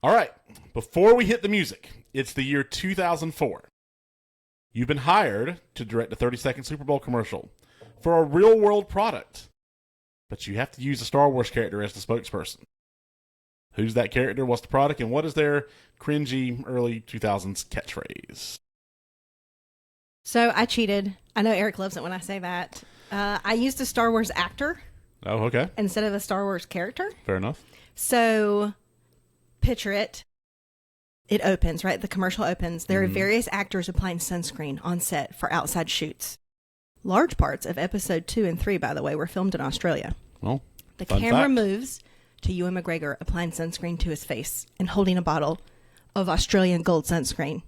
All right, before we hit the music, it's the year 2004. You've been hired to direct a 30-second Super Bowl commercial for a real-world product, but you have to use a Star Wars character as the spokesperson. Who's that character, what's the product, and what is their cringy early 2000s catchphrase? So I cheated. I know Eric loves it when I say that. I used a Star Wars actor. Oh, okay. Instead of a Star Wars character. Fair enough. So picture it. It opens, right? The commercial opens. There are various actors applying sunscreen on set for outside shoots. Large parts of episode 2 and 3, by the way, were filmed in Australia. Well, the camera moves to Ewan McGregor applying sunscreen to his face and holding a bottle of Australian gold sunscreen.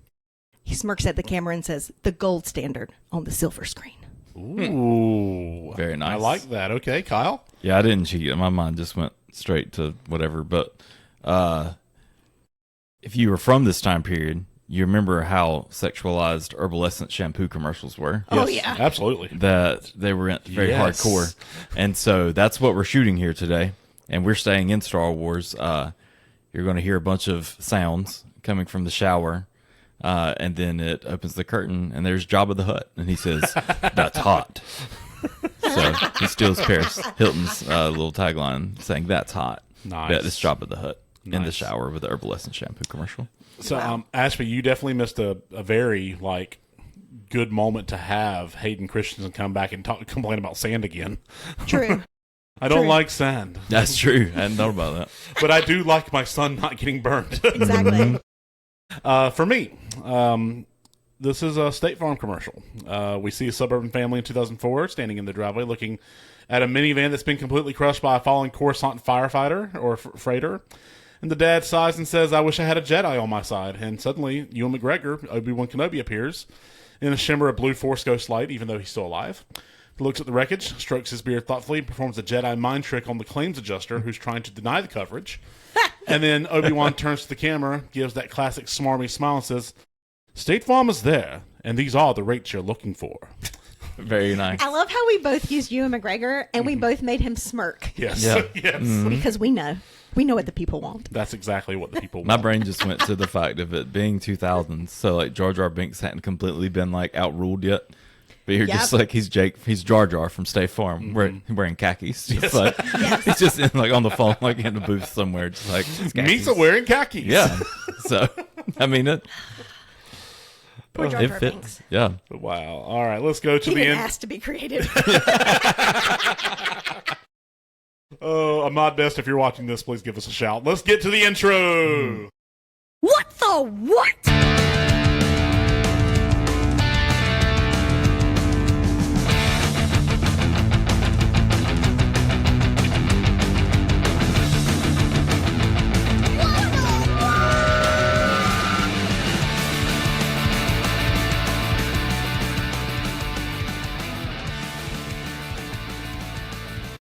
He smirks at the camera and says, "The gold standard on the silver screen." Ooh. Very nice. I like that. Okay, Kyle? Yeah, I didn't cheat. My mind just went straight to whatever. But if you were from this time period, you remember how sexualized Herbal Essence shampoo commercials were. Oh, Yes, yeah. absolutely. That they were very hardcore. And so that's what we're shooting here today. And we're staying in Star Wars. You're going to hear a bunch of sounds coming from the shower. And then it opens the curtain, and there's Jabba the Hutt. And he says, "That's hot." So he steals Paris Hilton's little tagline saying, "That's hot." Nice. Yeah, it's Jabba the Hutt in the Nice. shower with the Herbal Essence shampoo commercial. So, Ashby, you definitely missed a very, good moment to have Hayden Christensen come back and complain about sand again. True. I don't True. like sand. That's true. I hadn't thought about that. But I do like my son not getting burned. Exactly. For me, this is a State Farm commercial. We see a suburban family in 2004 standing in the driveway looking at a minivan that's been completely crushed by a falling Coruscant firefighter or freighter. And the dad sighs and says, "I wish I had a Jedi on my side." And suddenly, Ewan McGregor, Obi-Wan Kenobi, appears in a shimmer of blue Force Ghost light, even though he's still alive. He looks at the wreckage, strokes his beard thoughtfully, and performs a Jedi mind trick on the claims adjuster who's trying to deny the coverage. And then Obi-Wan turns to the camera, gives that classic smarmy smile, and says, "State Farm is there, and these are the rates you're looking for." Very nice. I love how we both used Ewan McGregor and we both made him smirk. Yes. Yeah. Yes. Because we know. We know what the people want. That's exactly what the people want. My brain just went to the fact of it being 2000s. So, Jar Jar Binks hadn't completely been, outruled yet. But you're just he's Jar Jar from State Farm, wearing khakis. Just he's just on the phone, in the booth somewhere, just Misa wearing khakis. Yeah. So, I mean, Poor Jar Jar fits. Binks. Yeah. Wow. All right, let's go to He the didn't end. ask to be creative. Oh, Ahmad Best, if you're watching this, please give us a shout. Let's get to the intro. What the what?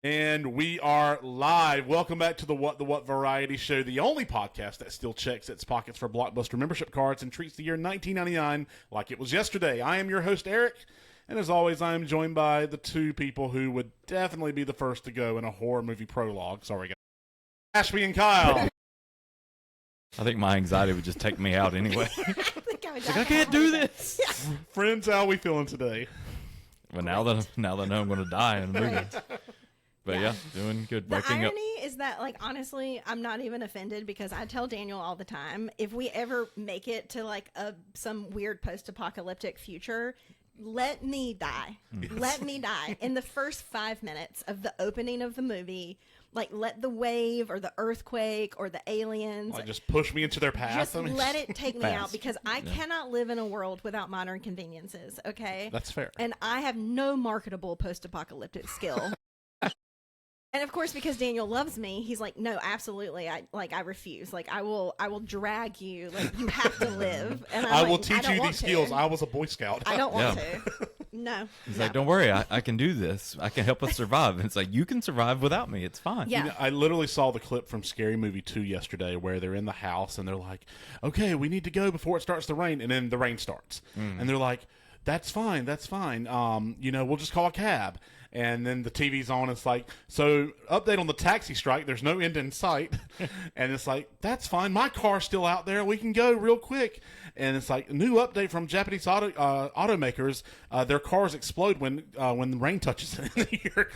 And we are live. Welcome back to the What Variety Show, the only podcast that still checks its pockets for Blockbuster membership cards and treats the year 1999 like it was yesterday. I am your host, Eric, and as always, I am joined by the two people who would definitely be the first to go in a horror movie prologue. Sorry, guys. Ashby and Kyle. I think my anxiety would just take me out anyway. I can't do this. Friends, how are we feeling today? But now that I know I'm going to die in a movie. But yeah, doing good. The Waking up. irony is that, honestly, I'm not even offended because I tell Daniel all the time, if we ever make it to some weird post-apocalyptic future, let me die. Yes. Let me die. In the first 5 minutes of the opening of the movie, let the wave or the earthquake or the aliens Just push me into their path. just let it take me out Fast. because I cannot live in a world without modern conveniences, okay? That's fair. And I have no marketable post-apocalyptic skill. And of course, because Daniel loves me, he's like, "No, absolutely, I refuse. I will drag you. You have to live." And I will teach you these skills. I was a Boy Scout. I don't want to. No. He's like, "Don't worry, I can do this. I can help us survive." And it's like, you can survive without me. It's fine. Yeah. I literally saw the clip from Scary Movie 2 yesterday where they're in the house and they're like, "Okay, we need to go before it starts to rain," and then the rain starts, and they're like, "That's fine. We'll just call a cab." And then the TV's on. It's like, so update on the taxi strike. There's no end in sight. And it's like, that's fine. My car's still out there. We can go real quick. And it's like, new update from Japanese automakers. Their cars explode when the rain touches it. Your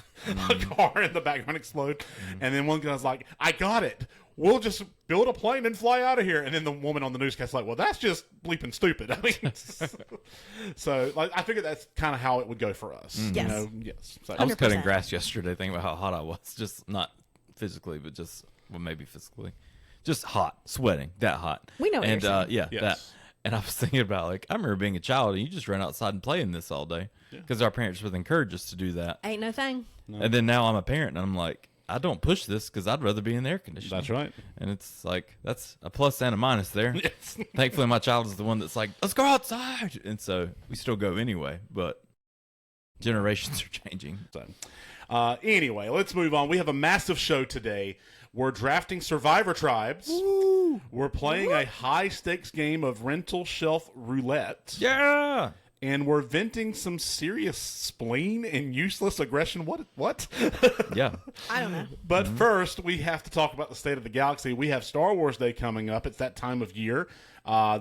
car in the background explode. And then one guy's like, I got it. We'll just build a plane and fly out of here. And then the woman on the newscast like, well, that's just bleeping stupid. I mean, so like, I figured that's kind of how it would go for us. Yes. You know? Yes. So, I was cutting 100%. grass yesterday thinking about how hot I was. Just not physically, but just, well, maybe physically. Just hot, sweating, that hot. We know what and, you're saying. yeah, Yes. that. And I was thinking about, like, I remember being a child and you just ran outside and play in this all day because our parents would encourage us to do that. Ain't no thing. And then now I'm a parent and I'm like, I don't push this because I'd rather be in the air conditioning. That's right. And it's like, that's a plus and a minus there. Yes. Thankfully, my child is the one that's like, let's go outside. And so we still go anyway, but generations are changing. So, anyway, let's move on. We have a massive show today. We're drafting Survivor Tribes. Woo! We're playing a high-stakes game of Rental Shelf Roulette. Yeah. And we're venting some serious spleen and useless aggression. What? Yeah. I don't know. But first, we have to talk about the state of the galaxy. We have Star Wars Day coming up. It's that time of year.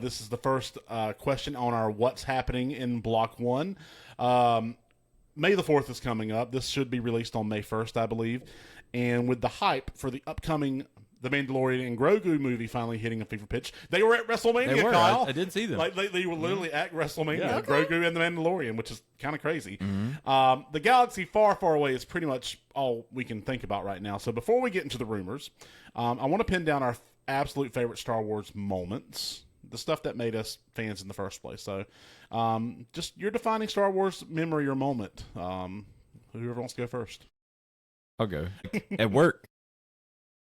This is the first question on our What's Happening in Block 1. May the 4th is coming up. This should be released on May 1st, I believe. And with the hype for the upcoming The Mandalorian and Grogu movie finally hitting a fever pitch, they were at WrestleMania, They were. Kyle. I did see them. Like they were literally at WrestleMania, Yeah. Grogu and The Mandalorian, which is kind of crazy. The galaxy far, far away is pretty much all we can think about right now. So before we get into the rumors, I want to pin down our absolute favorite Star Wars moments, the stuff that made us fans in the first place. So just your defining Star Wars memory or moment. Whoever wants to go first. I'll go. At work,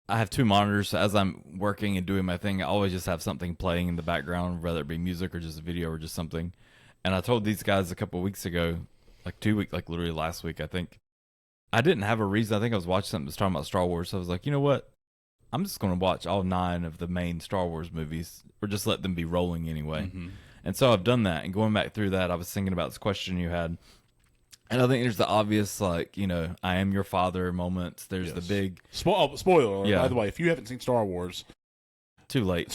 I have two monitors. So as I'm working and doing my thing, I always just have something playing in the background, whether it be music or just a video or just something. And I told these guys a couple of weeks ago, like 2 weeks, like literally last week, I think. I didn't have a reason. I think I was watching something that was talking about Star Wars. So I was like, you know what? I'm just going to watch all 9 of the main Star Wars movies or just let them be rolling anyway. And so I've done that. And going back through that, I was thinking about this question you had. And I think there's the obvious, like, you know, I am your father moments. There's the big... Spoiler alert, Yeah. by the way, if you haven't seen Star Wars... Too late.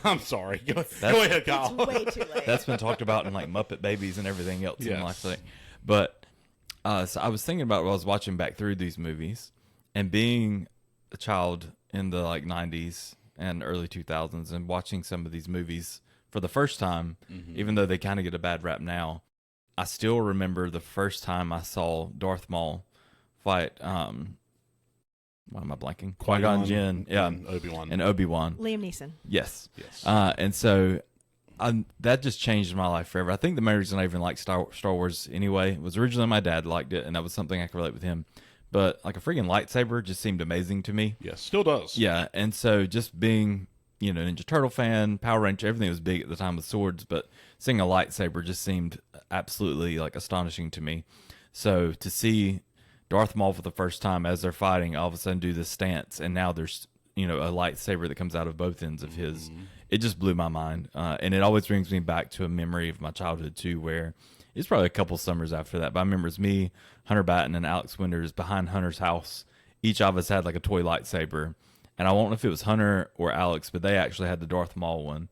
I'm sorry. Go ahead, Kyle. It's way too late. That's been talked about in, like, Muppet Babies and everything else in Yes. life. Like, but so I was thinking about while I was watching back through these movies and being a child in the, like, 90s and early 2000s and watching some of these movies for the first time, even though they kind of get a bad rap now. I still remember the first time I saw Darth Maul fight, why am I blanking? Qui-Gon Jinn, yeah, and Obi-Wan. and Obi-Wan. Liam Neeson. Yes. Yes. And so that just changed my life forever. I think the main reason I even liked Star Wars anyway was originally my dad liked it, and that was something I could relate with him. But like a freaking lightsaber just seemed amazing to me. Yes, still does. Yeah, and so just being, you know, Ninja Turtle fan, Power Ranger, everything was big at the time with swords, but seeing a lightsaber just seemed absolutely like astonishing to me. So to see Darth Maul for the first time as they're fighting, all of a sudden do this stance, and now there's, you know, a lightsaber that comes out of both ends of his, it just blew my mind. And it always brings me back to a memory of my childhood too, where it's probably a couple summers after that, but I remember it's me, Hunter Batten, and Alex Winters behind Hunter's house. Each of us had like a toy lightsaber. And I won't know if it was Hunter or Alex, but they actually had the Darth Maul one.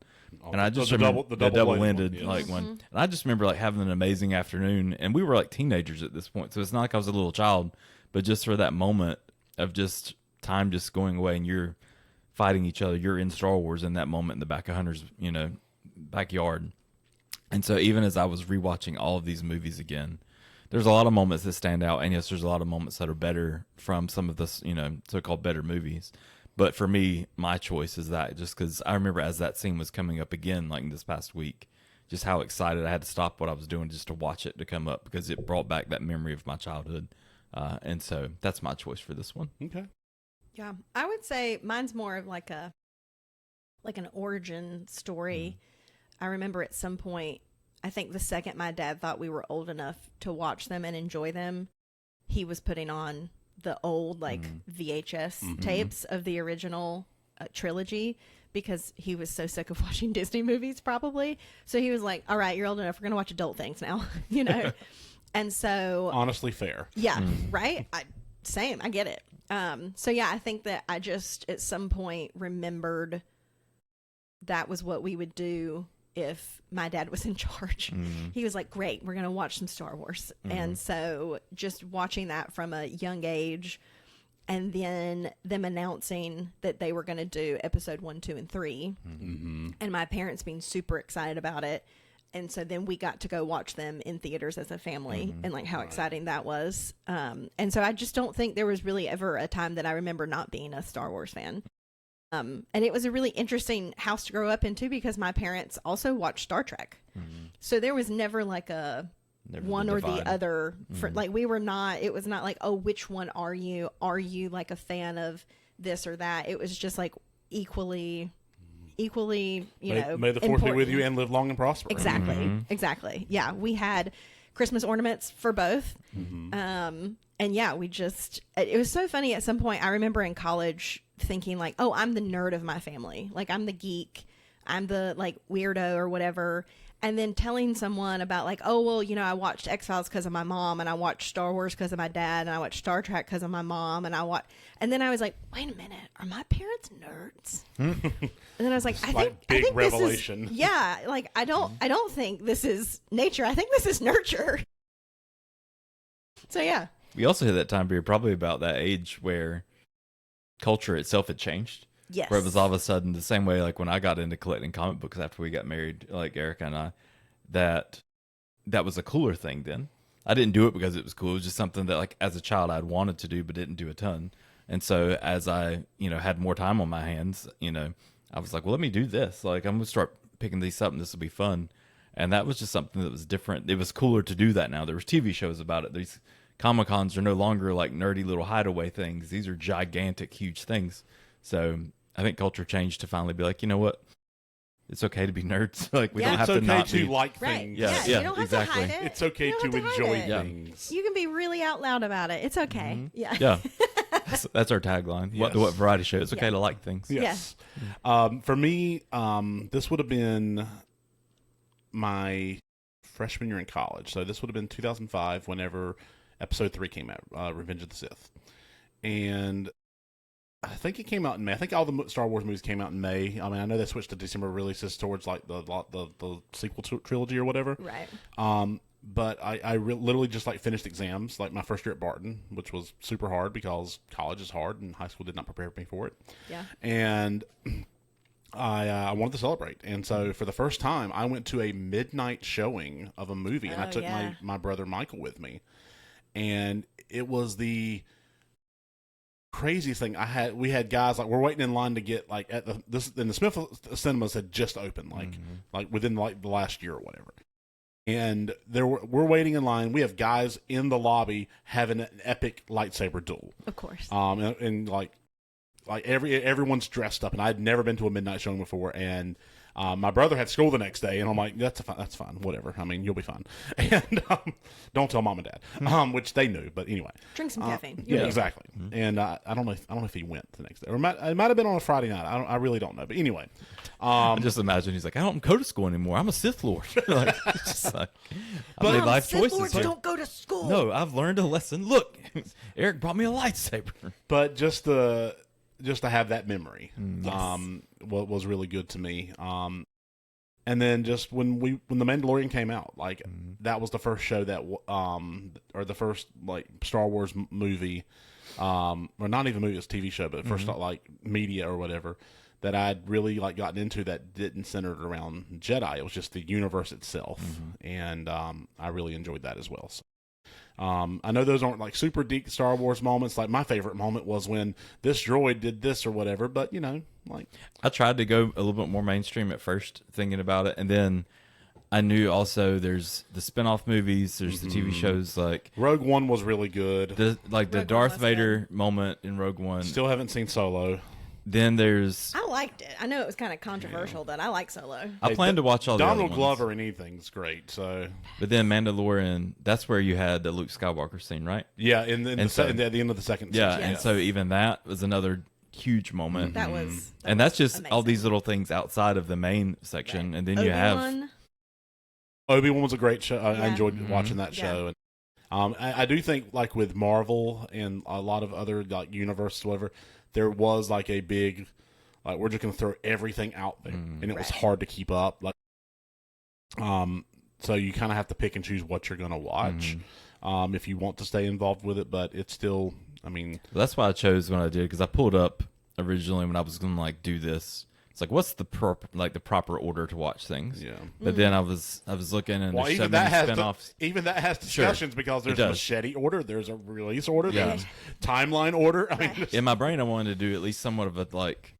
And I just remember the double-ended one, yes. like one. And I just remember like having an amazing afternoon. And we were like teenagers at this point, so it's not like I was a little child, but just for that moment of just time just going away and you're fighting each other, you're in Star Wars in that moment in the back of Hunter's, you know, backyard. And so even as I was rewatching all of these movies again, there's a lot of moments that stand out, and yes, there's a lot of moments that are better from some of the, you know, so-called better movies. But for me, my choice is that, just because I remember as that scene was coming up again, like this past week, just how excited I had to stop what I was doing just to watch it to come up, because it brought back that memory of my childhood. And so that's my choice for this one. Okay. Yeah, I would say mine's more of like an origin story. I remember at some point, I think the second my dad thought we were old enough to watch them and enjoy them, he was putting on the old VHS tapes of the original trilogy, because he was so sick of watching Disney movies probably. So he was like, all right, you're old enough. We're going to watch adult things now, you know? And so honestly fair. Yeah, right? Same. I get it. So yeah, I think that I just at some point remembered that was what we would do if my dad was in charge. He was like, great, we're going to watch some Star Wars. And so just watching that from a young age, and then them announcing that they were going to do episode 1, 2, and 3, and my parents being super excited about it. And so then we got to go watch them in theaters as a family, and like how exciting that was. And so I just don't think there was really ever a time that I remember not being a Star Wars fan. And it was a really interesting house to grow up into because my parents also watched Star Trek. So there was never like a one or the other. Like we were not, it was not like, oh, which one are you? Are you like a fan of this or that? It was just like equally, you know, may the fourth be with you and live long and prosper. Exactly. Yeah, we had Christmas ornaments for both. And yeah, it was so funny. At some point, I remember in college thinking like, oh, I'm the nerd of my family. Like I'm the geek. I'm the like weirdo or whatever. And then telling someone about like, oh, well, you know, I watched X-Files because of my mom, and I watched Star Wars because of my dad, and I watched Star Trek because of my mom, and then I was like, wait a minute, are my parents nerds? And then I was like, I think revelation. This is, yeah, like I don't think this is nature. I think this is nurture. So yeah. We also hit that time period probably about that age where culture itself had changed. Yes. Where it was all of a sudden the same way like when I got into collecting comic books after we got married, like Erica and I, that was a cooler thing then. I didn't do it because it was cool. It was just something that like as a child I'd wanted to do but didn't do a ton. And so as I, you know, had more time on my hands, you know, I was like, well, let me do this. Like I'm going to start picking these up and this will be fun. And that was just something that was different. It was cooler to do that now. There was TV shows about it. These Comic-Cons are no longer like nerdy little hideaway things. These are gigantic, huge things. So I think culture changed to finally be like, you know what? It's okay to be nerds. Like we don't have to not be. Like things. Yeah, you don't have exactly. to hide it. It's okay to enjoy things. You can be really out loud about it. It's okay. Yeah. Yeah. That's our tagline. Yes. What variety show? It's okay to like things. Yes. For me, this would have been my freshman year in college. So this would have been 2005 whenever episode 3 came out, Revenge of the Sith. And I think it came out in May. I think all the Star Wars movies came out in May. I mean, I know they switched to December releases towards like the sequel trilogy or whatever. Right. But I literally just like finished exams, like my first year at Barton, which was super hard because college is hard and high school did not prepare me for it. Yeah. And I wanted to celebrate. And so for the first time, I went to a midnight showing of a movie, and I took my brother Michael with me. And it was the craziest thing. We had guys like we're waiting in line to get like and the Smith cinemas had just opened like within like the last year or whatever. And we're waiting in line. We have guys in the lobby having an epic lightsaber duel. Of course. And like everyone's dressed up, and I'd never been to a midnight showing before, and my brother had school the next day, and I'm like, that's fine, whatever. I mean, you'll be fine. And don't tell mom and dad, which they knew, but anyway. Drink some caffeine. Yeah, exactly. And I don't know if he went the next day, or it might have been on a Friday night. I really don't know, but anyway. I just imagine he's like, I don't go to school anymore. I'm a Sith Lord. Like, it's just like, I made life Sith choices. Lords don't go to school. No, I've learned a lesson. Look, Eric brought me a lightsaber. But just to have that memory, Yes. was really good to me. And then just when the Mandalorian came out, like that was the first show that or the first like Star Wars movie, or not even movie, it was a TV show, but first like media or whatever that I'd really like gotten into that didn't center around Jedi. It was just the universe itself, and I really enjoyed that as well. So. I know those aren't like super deep Star Wars moments. Like my favorite moment was when this droid did this or whatever, but you know, like I tried to go a little bit more mainstream at first thinking about it. And then I knew also there's the spinoff movies, there's the TV shows like Rogue One was really good. The Rogue Darth One was Vader moment in Rogue One. Still haven't seen Solo. Then there's I liked it. I know it was kind of controversial, but I like Solo. I plan to watch all the Donald other ones. Glover in anything's great. So, but then Mandalorian, that's where you had the Luke Skywalker scene, right? yeah, at the end of the second. Yeah, season. and so even that was another huge moment. That was And that's just all amazing. these little things outside of the main section, and then you have Obi-Wan. Obi-Wan was a great show. I Yeah. enjoyed watching that show. I do think, like with Marvel and a lot of other like universes, whatever, there was like a big, like we're just going to throw everything out there, and it was hard to keep up. Like, so you kind of have to pick and choose what you're going to watch, if you want to stay involved with it. But it's still, I mean, that's why I chose when I did, because I pulled up originally when I was going to like do this. It's like, what's the proper order to watch things? Yeah. But then I was looking, and there's so many spinoffs. Even that has discussions, because there's a machete order, there's a release order, there's timeline order. I mean, in my brain, I wanted to do at least somewhat of a like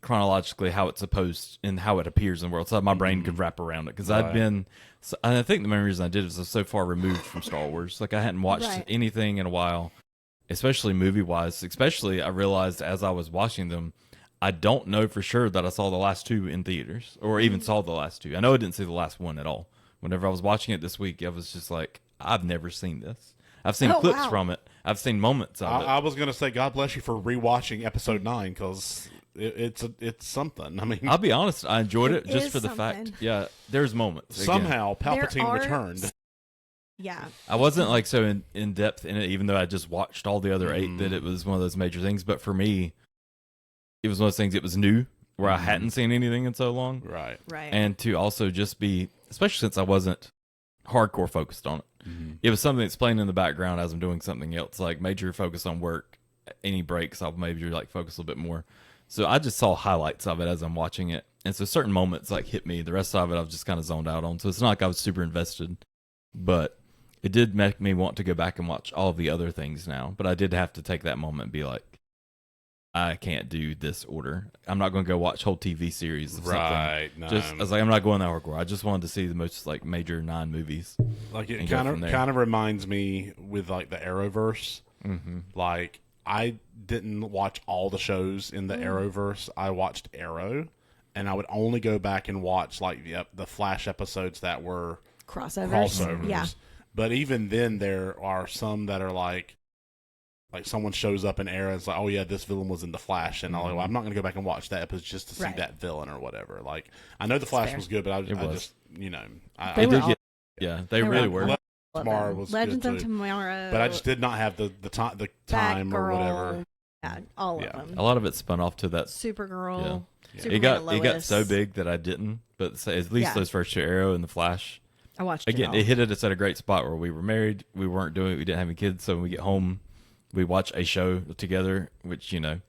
chronologically how it's supposed and how it appears in the world, so my brain could wrap around it. Because I'd been, and I think the main reason I did is I was so far removed from Star Wars. Like I hadn't watched anything in a while, especially movie wise. Especially, I realized as I was watching them, I don't know for sure that I saw the last two in theaters, or even saw the last two. I know I didn't see the last one at all. Whenever I was watching it this week, I was just like, I've never seen this. I've seen clips from it. I've seen moments of it. I was going to say, God bless you for rewatching episode 9, because it's something. I mean, I'll be honest, I enjoyed it just for the fact. Yeah, there's moments. Somehow, Palpatine returned. Yeah. I wasn't like so in depth in it, even though I just watched all the other 8, that it was one of those major things. But for me, it was one of those things, it was new, where I hadn't seen anything in so long. Right. And to also just be, especially since I wasn't hardcore focused on it, it was something that's playing in the background as I'm doing something else, like major focus on work. Any breaks, I'll maybe like focus a little bit more. So I just saw highlights of it as I'm watching it. And so certain moments like hit me. The rest of it I've just kind of zoned out on. So it's not like I was super invested, but it did make me want to go back and watch all of the other things now. But I did have to take that moment and be like, I can't do this order. I'm not going to go watch whole TV series of something. No. Just, I was like, I'm not going that hardcore. I just wanted to see the most like major 9 movies. Like it kind of reminds me with like the Arrowverse. Like I didn't watch all the shows in the Arrowverse. I watched Arrow, and I would only go back and watch like the Flash episodes that were crossovers. Yeah. But even then, there are some that are like someone shows up in Arrow and it's like, oh yeah, this villain was in the Flash, and I'm not going to go back and watch that episode just to see that villain or whatever. Like I know the Flash was good, but I just they really were. Tomorrow was Legends good of too. Tomorrow, but I just did not have the time or whatever. Yeah, all of them. A lot of it spun off to that Supergirl. Yeah. It got so big that I didn't, but at least those first two, Arrow and the Flash. I watched again. It hit us at a great spot where we were married, we weren't doing it, we didn't have any kids, so when we get home, we watch a show together, which, you know,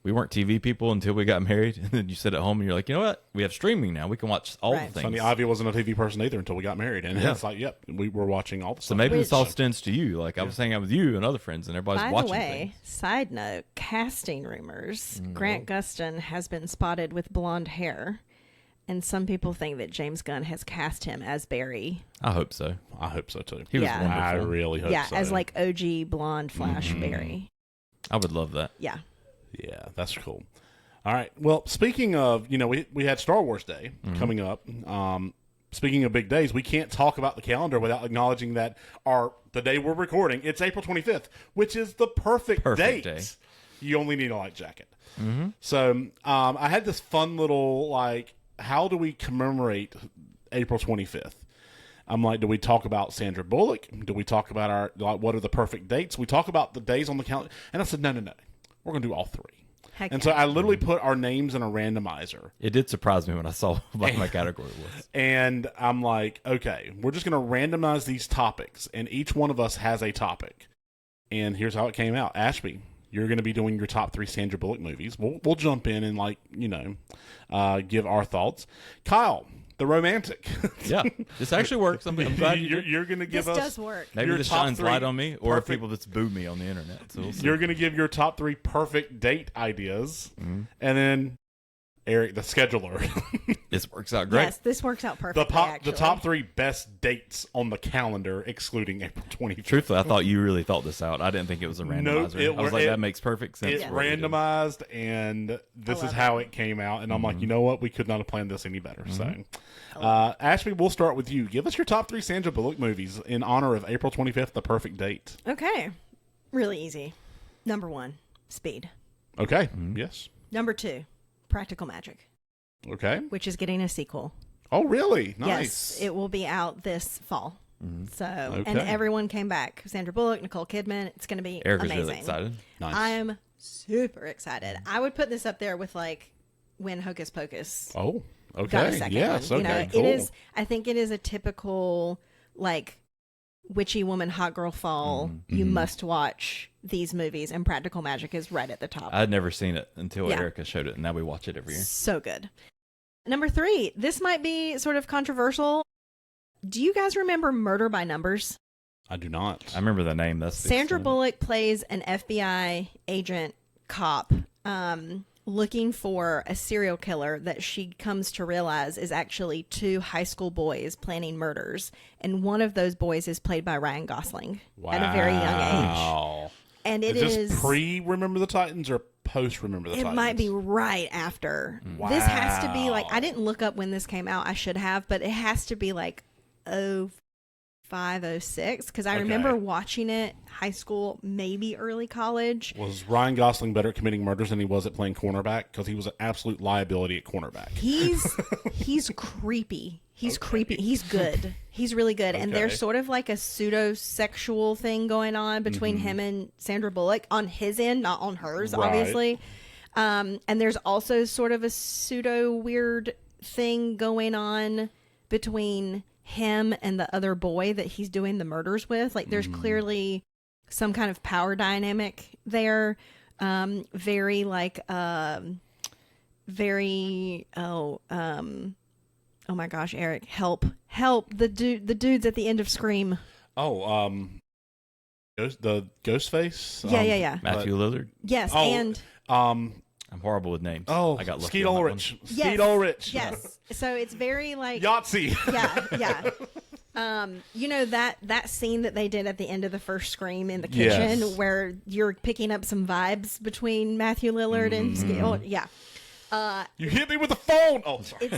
we weren't TV people until we got married. And then you sit at home and you're like, you know what? We have streaming now. We can watch all the things. Funny, Ivy wasn't a TV person either until we got married. And it's like, yep, we were watching all the stuff. So maybe this all extends to you. Like I was hanging out with you and other friends and everybody's watching things. Side note, casting rumors. Grant Gustin has been spotted with blonde hair. And some people think that James Gunn has cast him as Barry. I hope so. I hope so too. He was wonderful. I really hope so. Yeah, as like OG blonde Flash Barry. I would love that. Yeah. Yeah, that's cool. All right. Well, speaking of, we had Star Wars Day coming up. Speaking of big days, we can't talk about the calendar without acknowledging that the day we're recording, it's April 25th, which is the perfect date. Day. You only need a light jacket. So I had this fun little, how do we commemorate April 25th? I'm like, do we talk about Sandra Bullock? Do we talk about what are the perfect dates? We talk about the days on the calendar. And I said, no. We're going to do all 3. So I literally put our names in a randomizer. It did surprise me when I saw what my category was. And I'm like, okay, we're just going to randomize these topics, and each one of us has a topic. And here's how it came out. Ashby, you're going to be doing your top 3 Sandra Bullock movies. We'll jump in and give our thoughts. Kyle, the romantic. Yeah, this actually works. I'm glad you're going to give us. This does work. Maybe this shines light on me, or people that's booed me on the internet. So you're going to give your top 3 perfect date ideas, and then Eric, the scheduler. This works out great. Yes, this works out perfectly. The top 3 best dates on the calendar, excluding April 25th. Truthfully, I thought you really thought this out. I didn't think it was a randomizer. I was like, that makes perfect sense. It's randomized, and this is how it came out. And I'm like, you know what? We could not have planned this any better. So, Ashby, we'll start with you. Give us your top 3 Sandra Bullock movies in honor of April 25th, the perfect date. Okay. Really easy. Number 1, Speed. Okay. Yes. Number 2, Practical Magic. Okay. Which is getting a sequel. Oh, really? Nice. Yes, it will be out this fall. So, Okay. and everyone came back. Sandra Bullock, Nicole Kidman. It's going to be Erica's amazing. really excited. Nice. I'm super excited. I would put this up there with like when Hocus Pocus Oh, got a okay. second Yes, one. okay, It cool. is. I think it is a typical like witchy woman, hot girl fall. You must watch these movies, and Practical Magic is right at the top. I'd never seen it until Yeah. Erica showed it, and now we watch it every year. So good. Number 3. This might be sort of controversial. Do you guys remember Murder by Numbers? I do not. I remember the name. That's the Sandra extent. Bullock plays an FBI agent cop looking for a serial killer that she comes to realize is actually 2 high school boys planning murders. And one of those boys is played by Ryan Gosling at a very young age. Wow. And it is is this pre-Remember the Titans or post-Remember the it Titans? might be right after. This has to be like, I didn't look up when this came out. I should have, but it has to be like 05, 06, because I remember watching it high school, maybe early college. Was Ryan Gosling better at committing murders than he was at playing cornerback? Because he was an absolute liability at cornerback. He's creepy. He's creepy. He's good. He's really good. And there's sort of like a pseudo-sexual thing going on between him and Sandra Bullock on his end, not on hers, Right. obviously. And there's also sort of a pseudo-weird thing going on between him and the other boy that he's doing the murders with. Like there's clearly some kind of power dynamic there. Very like oh my gosh, Eric, help the dudes at the end of Scream. Oh, the Ghostface. Yeah. Matthew Lillard. Yes, Oh, and I'm horrible with names. oh, I got lucky Skeet on that one. Ulrich. yes, Skeet Ulrich. yes. So it's very like Yahtzee. yeah. You know that scene that they did at the end of the first Scream in the kitchen, Yes. where you're picking up some vibes between Matthew Lillard and Skeet Ulrich. Yeah. You hit me with the phone. Oh, sorry.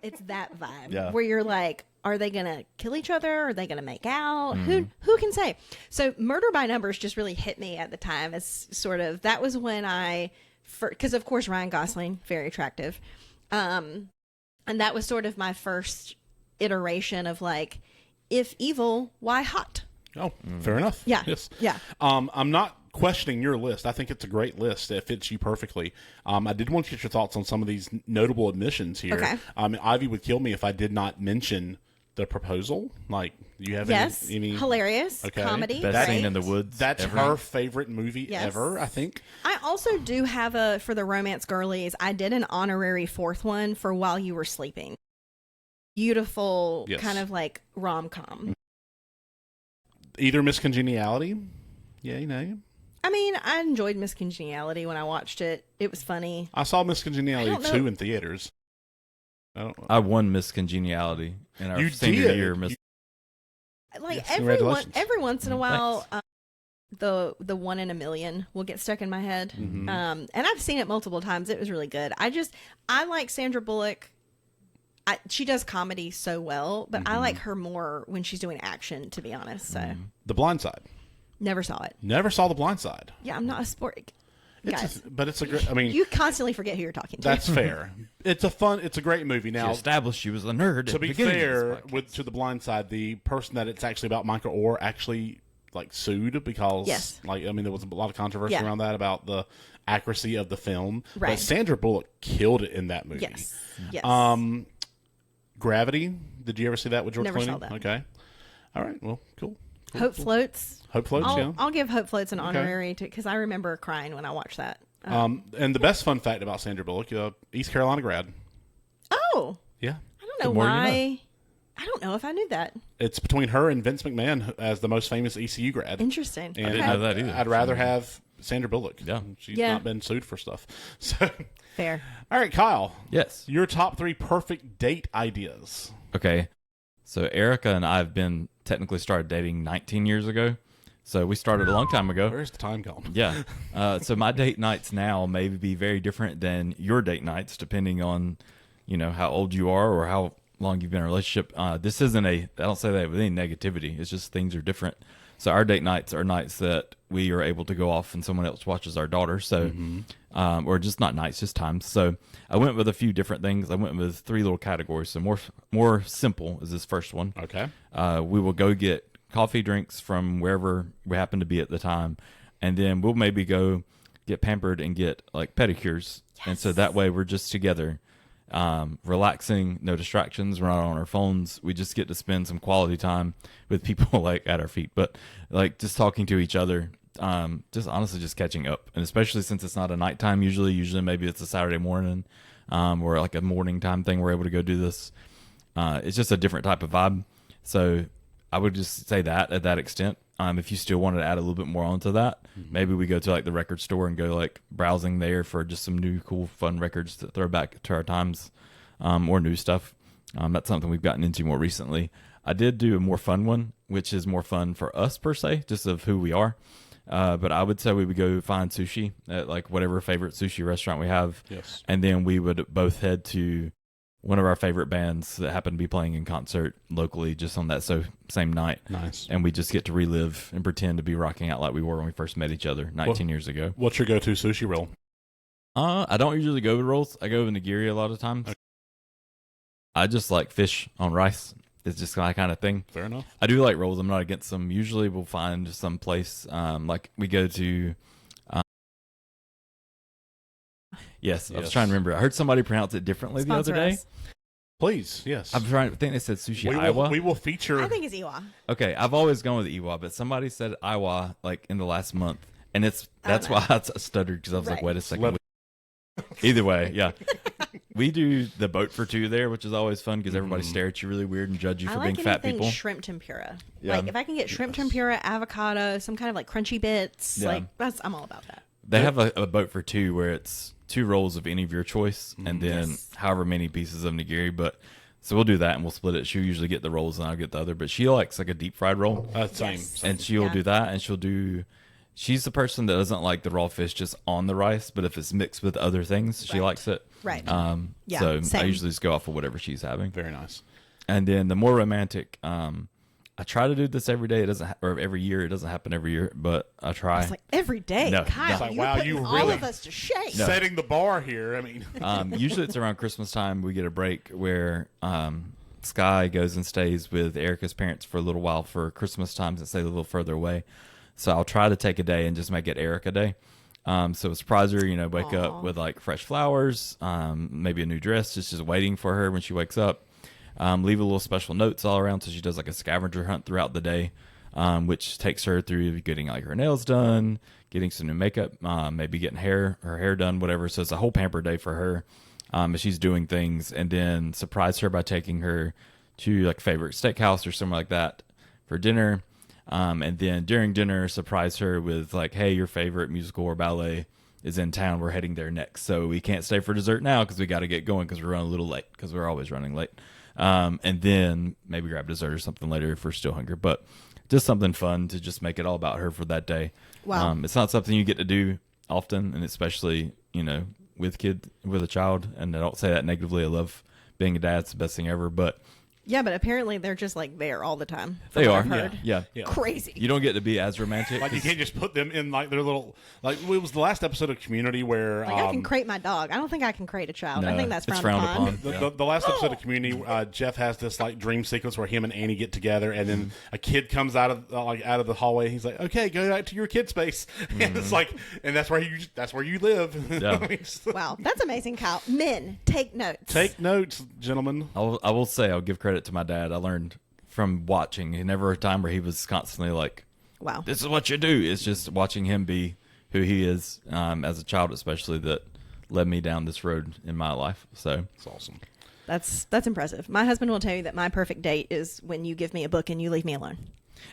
It's that vibe Yeah. where you're like, are they gonna kill each other? Are they gonna make out? Who can say? So Murder by Numbers just really hit me at the time as sort of, that was when because of course Ryan Gosling, very attractive, and that was sort of my first iteration of like, if evil, why hot? Oh, fair enough. Yeah. Yes. Yeah. I'm not questioning your list. I think it's a great list. It fits you perfectly. I did want to get your thoughts on some of these notable admissions here. Okay. Ivy would kill me if I did not mention The Proposal. Like, do you have Yes, any hilarious comedy. Best great. scene in the woods. That's ever. her favorite movie Yes. ever, I think. I also do have for the romance girlies, I did an honorary 4th one for While You Were Sleeping. Beautiful, Yes. kind of like rom-com. Either Miss Congeniality. Yeah, no. I mean, I enjoyed Miss Congeniality when I watched it. It was funny. I saw Miss I Congeniality don't know. 2 in theaters. I don't know. I won Miss Congeniality in our You senior did. year. Miss Like Yes, everyone, congratulations. every once in a while, Thanks. the 1 in a million will get stuck in my head. Mm-hmm. And I've seen it multiple times. It was really good. I like Sandra Bullock. She does comedy so well, but I like her more when she's doing action, to be honest. So The Blind Side. never saw it. Never saw The Blind Side. Yeah, I'm not a sport guys. But it's a great, I mean, You constantly forget who you're talking to. that's fair. It's a great movie. She Now, established she was a nerd. to be fair, to The Blind Side, the person that it's actually about, Michael Orr, actually like sued because, Yes. like, I mean, there was a lot of controversy Yeah. around that about the accuracy of the film. Right. But Sandra Bullock killed it in that movie. Yes. Yes. Gravity. Did you ever see that with George Never Clooney? saw that. Okay. All right. Well, cool. Hope Floats. Hope Floats. Yeah. I'll give Hope Floats an honorary because I remember crying when I watched that. And the best fun fact about Sandra Bullock, East Carolina grad. Oh, Yeah. I don't know The more you know. why. I don't know if I knew that. It's between her and Vince McMahon as the most famous ECU grad. Interesting. And I didn't know that either. I'd rather have Sandra Bullock. Yeah. She's Yeah. not been sued for stuff. So, Fair. all right, Kyle. Yes. Your top 3 perfect date ideas. Okay. So Erica and I have been technically started dating 19 years ago. So we started a long time ago. Where's the time gone? Yeah. So my date nights now may be very different than your date nights, depending on, how old you are or how long you've been in a relationship. This isn't I don't say that with any negativity. It's just things are different. So our date nights are nights that we are able to go off and someone else watches our daughter. So or just not nights, just times. So I went with a few different things. I went with 3 little categories. So more simple is this first one. Okay. We will go get coffee, drinks from wherever we happen to be at the time, and then we'll maybe go get pampered and get like pedicures. Yes. And so that way we're just together, relaxing, no distractions. We're not on our phones. We just get to spend some quality time with people like at our feet, but like just talking to each other. Just honestly just catching up, and especially since it's not a nighttime usually maybe it's a Saturday morning, or like a morning time thing, we're able to go do this. It's just a different type of vibe. So I would just say that at that extent. If you still wanted to add a little bit more onto that, maybe we go to like the record store and go like browsing there for just some new cool fun records to throw back to our times, or new stuff. That's something we've gotten into more recently. I did do a more fun one, which is more fun for us per se, just of who we are. But I would say we would go find sushi at like whatever favorite sushi restaurant we have. Yes. And then we would both head to one of our favorite bands that happen to be playing in concert locally just on that same night. Nice. And we just get to relive and pretend to be rocking out like we were when we first met each other 19 years ago. What's your go-to sushi roll? I don't usually go with rolls. I go with nigiri a lot of times. Okay. I just like fish on rice. It's just my kind of thing. Fair enough. I do like rolls. I'm not against them. Usually we'll find some place, like we go to, yes, I was trying to remember. I heard somebody pronounce it differently the other day. Please, yes. I'm trying to think they said sushi Iowa. We will feature. I think it's Iwa. Okay, I've always gone with Iwa, but somebody said Iowa like in the last month, and that's why I stuttered, because I was like, wait a second. Either way, yeah. We do the boat for 2 there, which is always fun because everybody stare at you really weird and judge you for being fat people. Shrimp tempura. Yeah. Like if I can get shrimp tempura, avocado, some kind of like crunchy bits, like I'm all about that. They have a boat for 2 where it's 2 rolls of any of your choice, and then however many pieces of nigiri. But so we'll do that and we'll split it. She'll usually get the rolls and I'll get the other. But she likes like a deep fried roll. Same. And she'll do that, and she'll do. She's the person that doesn't like the raw fish just on the rice, but if it's mixed with other things, she likes it. Right. So same. I usually just go off of whatever she's having. Very nice. And then the more romantic, I try to do this every day. It doesn't, or every year. It doesn't happen every year, but I try. It's like every day. No, Kyle, it's like, you're wow, putting you all really of us to shame. Setting the bar here. I mean, usually it's around Christmas time. We get a break where Sky goes and stays with Erica's parents for a little while for Christmas time, since they live a little further away. So I'll try to take a day and just make it Erica Day. So surprise her, wake up with like fresh flowers, maybe a new dress, just waiting for her when she wakes up. Leave a little special notes all around, so she does like a scavenger hunt throughout the day, which takes her through getting like her nails done, getting some new makeup, maybe getting her hair done, whatever. So it's a whole pamper day for her, as she's doing things, and then surprise her by taking her to like favorite steakhouse or somewhere like that for dinner. And then during dinner, surprise her with like, hey, your favorite musical or ballet is in town. We're heading there next. So we can't stay for dessert now because we got to get going because we're running a little late, because we're always running late. And then maybe grab dessert or something later if we're still hungry. But just something fun to just make it all about her for that day. Wow. It's not something you get to do often, and especially, with a child. And I don't say that negatively. I love being a dad. It's the best thing ever. But yeah, but apparently they're just like there all the time. They are. Yeah. Crazy. You don't get to be as romantic. Like you can't just put them in like their little, like it was the last episode of Community where like I can crate my dog. I don't think I can crate a child. No, I think that's it's frowned upon. The last episode of Community, Jeff has this like dream sequence where him and Annie get together, and then a kid comes out of the hallway. He's like, "Okay, go back to your kid space," and it's like, and that's where you live. Yeah. Wow, that's amazing, Kyle. Men, take notes. Take notes, gentlemen. I will say I'll give credit to my dad. I learned from watching. Never a time where he was constantly like, wow, this is what you do. It's just watching him be who he is, as a child especially, that led me down this road in my life. So it's awesome. That's impressive. My husband will tell you that my perfect date is when you give me a book and you leave me alone.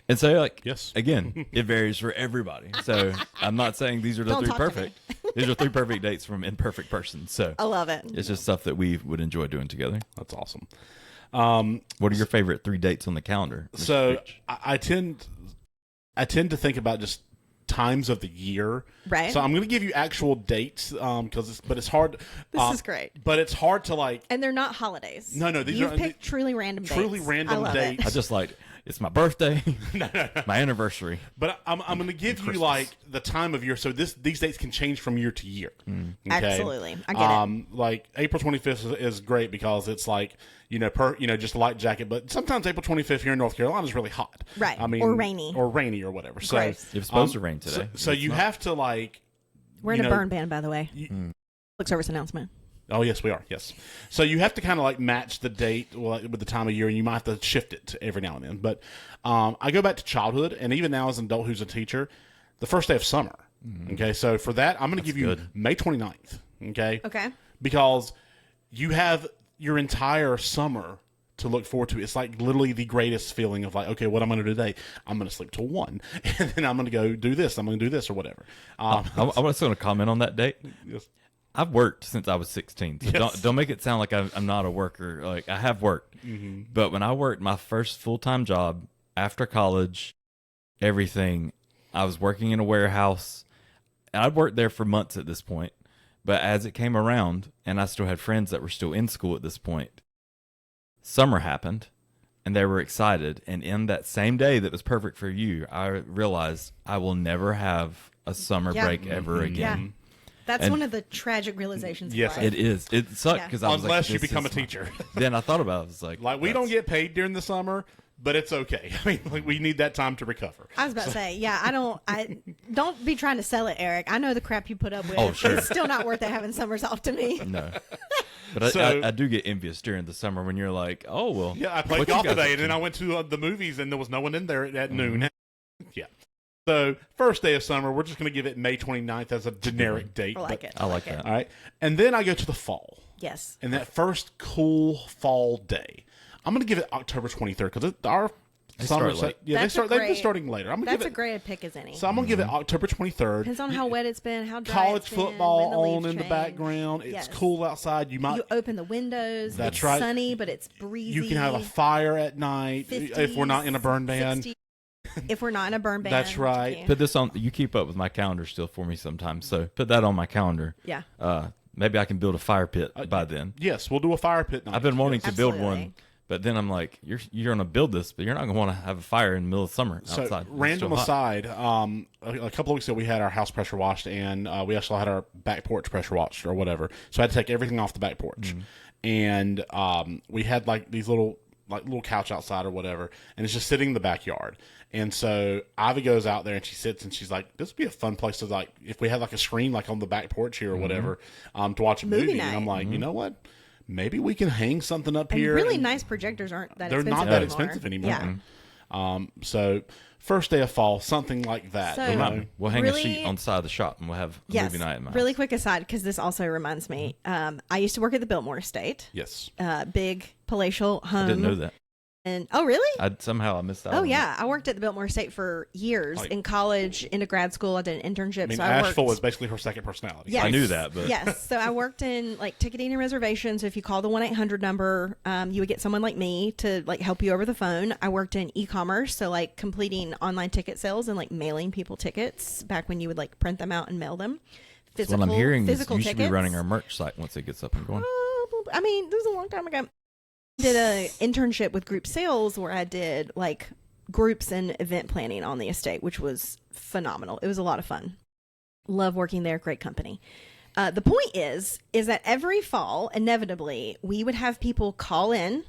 And so, like, yes, again, it varies for everybody. So I'm not saying these are the three perfect. These are 3 perfect dates from imperfect persons. So I love it. It's just stuff that we would enjoy doing together. That's awesome. What are your favorite 3 dates on the calendar? So I tend to think about just times of the year, right? So I'm going to give you actual dates, but it's hard. This is great, but it's hard to like, and they're not holidays. No, these You've are picked truly random dates. Truly random dates. I just like It's my birthday, my anniversary. But I'm going to give you like the time of year. So these dates can change from year to year. Okay? Absolutely. I get it. Like April 25th is great because it's like, just a light jacket. But sometimes April 25th here in North Carolina is really hot. Right. I mean, or rainy. or whatever. So Gross. It's supposed to rain today. So you have to like. We're in a burn ban, by the way. Public service announcement. Oh, yes, we are. Yes. So you have to kind of like match the date with the time of year, and you might have to shift it every now and then. But I go back to childhood, and even now as an adult who's a teacher, the first day of summer. Okay. So for that, I'm going to give you May 29th. Okay. Okay. Because you have your entire summer to look forward to. It's like literally the greatest feeling of like, okay, what I'm going to do today? I'm going to sleep till 1, and then I'm going to go do this. I'm going to do this or whatever. I was going to comment on that date. Yes. I've worked since I was 16. So don't make it sound like I'm not a worker. Like I have worked, but when I worked my first full-time job after college, everything, I was working in a warehouse, and I'd worked there for months at this point. But as it came around, and I still had friends that were still in school at this point, summer happened, and they were excited. And in that same day that was perfect for you, I realized I will never have a summer break ever again. Yeah. That's one of the tragic realizations. Yes, of life. It is. It sucked because I was unless like, you this become a is teacher. Then I thought about it. I was like we don't get paid during the summer, but it's okay. I mean, like, we need that time to recover. I was about to say, I don't be trying to sell it, Eric. I know the crap you put up with. Oh, sure. It's still not worth it having summers off to me. No. But I do get envious during the summer when you're like, oh, well. Yeah, I played golf today, and then I went to the movies, and there was no one in there at noon. Yeah. So, first day of summer, we're just going to give it May 29th as a generic date. I like it. I like that. All right. And then I go to the fall. Yes. And that first cool fall day, I'm going to give it October 23rd because our summer. Start late. Yeah, they've been starting later. That's a great pick as any. So I'm going to give it October 23rd. Depends on how wet it's been, how dry College it's been, football when the leaves on in the change. background. It's cool outside. You open the windows. That's it's right. sunny, but it's breezy. You can have a fire at night 50s, if we're not in a burn ban. 60s, if we're not in a burn ban. That's right. Yeah. Put this on. You keep up with my calendar still for me sometimes. So put that on my calendar. Yeah. Maybe I can build a fire pit by then. Yes, we'll do a fire pit night. I've been wanting to build Absolutely. one. But then I'm like, you're going to build this, but you're not going to want to have a fire in the middle of summer outside. So, It's random still hot. aside, a couple of weeks ago we had our house pressure washed, and we actually had our back porch pressure washed or whatever. So I had to take everything off the back porch, and we had like these little couch outside or whatever, and it's just sitting in the backyard. And so Ivy goes out there and she sits and she's like, "This would be a fun place to like if we had like a screen like on the back porch here or whatever, to watch a movie." night. And I'm like, you know what? Maybe we can hang something up And here. really nice projectors aren't that expensive They're not that anymore. expensive anymore. Yeah. So first day of fall, something like that. So- you Remind know? me. We'll hang Really- a sheet on the side of the shop and we'll have a movie night in my really house. quick aside, because this also reminds me. I used to work at the Biltmore Estate, Yes. big palatial home. I didn't know that. And oh, really? Somehow I missed out. Oh on yeah, I worked at the Biltmore Estate for years. Like- in college, into grad school, I did an internship. I mean, so I Asheville worked. is basically her second personality. Yes. I knew that, but Yes. So I worked in like ticketing and reservations. So if you call the 1-800 number, you would get someone like me to like help you over the phone. I worked in e-commerce. So like completing online ticket sales and like mailing people tickets back when you would like print them out and mail them. what I'm hearing is physical you should be tickets. running our merch site once it gets up and going. I mean, this was a long time ago. Did a internship with group sales where I did like groups and event planning on the estate, which was phenomenal. It was a lot of fun. Love working there. Great company. The point is that every fall, inevitably, we would have people call in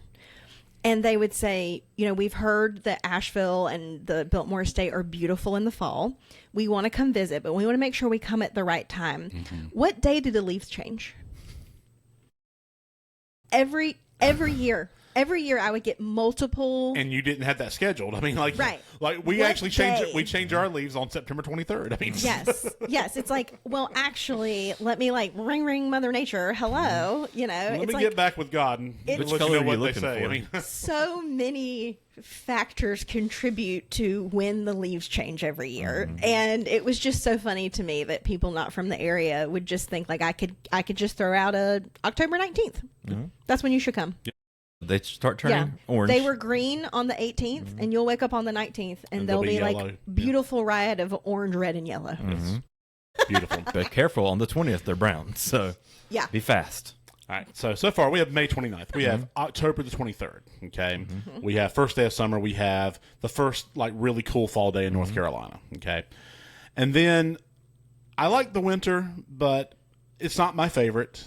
and they would say, we've heard that Asheville and the Biltmore Estate are beautiful in the fall. We want to come visit, but we want to make sure we come at the right time. What day did the leaves change? Every year I would get multiple. And you didn't have that scheduled. I mean, like, Right. Like we What actually changed day? it. We changed our leaves on September 23rd. I mean, Yes. It's like, well, actually, let me like ring Mother Nature. Hello. let it's me like get back with God and Which let you color know are you what they looking say. for? I mean, so many factors contribute to when the leaves change every year. And it was just so funny to me that people not from the area would just think like I could just throw out a October 19th. That's when you should come. They start turning orange. They were green on the 18th, and you'll wake up on the 19th, and they'll be yellow. like beautiful riot of orange, red, and yellow. beautiful. But careful, on the 20th they're brown. So Yeah. be fast. All right, so far we have May 29th. We have October the 23rd, okay? We have first day of summer. We have the first, like, really cool fall day in North Carolina, okay? And then I like the winter, but it's not my favorite.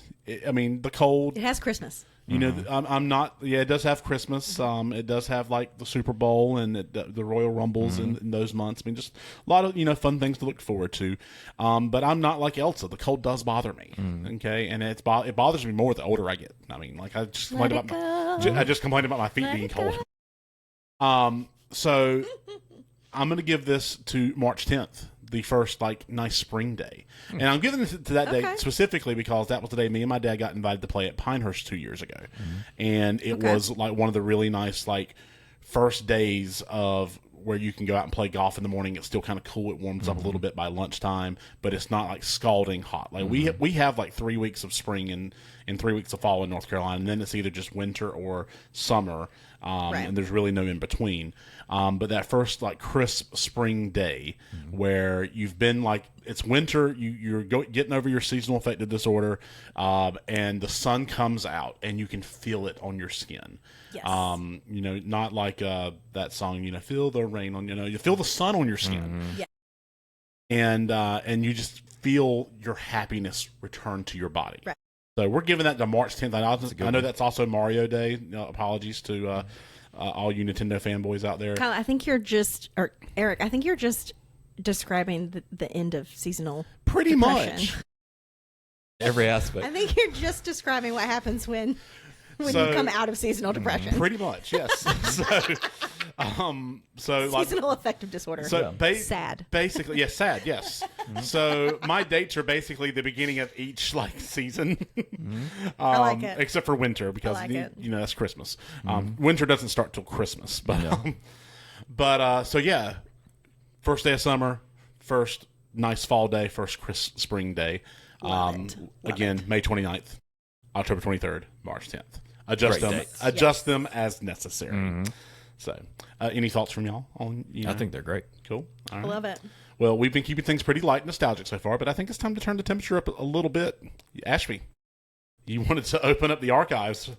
I mean, the cold. It has Christmas. You know, I'm not. Yeah, it does have Christmas. It does have like the Super Bowl and the Royal Rumbles in those months. I mean, just a lot of fun things to look forward to. But I'm not like Elsa. The cold does bother me. Okay, and it bothers me more the older I get. I mean, like I just complained about my feet being cold. So I'm gonna give this to March 10th. The first like nice spring day, and I'm giving it to that day specifically because that was the day me and my dad got invited to play at Pinehurst 2 years ago, and it was like one of the really nice like first days of where you can go out and play golf in the morning. It's still kind of cool. It warms up a little bit by lunchtime, but it's not like scalding hot. Like we have like 3 weeks of spring and 3 weeks of fall in North Carolina, and then it's either just winter or summer, and there's really no in between. But that first like crisp spring day where you've been like it's winter, you're getting over your seasonal affective disorder, and the sun comes out and you can feel it on your skin. Yes. Not like that song, feel the rain on, you feel the sun on your skin. Yeah. And you just feel your happiness return to your body. Right. So we're giving that to March 10th. I know that's also Mario Day. Apologies to all you Nintendo fanboys out there. Kyle, Eric, I think you're just describing the end of seasonal Pretty depression. much. Every aspect. I think you're just describing what happens when you come out of seasonal depression. Pretty much, yes. Seasonal affective disorder. So sad. Basically, yes, sad, yes. So my dates are basically the beginning of each like season. I like it. Except for winter because that's Christmas. Winter doesn't start till Christmas, but so yeah, first day of summer, first nice fall day, first crisp spring day. Again, May 29th, October 23rd, March 10th. Adjust them as necessary. So, any thoughts from y'all on? I think they're great. Cool. All right. I love it. Well, we've been keeping things pretty light and nostalgic so far, but I think it's time to turn the temperature up a little bit. Ashby, you wanted to open up the archives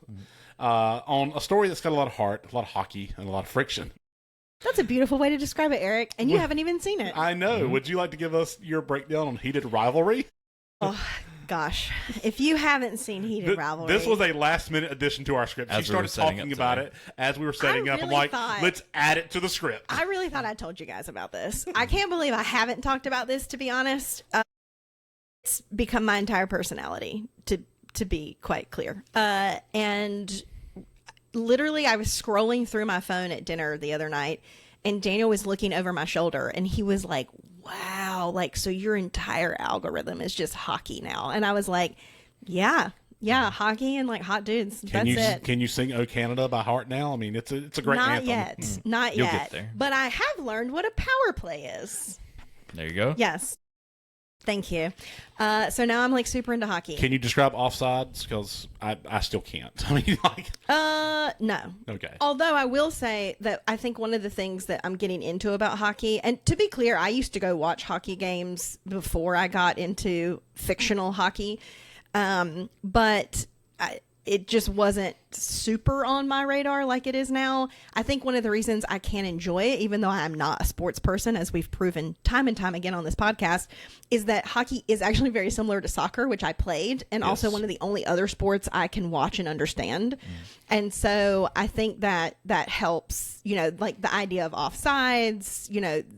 on a story that's got a lot of heart, a lot of hockey, and a lot of friction. That's a beautiful way to describe it, Eric, and you haven't even seen it. I know. Would you like to give us your breakdown on Heated Rivalry? Oh, gosh. If you haven't seen Heated Rivalry. This was a last-minute addition to our script. She started talking about it as we were setting up. I'm like, let's add it to the script. I really thought I told you guys about this. I can't believe I haven't talked about this, to be honest. It's become my entire personality, to be quite clear. And literally, I was scrolling through my phone at dinner the other night, and Daniel was looking over my shoulder, and he was like, wow, like, so your entire algorithm is just hockey now. And I was like, yeah, hockey and like hot dudes. That's it. Can you sing "Oh Canada" by heart now? I mean, it's a great anthem. Not You'll yet. get there. But I have learned what a power play is. There you go. Yes. Thank you. So now I'm like super into hockey. Can you describe offsides? Because I still can't. I mean, like. No. Okay. Although I will say that I think one of the things that I'm getting into about hockey, and to be clear, I used to go watch hockey games before I got into fictional hockey, but it just wasn't super on my radar like it is now. I think one of the reasons I can enjoy it, even though I'm not a sports person, as we've proven time and time again on this podcast, is that hockey is actually very similar to soccer, which I played, and also one of the only other sports I can watch and understand. And so I think that helps, like the idea of offsides,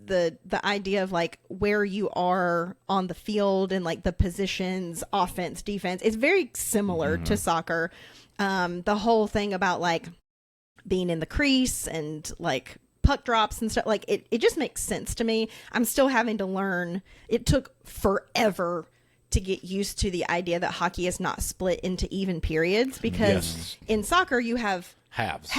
the idea of like where you are on the field and like the positions, offense, defense. It's very similar to soccer. The whole thing about like being in the crease and like puck drops and stuff, like it just makes sense to me. I'm still having to learn. It took forever to get used to the idea that hockey is not split into even periods, because in soccer you have halves.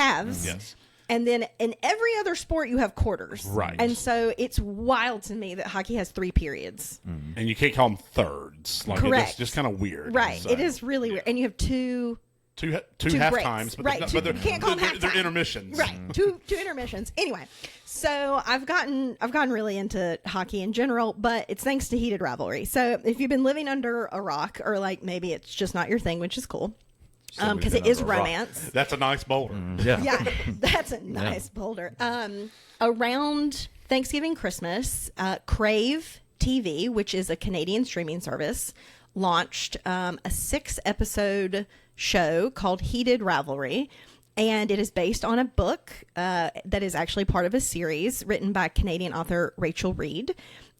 Yes. And then in every other sport you have quarters. Right. And so it's wild to me that hockey has 3 periods. And you can't call them thirds. Like, correct. It's just kind of weird. Right. So. It is really weird. And you have two half breaks. times, but, right. but they're, can't call them half they're time. intermissions. Right. Two intermissions. Anyway, so I've gotten really into hockey in general, but it's thanks to Heated Rivalry. So if you've been living under a rock, or like maybe it's just not your thing, which is cool, because it is romance. That's a nice boulder. Yeah, that's a nice boulder. Around Thanksgiving, Christmas, Crave TV, which is a Canadian streaming service, launched a 6-episode show called Heated Rivalry. And it is based on a book that is actually part of a series written by Canadian author Rachel Reed.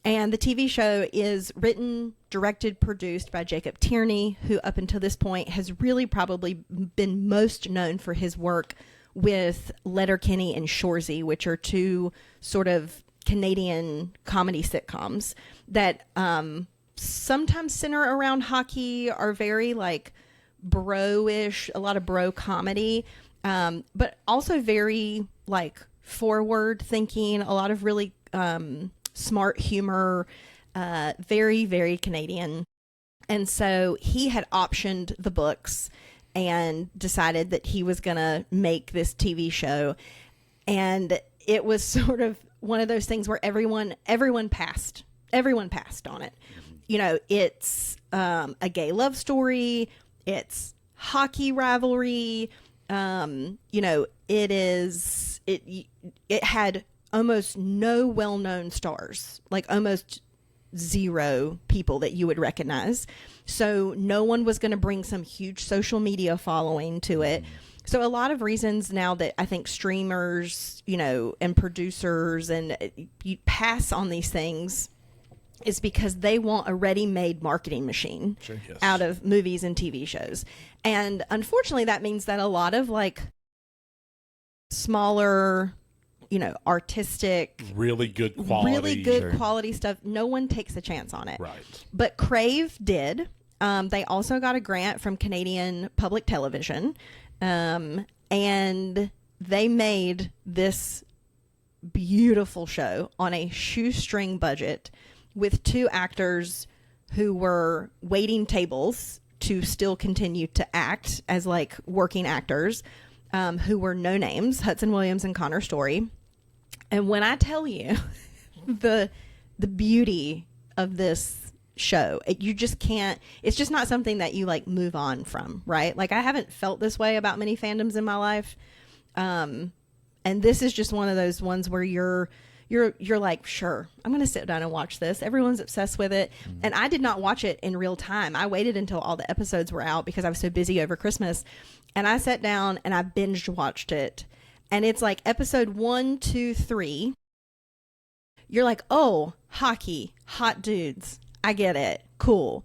And the TV show is written, directed, produced by Jacob Tierney, who up until this point has really probably been most known for his work with Letterkenny and Shoresy, which are two sort of Canadian comedy sitcoms that sometimes center around hockey, are very like bro-ish, a lot of bro comedy. But also very like forward thinking, a lot of really smart humor, very, very Canadian. And so he had optioned the books and decided that he was going to make this TV show. And it was sort of one of those things where everyone passed on it. You know, it's a gay love story. It's hockey rivalry. You know, it had almost no well-known stars, like almost zero people that you would recognize. So no one was going to bring some huge social media following to it. So a lot of reasons now that I think streamers, you know, and producers and you pass on these things is because they want a ready-made marketing machine out of movies and TV shows. And unfortunately, that means that a lot of like smaller, you know, artistic, really good quality stuff, no one takes a chance on it. Right. But Crave did. They also got a grant from Canadian Public Television. And they made this beautiful show on a shoestring budget with 2 actors who were waiting tables to still continue to act as like working actors, who were no names, Hudson Williams and Connor Story. And when I tell you the beauty of this show, you just can't, it's just not something that you like move on from, right? Like I haven't felt this way about many fandoms in my life. And this is just one of those ones where you're like, sure, I'm going to sit down and watch this. Everyone's obsessed with it. And I did not watch it in real time. I waited until all the episodes were out because I was so busy over Christmas. And I sat down and I binge watched it. And it's like episode 1, 2, 3. You're like, oh, hockey, hot dudes. I get it. Cool.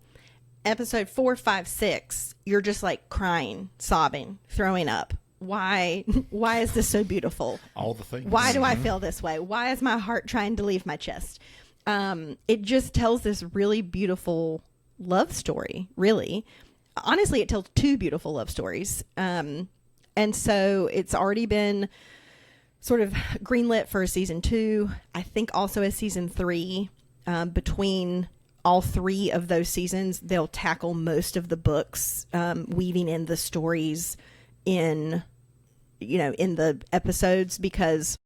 Episode 4, 5, 6. You're just like crying, sobbing, throwing up. Why is this so beautiful? All the things. Why do I feel this way? Why is my heart trying to leave my chest? It just tells this really beautiful love story, really. Honestly, it tells 2 beautiful love stories. And so it's already been sort of greenlit for a season 2. I think also a season 3. Between all 3 of those seasons, they'll tackle most of the books, weaving in the stories in the episodes, because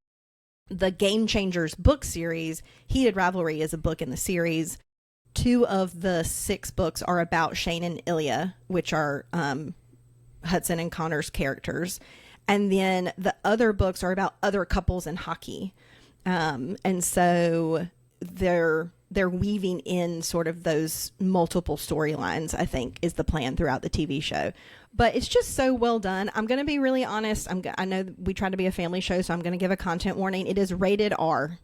the Game Changers book series, Heated Rivalry, is a book in the series. 2 of the 6 books are about Shane and Ilya, which are Hudson and Connor's characters. And then the other books are about other couples in hockey. And so they're weaving in sort of those multiple storylines, I think, is the plan throughout the TV show. But it's just so well done. I'm going to be really honest. I know we try to be a family show, so I'm going to give a content warning. It is rated R.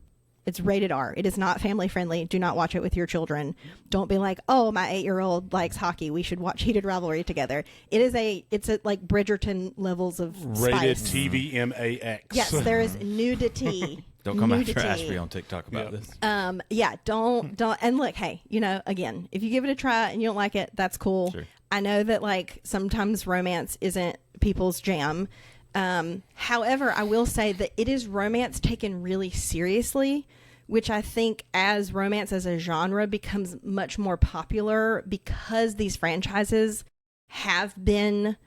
It's rated R. It is not family friendly. Do not watch it with your children. Don't be like, oh, my 8-year-old likes hockey. We should watch Heated Rivalry together. It's a like Bridgerton levels of rated spice. TVMAX. Yes, there is nudity. Don't come after Ashby on TikTok about this. Yeah, don't. And look, hey, again, if you give it a try and you don't like it, that's cool. Sure. I know that like sometimes romance isn't people's jam. However, I will say that it is romance taken really seriously, which I think as romance as a genre becomes much more popular because these franchises have been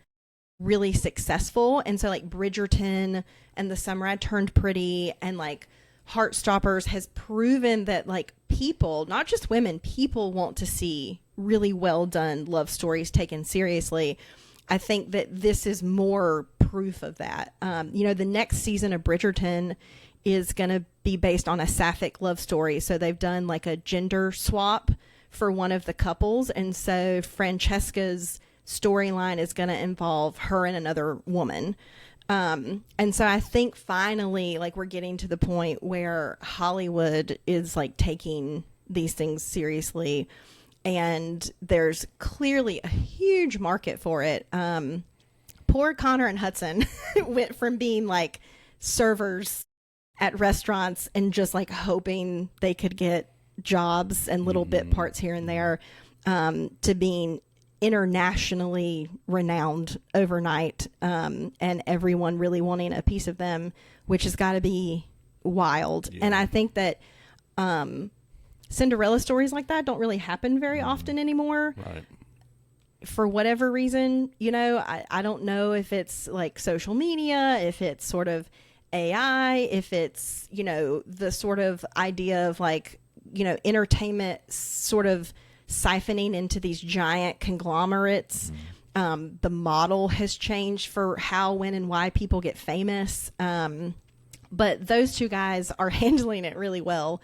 really successful. And so like Bridgerton and The Summer I Turned Pretty and like Heartstoppers has proven that like people, not just women, people want to see really well done love stories taken seriously. I think that this is more proof of that. The next season of Bridgerton is going to be based on a sapphic love story. So they've done like a gender swap for one of the couples. And so Francesca's storyline is going to involve her and another woman. And so I think finally, like, we're getting to the point where Hollywood is like taking these things seriously, and there's clearly a huge market for it. Poor Connor and Hudson went from being like servers at restaurants and just like hoping they could get jobs and little bit parts here and there, to being internationally renowned overnight, and everyone really wanting a piece of them, which has got to be wild. Yeah. And I think that Cinderella stories like that don't really happen very often anymore. Right. For whatever reason, I don't know if it's like social media, if it's sort of AI, if it's, the sort of idea of like, entertainment sort of siphoning into these giant conglomerates. The model has changed for how, when, and why people get famous. But those two guys are handling it really well.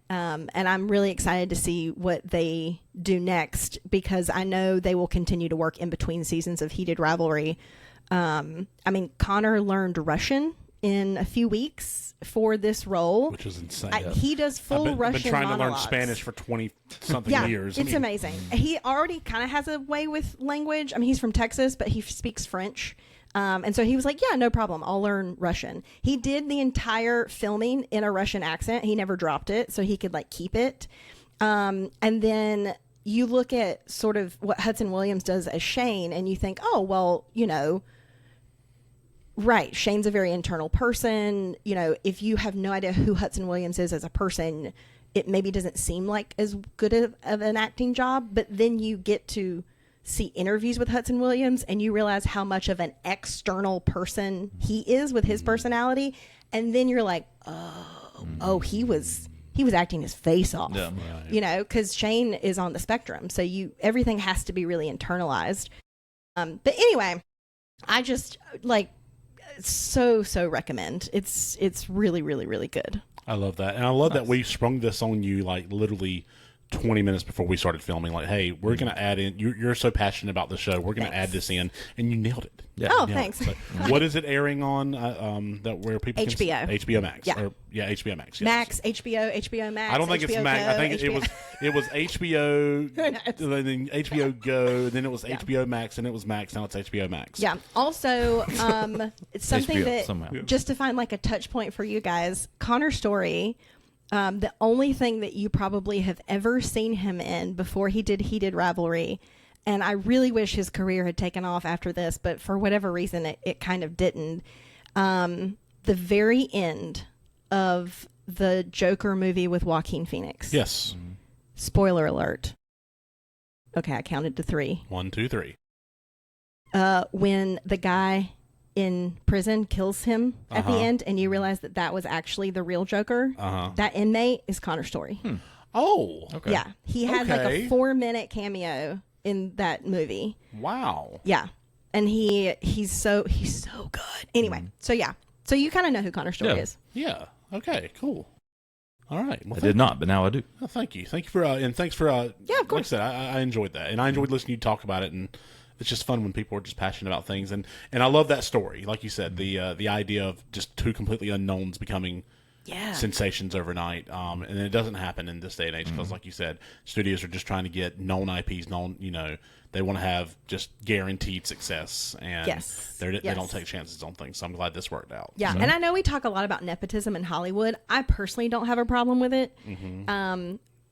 And I'm really excited to see what they do next, because I know they will continue to work in between seasons of heated rivalry. Connor learned Russian in a few weeks for this role, which is insane. He does full Russian I've been trying monologues. to learn Spanish for 20-something years. It's amazing. He already kind of has a way with language. He's from Texas, but he speaks French. And so he was like, yeah, no problem. I'll learn Russian. He did the entire filming in a Russian accent. He never dropped it, so he could like keep it. And then you look at sort of what Hudson Williams does as Shane, and you think, oh, well, right, Shane's a very internal person. If you have no idea who Hudson Williams is as a person, it maybe doesn't seem like as good of an acting job. But then you get to see interviews with Hudson Williams, and you realize how much of an external person he is with his personality. And then you're like, oh, he was acting his face off, because Shane is on the spectrum. So everything has to be really internalized. But anyway, I just so recommend. It's really, really, really good. I love that. And I love that we sprung this on you like literally 20 minutes before we started filming. Like, hey, we're going to add in, you're so passionate about the show, we're going to add this in, and you nailed it. Yeah. Oh, thanks. So, what is it airing on that where people HBO. Can HBO Max. Yeah. HBO Max. Yes. Max, HBO Max. I don't think HBO it's Max. Go, I think HBO. it was HBO, then HBO Go, then it was HBO Max, and it was Max, now it's HBO Max. Yeah. Also, it's something HBO that, somehow. just to find like a touch point for you guys, Connor Story, the only thing that you probably have ever seen him in before he did Heated Rivalry, and I really wish his career had taken off after this, but for whatever reason it kind of didn't. The very end of the Joker movie with Joaquin Phoenix. Yes. Spoiler alert. Okay, I counted to 3. 1, 2, 3. When the guy in prison kills him at the end, and you realize that was actually the real Joker. That inmate is Connor Story. Oh, okay. Yeah, he had like a 4-minute cameo in that movie. Wow. Yeah, and he's so good. Anyway, so you kind of know who Connor Story is. Yeah. Okay. Cool. All right. Well, I did not, but now I do. Oh, thank you. Thank you for and thanks for yeah, of course. Like I said, I enjoyed that, and I enjoyed listening to you talk about it, and it's just fun when people are just passionate about things, and I love that story. Like you said, the idea of just two completely unknowns becoming sensations overnight, and it doesn't happen in this day and age because, like you said, studios are just trying to get known IPs, they want to have just guaranteed success, and they don't take chances on things. So I'm glad this worked out. Yeah, and I know we talk a lot about nepotism in Hollywood. I personally don't have a problem with it,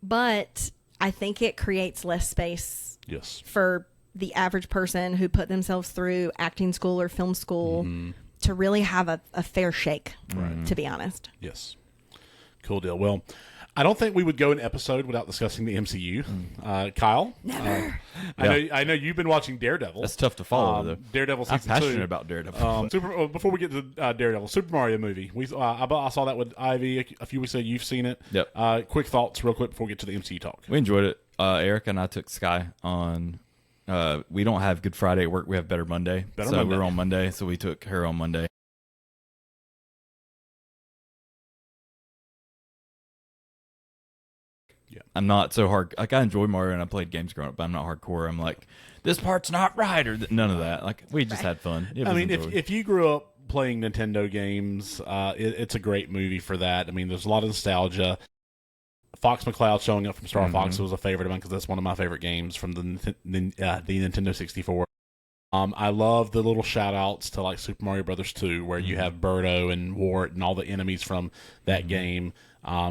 but I think it creates less space for the average person who put themselves through acting school or film school to really have a fair shake, to be honest. Yes. Cool deal. Well, I don't think we would go an episode without discussing the MCU. Kyle? Never. I know you've been watching Daredevil. That's tough to follow, though. Daredevil season 2. I'm passionate about Daredevil. Before we get to Daredevil, Super Mario movie. I saw that with Ivy a few weeks ago. You've seen it. Yep. Quick thoughts real quick before we get to the MCU talk. We enjoyed it. Eric and I took Sky on We don't have Good Friday at work. We have Better Monday. Better so Monday. we're on Monday. So we took her on Monday. Yeah. I'm not so hard. Like, I enjoy Mario and I played games growing up, but I'm not hardcore. I'm like, this part's not right, or none of that. Like, we just had fun. It I was mean, enjoyed. if you grew up playing Nintendo games, it's a great movie for that. I mean, there's a lot of nostalgia. Fox McCloud showing up from Star Fox was a favorite of mine because that's one of my favorite games from the Nintendo 64. I love the little shout outs to like Super Mario Brothers 2, where you have Birdo and Wart and all the enemies from that game,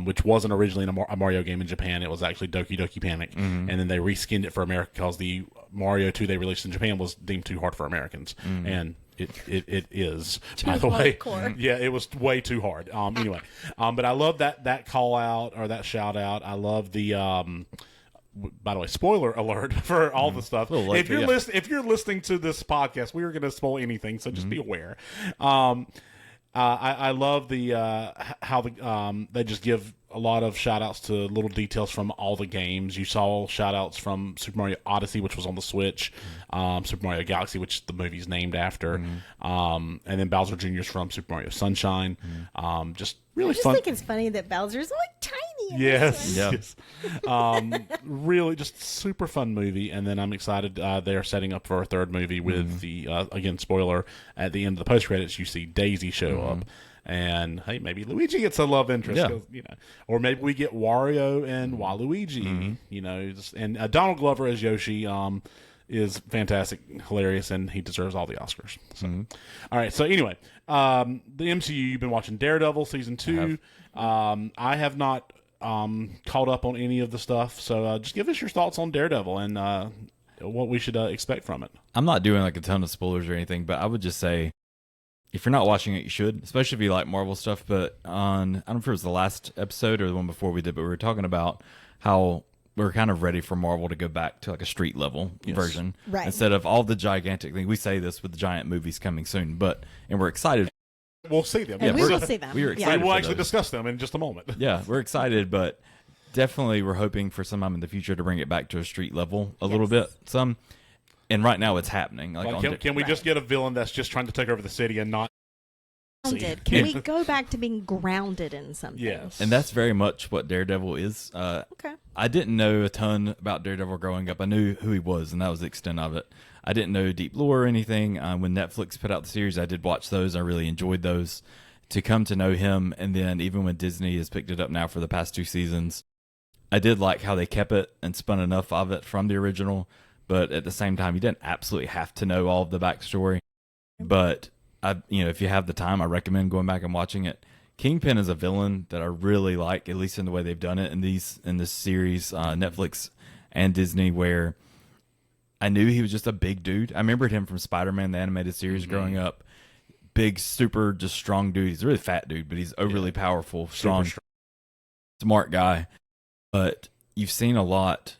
which wasn't originally a Mario game in Japan. It was actually Doki Doki Panic, and then they reskinned it for America because the Mario 2 they released in Japan was deemed too hard for Americans, and it is, by the way. Yeah, it was way too hard. Anyway, but I love that call out or that shout out. I love the. By the way, spoiler alert for all the stuff. If you're listening to this podcast, we are going to spoil anything, so just be aware. I love how they just give a lot of shout outs to little details from all the games. You saw shout outs from Super Mario Odyssey, which was on the Switch, Super Mario Galaxy, which the movie's named after, and then Bowser Jr.'s from Super Mario Sunshine. Just really fun. I just think it's funny that Bowser's like tiny. Yes. Yeah. Yes. Really just super fun movie. And then I'm excited they're setting up for a third movie with the, again, spoiler, at the end of the post-credits, you see Daisy show up. And, hey, maybe Luigi gets a love interest. Yeah. 'Cause, or maybe we get Wario and Waluigi, and Donald Glover as Yoshi is fantastic, hilarious, and he deserves all the Oscars. So. All right, so anyway, the MCU, you've been watching Daredevil Season 2. I have not caught up on any of the stuff, so just give us your thoughts on Daredevil and what we should expect from it. I'm not doing like a ton of spoilers or anything, but I would just say, if you're not watching it, you should, especially if you like Marvel stuff. But I don't know if it was the last episode or the one before we did, but we were talking about how we're kind of ready for Marvel to go back to like a street level version. Right. Instead of all the gigantic things. We say this with the giant movies coming soon, and we're excited. We'll see them. And we will see them. We were excited. We will for actually those. discuss them in just a moment. Yeah, we're excited, but definitely we're hoping for some time in the future to bring it back to a street level a little bit. And right now it's happening. Like, can we just get a villain that's just trying to take over the city and not grounded? Can we go back to being grounded in something? Yes. And that's very much what Daredevil is. Okay. I didn't know a ton about Daredevil growing up. I knew who he was, and that was the extent of it. I didn't know deep lore or anything. When Netflix put out the series, I did watch those. I really enjoyed those. To come to know him, and then even when Disney has picked it up now for the past 2 seasons, I did like how they kept it and spun enough of it from the original, but at the same time, you didn't absolutely have to know all of the backstory. But if you have the time, I recommend going back and watching it. Kingpin is a villain that I really like, at least in the way they've done it in this series, Netflix and Disney, where I knew he was just a big dude. I remembered him from Spider-Man, the animated series, growing up. Big, super, just strong dude. He's a really fat dude, but he's overly powerful, strong, smart guy. But you've seen a lot.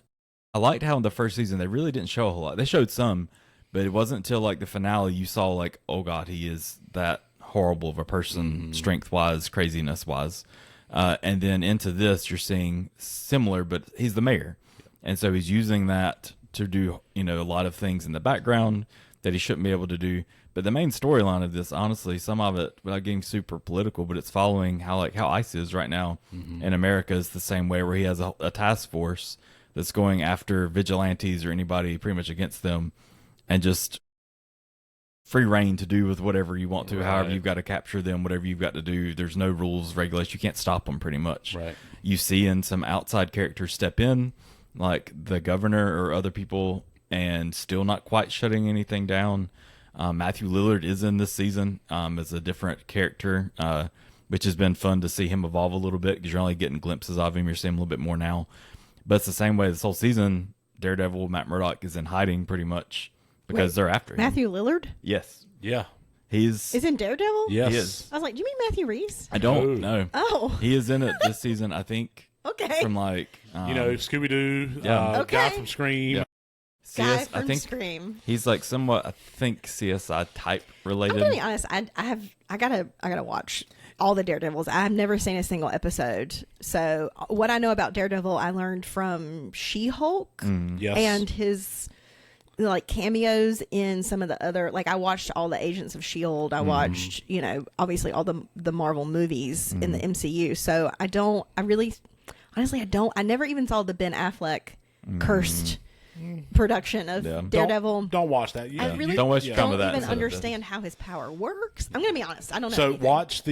I liked how in the first season they really didn't show a whole lot. They showed some, but it wasn't until like the finale you saw like, oh God, he is that horrible of a person, strength-wise, craziness-wise. And then into this, you're seeing similar, but he's the mayor. And so he's using that to do, a lot of things in the background that he shouldn't be able to do. But the main storyline of this, honestly, some of it, without getting super political, but it's following how ICE is right now in America is the same way, where he has a task force that's going after vigilantes or anybody pretty much against them, and just free reign to do with whatever you want to, however you've got to capture them, whatever you've got to do. There's no rules, regulations. You can't stop them pretty much. Right. You see in some outside characters step in, like the governor or other people, and still not quite shutting anything down. Matthew Lillard is in this season as a different character, which has been fun to see him evolve a little bit, because you're only getting glimpses of him. You're seeing him a little bit more now. But it's the same way this whole season. Daredevil, Matt Murdock, is in hiding pretty much because they're after him. Matthew Lillard? Yes. Yeah. He's Is in Daredevil? Yes. He is. I was like, do you mean Matthew Reese? I don't know. Oh. He is in it this season, I think. Okay. From like Scooby-Doo, yeah. guy from Scream. Yeah. Guy I from think Scream. he's like somewhat, I think, CSI type related. I'm gonna be honest. I gotta watch all the Daredevils. I've never seen a single episode. So what I know about Daredevil, I learned from She-Hulk Yes. and his like cameos in some of the other, like I watched all the Agents of S.H.I.E.L.D. I watched, obviously all the Marvel movies in the MCU. So I never even saw the Ben Affleck cursed production of Daredevil. Don't watch that. I really don't waste your time with that. Even understand how his power works. I'm gonna be honest. I don't know. So anything. watch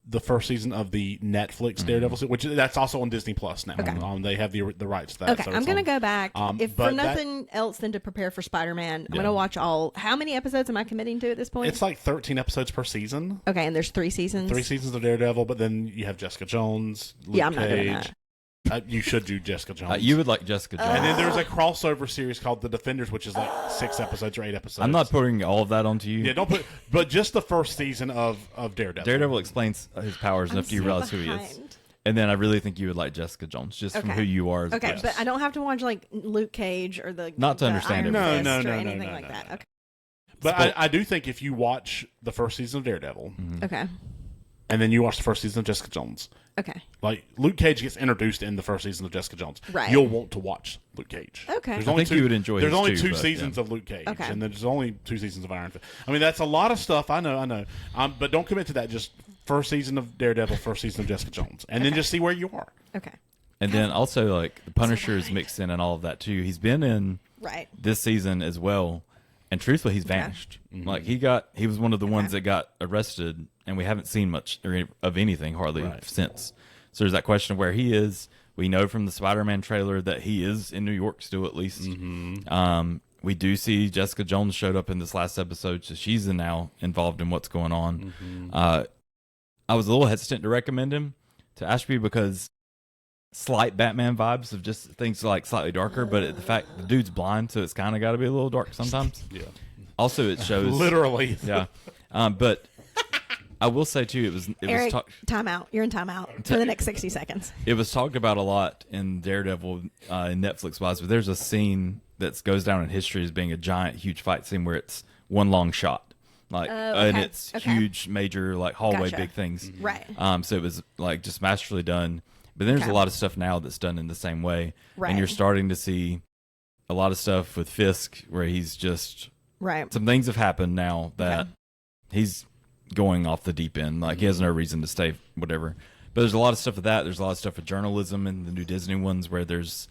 the first season of the Netflix Daredevil, which that's also on Disney Plus now. Okay. They have the rights to that. Okay, so I'm gonna go back. If but for nothing else than to prepare for Spider-Man, I'm Yeah. gonna watch all. How many episodes am I committing to at this point? It's like 13 episodes per season. Okay, and there's 3 seasons. 3 seasons of Daredevil, but then you have Jessica Jones, Luke Yeah, I'm not doing Cage. You should do Jessica Jones. You would like Jessica Jones. And then there's a crossover series called The Defenders, which is like 6 episodes or 8 episodes. I'm not putting all of that onto you. Yeah, don't put. But just the first season of Daredevil. Daredevil explains his powers enough to you realize who he is. behind. And then I really think you would like Jessica Jones, just from Okay. who you are. As a Okay, person. but I don't have to watch like Luke Cage or the Not to the understand Iron everything. Fist No, or no, no, anything no, like no, that. no. Okay. But I do think if you watch the first season of Daredevil, Okay. and then you watch the first season of Jessica Jones, Okay. like Luke Cage gets introduced in the first season of Jessica Jones, Right. you'll want to watch Luke Cage. Okay. There's I only think you would enjoy There's his only too, 2 but, seasons yeah. of Luke Cage, Okay. and there's only 2 seasons of Iron Fist. I mean, that's a lot of stuff. I know. But don't commit to that. Just first season of Daredevil, first season of Jessica Jones, and then just see where you are. Okay. And then also, like, the Punisher is mixed in and all of that, too. He's been in Right. this season as well. And truthfully, he's vanished. Like, he was one of the ones that got arrested, and we haven't seen much of anything hardly since. So there's that question of where he is. We know from the Spider-Man trailer that he is in New York still, at least. We do see Jessica Jones showed up in this last episode, so she's now involved in what's going on. I was a little hesitant to recommend him to Ashby because slight Batman vibes of just things like slightly darker, but the fact the dude's blind, so it's kind of got to be a little dark sometimes. Yeah, Also, it shows literally. Yeah, but I will say too, Eric, time out. You're in timeout for the next 60 seconds. it was talked about a lot in Daredevil in Netflix wise, but there's a scene that goes down in history as being a giant, huge fight scene where it's one long shot, like, and it's huge, major, like hallway, Gotcha. big things. Right. So it was like just masterfully done. But then there's a lot of stuff now that's done in the same way, Right. and you're starting to see a lot of stuff with Fisk where he's just Right. some things have happened now that he's going off the deep end. Like he has no reason to stay, whatever. But there's a lot of stuff with that. There's a lot of stuff with journalism and the new Disney ones where there's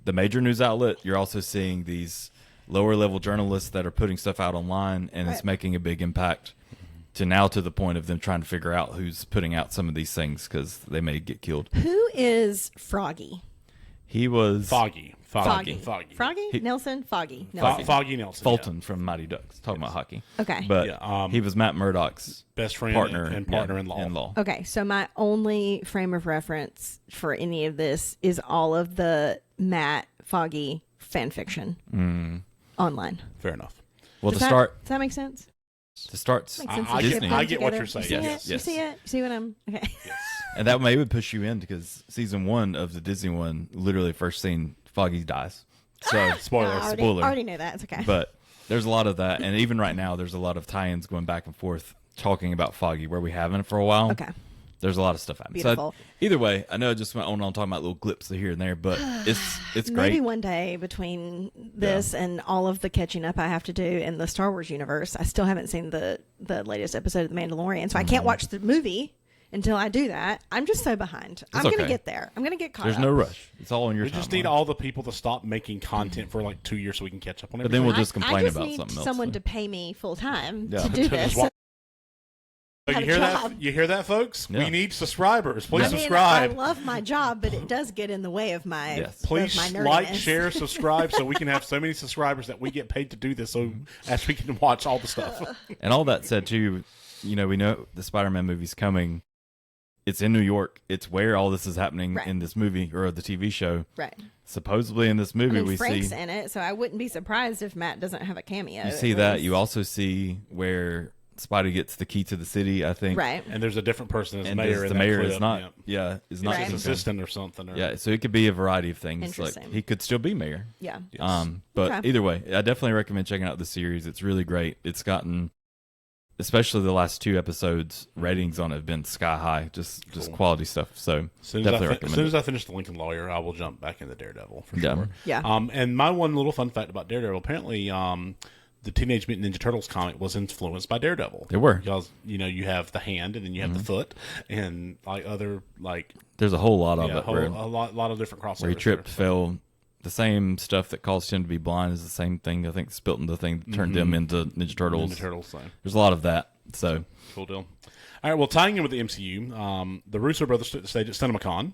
the major news outlet. You're also seeing these lower level journalists that are putting stuff out online, and it's making a big impact to the point of them trying to figure out who's putting out some of these things because they may get killed. Who is Froggy? He was Foggy. Froggy Nelson? Foggy Nelson. Foggy Nelson. Fulton from Mighty Ducks, talking about hockey. Okay. But he was Matt Murdock's best friend partner and partner-in-law. Okay, so my only frame of reference for any of this is all of the Matt Foggy fan fiction online. Fair enough. Well, Does that make sense? Makes sense Disney. I get what you're saying. You see Yes. it? You see it? You see what I'm... Okay. And that maybe would push you in because season 1 of the Disney one, literally first scene, Foggy dies. So Spoiler. I spoiler. already knew that. It's okay. But there's a lot of that, and even right now, there's a lot of tie-ins going back and forth talking about Foggy where we haven't for a while. Okay. There's a lot of stuff happening. Beautiful. So either way, I know I just went on talking about little clips here and there, but it's great. Maybe one day between this and all of the catching up I have to do in the Star Wars universe, I still haven't seen the latest episode of The Mandalorian, so I can't watch the movie until I do that. I'm just so behind. I'm going to get there. I'm going to get caught There's up. no rush. It's all on your We just timeline. need all the people to stop making content for like 2 years so we can catch up on But everything. then we'll just I complain just about need something else. someone to pay me full time Yeah. to do To this. just watch- have you a hear job. that? You hear that, folks? Yeah. We need subscribers. Please I mean, subscribe. I love my job, but it does get in the way of my Yes. Please of my like, nerdiness. share, subscribe, so we can have so many subscribers that we get paid to do this, so as we can watch all the stuff. And all that said, too, we know the Spider-Man movie's coming. It's in New York. It's where all this is happening in this movie or the TV show. Right. Supposedly in this movie, we Frank's see in it, so I wouldn't be surprised if Matt doesn't have a cameo. you see at that. least. You also see where Spidey gets the key to the city. I think. Right. And there's a different person as And mayor. the in that mayor clip. is not. Yep. Yeah, is not Right. just His assistant or something. Or, Yeah, so it could be a variety of things. Like Interesting. he could still be mayor. Yeah. Yes. But Okay. either way, I definitely recommend checking out the series. It's really great. It's gotten especially the last 2 episodes, ratings on it have been sky high. Just quality stuff. So definitely recommend it. As soon as I finish The Lincoln Lawyer, I will jump back into Daredevil for Yeah. sure. Yeah. And my one little fun fact about Daredevil, apparently, the Teenage Mutant Ninja Turtles comic was influenced by Daredevil. They were. Because, you have the hand and then you have the foot and other there's a whole lot of it. a lot of different crossovers. Where he tripped, fell. The same stuff that caused him to be blind is the same thing, I think, spilt in the thing that turned them into Ninja Turtles. Ninja Turtles. So. There's a lot of that. So Cool deal. All right, well, tying in with the MCU, the Russo brothers took the stage at CinemaCon.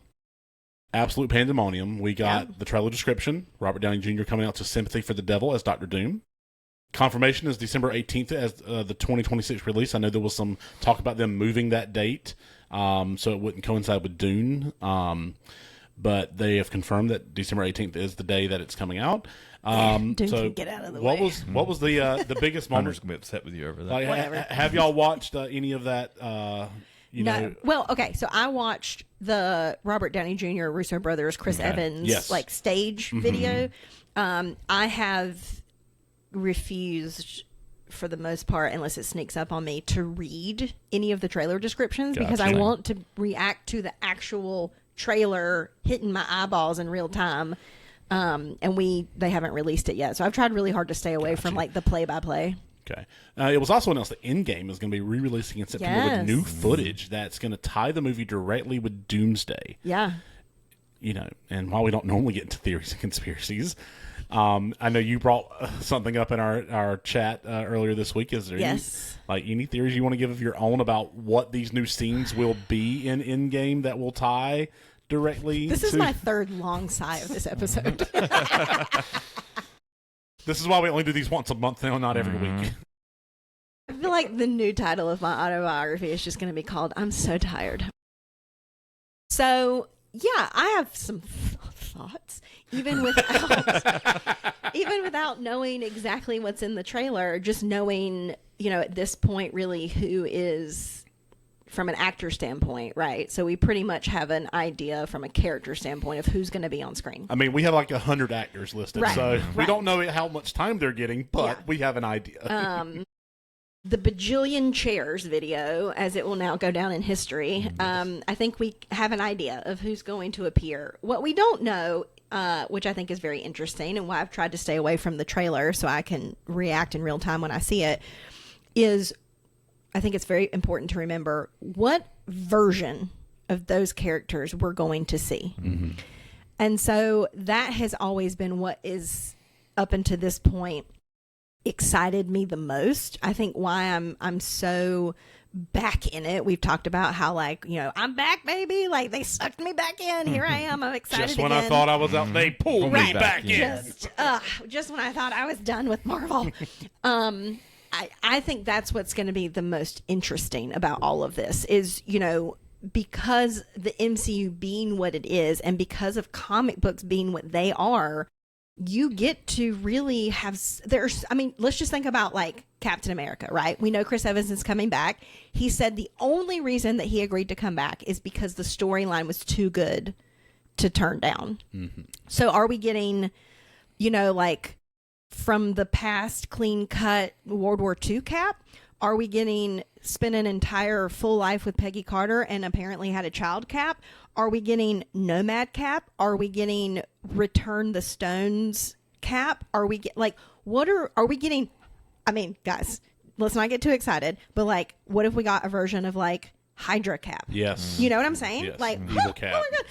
Absolute pandemonium. We got the trailer description. Robert Downey Jr. coming out to Sympathy for the Devil as Dr. Doom. Confirmation is December 18th as the 2026 release. I know there was some talk about them moving that date so it wouldn't coincide with Dune. But they have confirmed that December 18th is the day that it's coming out. Dune so can get out of the what way. What was the biggest moment? Hunter's going to be upset with you over that. Like, have y'all watched any of that? No. Well, okay. So I watched the Robert Downey Jr. Russo brothers, Chris Evans, stage video. I have refused, for the most part, unless it sneaks up on me, to read any of the trailer descriptions because I want to react to the actual trailer hitting my eyeballs in real time. And they haven't released it yet, so I've tried really hard to stay away from the play-by-play. Okay. It was also announced that Endgame is going to be re-releasing in September with new footage that's going to tie the movie directly with Doomsday. Yeah. And while we don't normally get into theories and conspiracies, I know you brought something up in our chat earlier this week. Is there any theories you want to give of your own about what these new scenes will be in Endgame that will tie directly? This is my third long sigh of this episode. This is why we only do these once a month now, not every week. I feel like the new title of my autobiography is just going to be called "I'm So Tired." So yeah, I have some thoughts, even without knowing exactly what's in the trailer. Just knowing, at this point, really who is. From an actor standpoint, right? So we pretty much have an idea from a character standpoint of who's going to be on screen. I mean, we have 100 actors listed, so we don't know how much time they're getting, but we have an idea. The bajillion chairs video, as it will now go down in history, I think we have an idea of who's going to appear. What we don't know, which I think is very interesting and why I've tried to stay away from the trailer so I can react in real time when I see it, is I think it's very important to remember what version of those characters we're going to see. Mm-hmm. And so that has always been what is, up until this point, excited me the most. I think why I'm so back in it. We've talked about how I'm back, baby. They sucked me back in. Here I am. I'm excited Just when again. I thought I was out, they pulled me back in. Just when I thought I was done with Marvel. I think that's what's going to be the most interesting about all of this is, because the MCU being what it is and because of comic books being what they are, you get to really have, let's just think about Captain America, right? We know Chris Evans is coming back. He said the only reason that he agreed to come back is because the storyline was too good to turn down. Mm-hmm. So are we getting, from the past clean cut World War II Cap? Are we getting spent an entire full life with Peggy Carter and apparently had a child Cap? Are we getting Nomad Cap? Are we getting Return the Stones Cap? Are we are we getting, guys, let's not get too excited, but what if we got a version of Hydra Cap? Yes. You know what I'm saying? Yes. Evil Cap. Oh my God.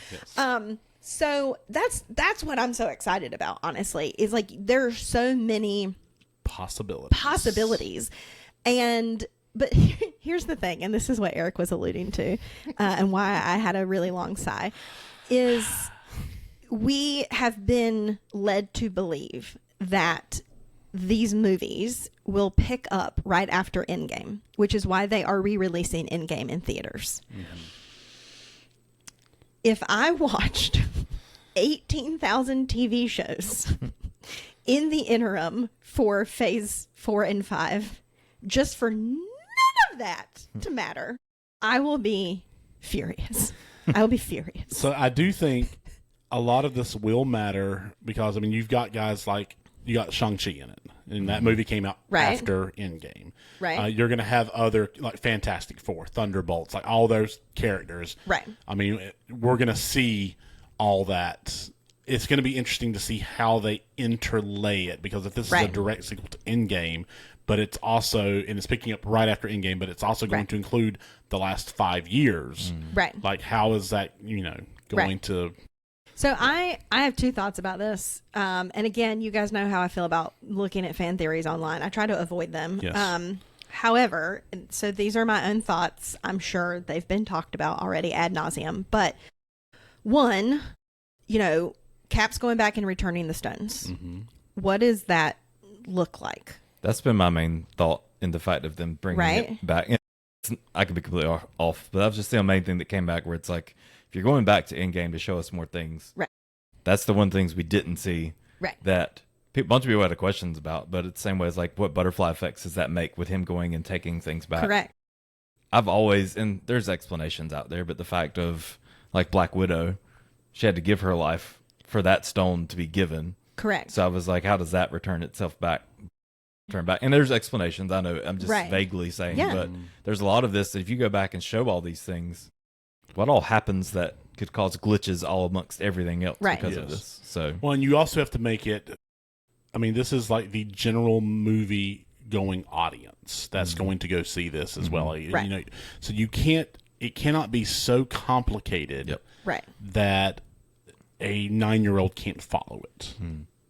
Yes. So that's what I'm so excited about, honestly, is there are so many possibilities. But here's the thing, and this is what Eric was alluding to, and why I had a really long sigh, is we have been led to believe that these movies will pick up right after Endgame, which is why they are re-releasing Endgame in theaters. Mm-hmm. If I watched 18,000 TV shows in the interim for phase 4 and 5, just for none of that to matter, I will be furious. I will be furious. So I do think a lot of this will matter because, you've got guys like you got Shang-Chi in it, and that movie came out Right. after Endgame. Right. You're going to have other, like Fantastic Four, Thunderbolts, like all those characters. Right. I mean, we're going to see all that. It's going to be interesting to see how they interlay it, because if this is a direct sequel to Endgame, but it's also, and it's picking up right after Endgame, but it's also going to include the last 5 years. Right. Like, how is that, going to... So I have two thoughts about this. And again, you guys know how I feel about looking at fan theories online. I try to avoid them. Yes. However, so these are my own thoughts. I'm sure they've been talked about already ad nauseum. But one, Cap's going back and returning the stones. Mm-hmm. What does that look like? That's been my main thought in the fact of them bringing it back. I could be completely off, but that was just the main thing that came back, where it's like, if you're going back to Endgame to show us more things, that's the one things we didn't see that a bunch of people had questions about. But it's the same way as like, what butterfly effects does that make with him going and taking things back? Correct. I've always, and there's explanations out there, but the fact of like Black Widow, she had to give her life for that stone to be given. Correct. So I was like, how does that return itself back? Turn back, and there's explanations. I know I'm just vaguely saying, but there's a lot of this that if you go back and show all these things, what all happens that could cause glitches all amongst everything else because of this. So, well, and you also have to make it. I mean, this is like the general movie going audience that's going to go see this as well. So you can't. It cannot be so complicated that a 9-year-old can't follow it.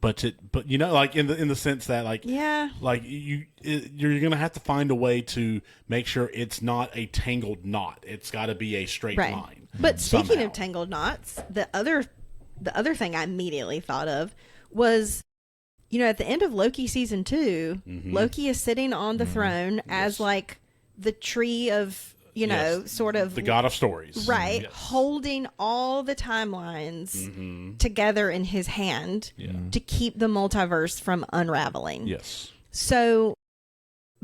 But like in the sense that like you're gonna have to find a way to make sure it's not a tangled knot. It's got to be a straight line. But speaking of tangled knots, the other thing I immediately thought of was, at the end of Loki season 2, Loki is sitting on the throne as like the tree of. Sort of the god of stories, right? Yes. Holding all the timelines together in his hand to keep the multiverse from unraveling. Yes. So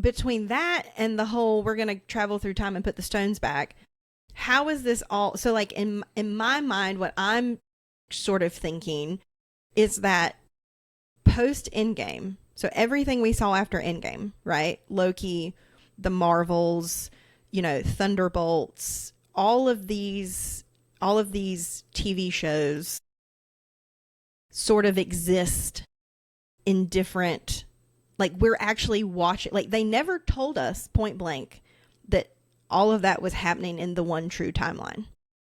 between that and the whole, we're going to travel through time and put the stones back. How is this all? So like in my mind, what I'm sort of thinking is that post Endgame, so everything we saw after Endgame, right? Loki, the Marvels, Thunderbolts, all of these TV shows sort of exist in different, like we're actually watching, like they never told us point blank that all of that was happening in the one true timeline.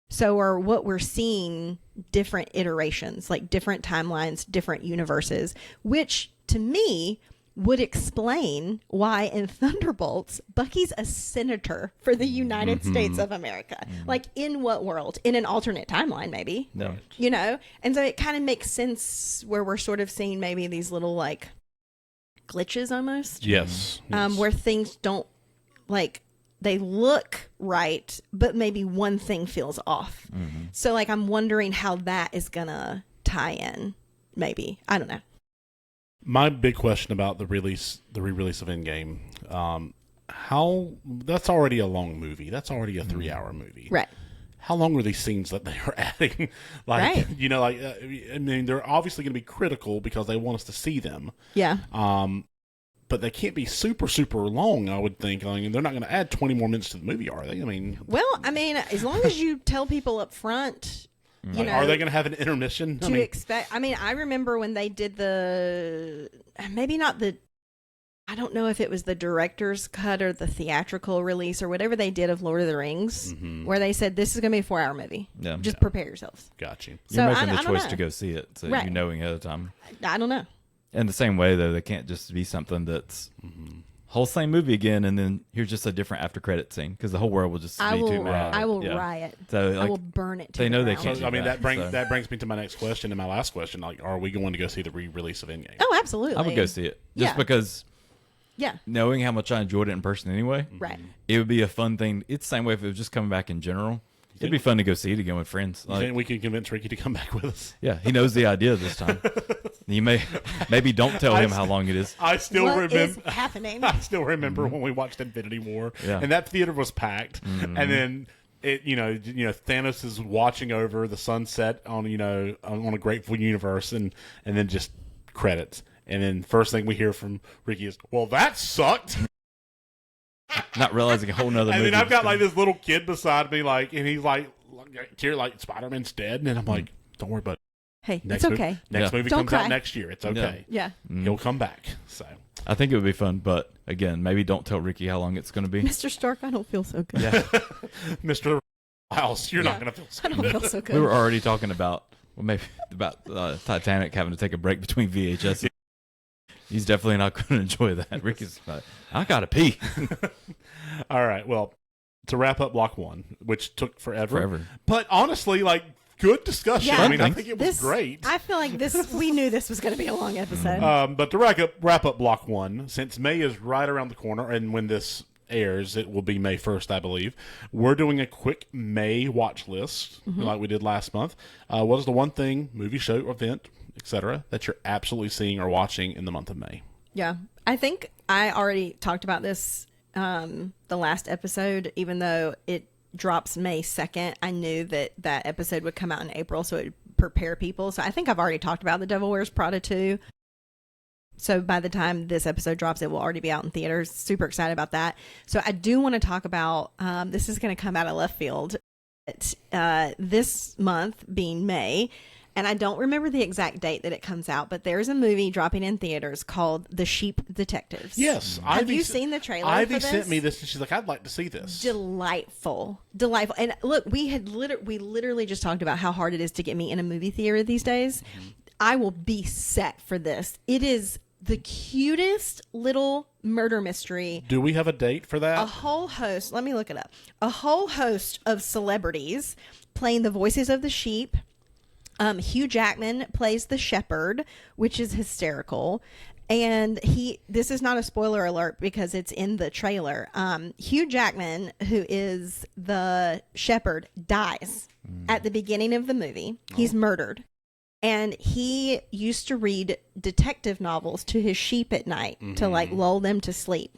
So are what we're seeing different iterations, like different timelines, different universes, which to me would explain why in Thunderbolts, Bucky's a senator for the United States of America. Like, in what world? In an alternate timeline, maybe. No. And so it kind of makes sense where we're sort of seeing maybe these little, like, glitches almost. Yes. Where things don't, like, they look right, but maybe one thing feels off. So, like, I'm wondering how that is going to tie in, maybe. I don't know. My big question about the re-release of Endgame, how that's already a long movie. That's already a 3-hour movie. Right. How long were these scenes that they are adding? Like, I mean, they're obviously going to be critical because they want us to see them. Yeah. But they can't be super, super long, I would think. I mean, they're not going to add 20 more minutes to the movie, are they? I mean... Well, I mean, as long as you tell people up front... are they going to have an intermission? I remember when they did I don't know if it was the director's cut or the theatrical release or whatever they did of Lord of the Rings, where they said, this is going to be a 4-hour movie. Yeah. Just prepare yourselves. Got you. You're making the choice to go see it, so you know ahead of time. I don't know. In the same way, though, they can't just be something that's whole same movie again, and then here's just a different after credit scene, because the whole world will just be too mad. I will riot. So like, I will burn it. They know they can't. So, I mean, that brings me to my next question and my last question. Like, are we going to go see the re-release of Endgame? Oh, absolutely. I would go see it just because. Yeah. Knowing how much I enjoyed it in person anyway, right? It would be a fun thing. It's the same way if it was just coming back in general. It'd be fun to go see it again with friends. You think we can convince Ricky to come back with us? Yeah, he knows the idea this time. You maybe don't tell him how long it is. I still remember happening. I still remember when we watched Infinity War, and that theater was packed, and then it, Thanos is watching over the sunset on on a grateful universe, and then just credits. And then first thing we hear from Ricky is, well, that sucked. Not realizing a whole nother And movie. then I've got like this little kid beside me, like, and he's like Spider-Man's dead. And I'm like, don't worry about it. Hey, it's okay. Next movie Don't comes cry. out next year. It's okay. Yeah. He'll come back. So I think it would be fun, but again, maybe don't tell Ricky how long it's going to be. Mr. Stark, I don't feel so good. Yeah. Mr. House, you're not going to feel so I don't feel so good. We were already talking about, well, maybe about Titanic having to take a break between VHS. He's definitely not going to enjoy that. Ricky's like, I got to pee. All right. Well, to wrap up block one, which took forever. But honestly, like, good discussion. Yeah. I mean, I think it was great. I feel like we knew this was going to be a long episode. But to wrap up block one, since May is right around the corner, and when this airs, it will be May 1st, I believe. We're doing a quick May watch list, like we did last month. What is the one thing, movie, show, event, etc., that you're absolutely seeing or watching in the month of May? Yeah. I think I already talked about this the last episode, even though it drops May 2nd. I knew that episode would come out in April, so it would prepare people. So I think I've already talked about The Devil Wears Prada 2. So by the time this episode drops, it will already be out in theaters. Super excited about that. So I do want to talk about, this is going to come out of left field, this month being May, and I don't remember the exact date that it comes out, but there's a movie dropping in theaters called The Sheep Detectives. Yes. Have you seen the trailer Ivy for this? sent me this, and she's like, I'd like to see this. Delightful. And look, we literally just talked about how hard it is to get me in a movie theater these days. I will be set for this. It is the cutest little murder mystery. Do we have a date for that? A whole host, let me look it up. A whole host of celebrities playing the voices of the sheep. Hugh Jackman plays the shepherd, which is hysterical. And this is not a spoiler alert because it's in the trailer. Hugh Jackman, who is the shepherd, dies at the beginning of the movie. He's murdered. And he used to read detective novels to his sheep at night to like lull them to sleep.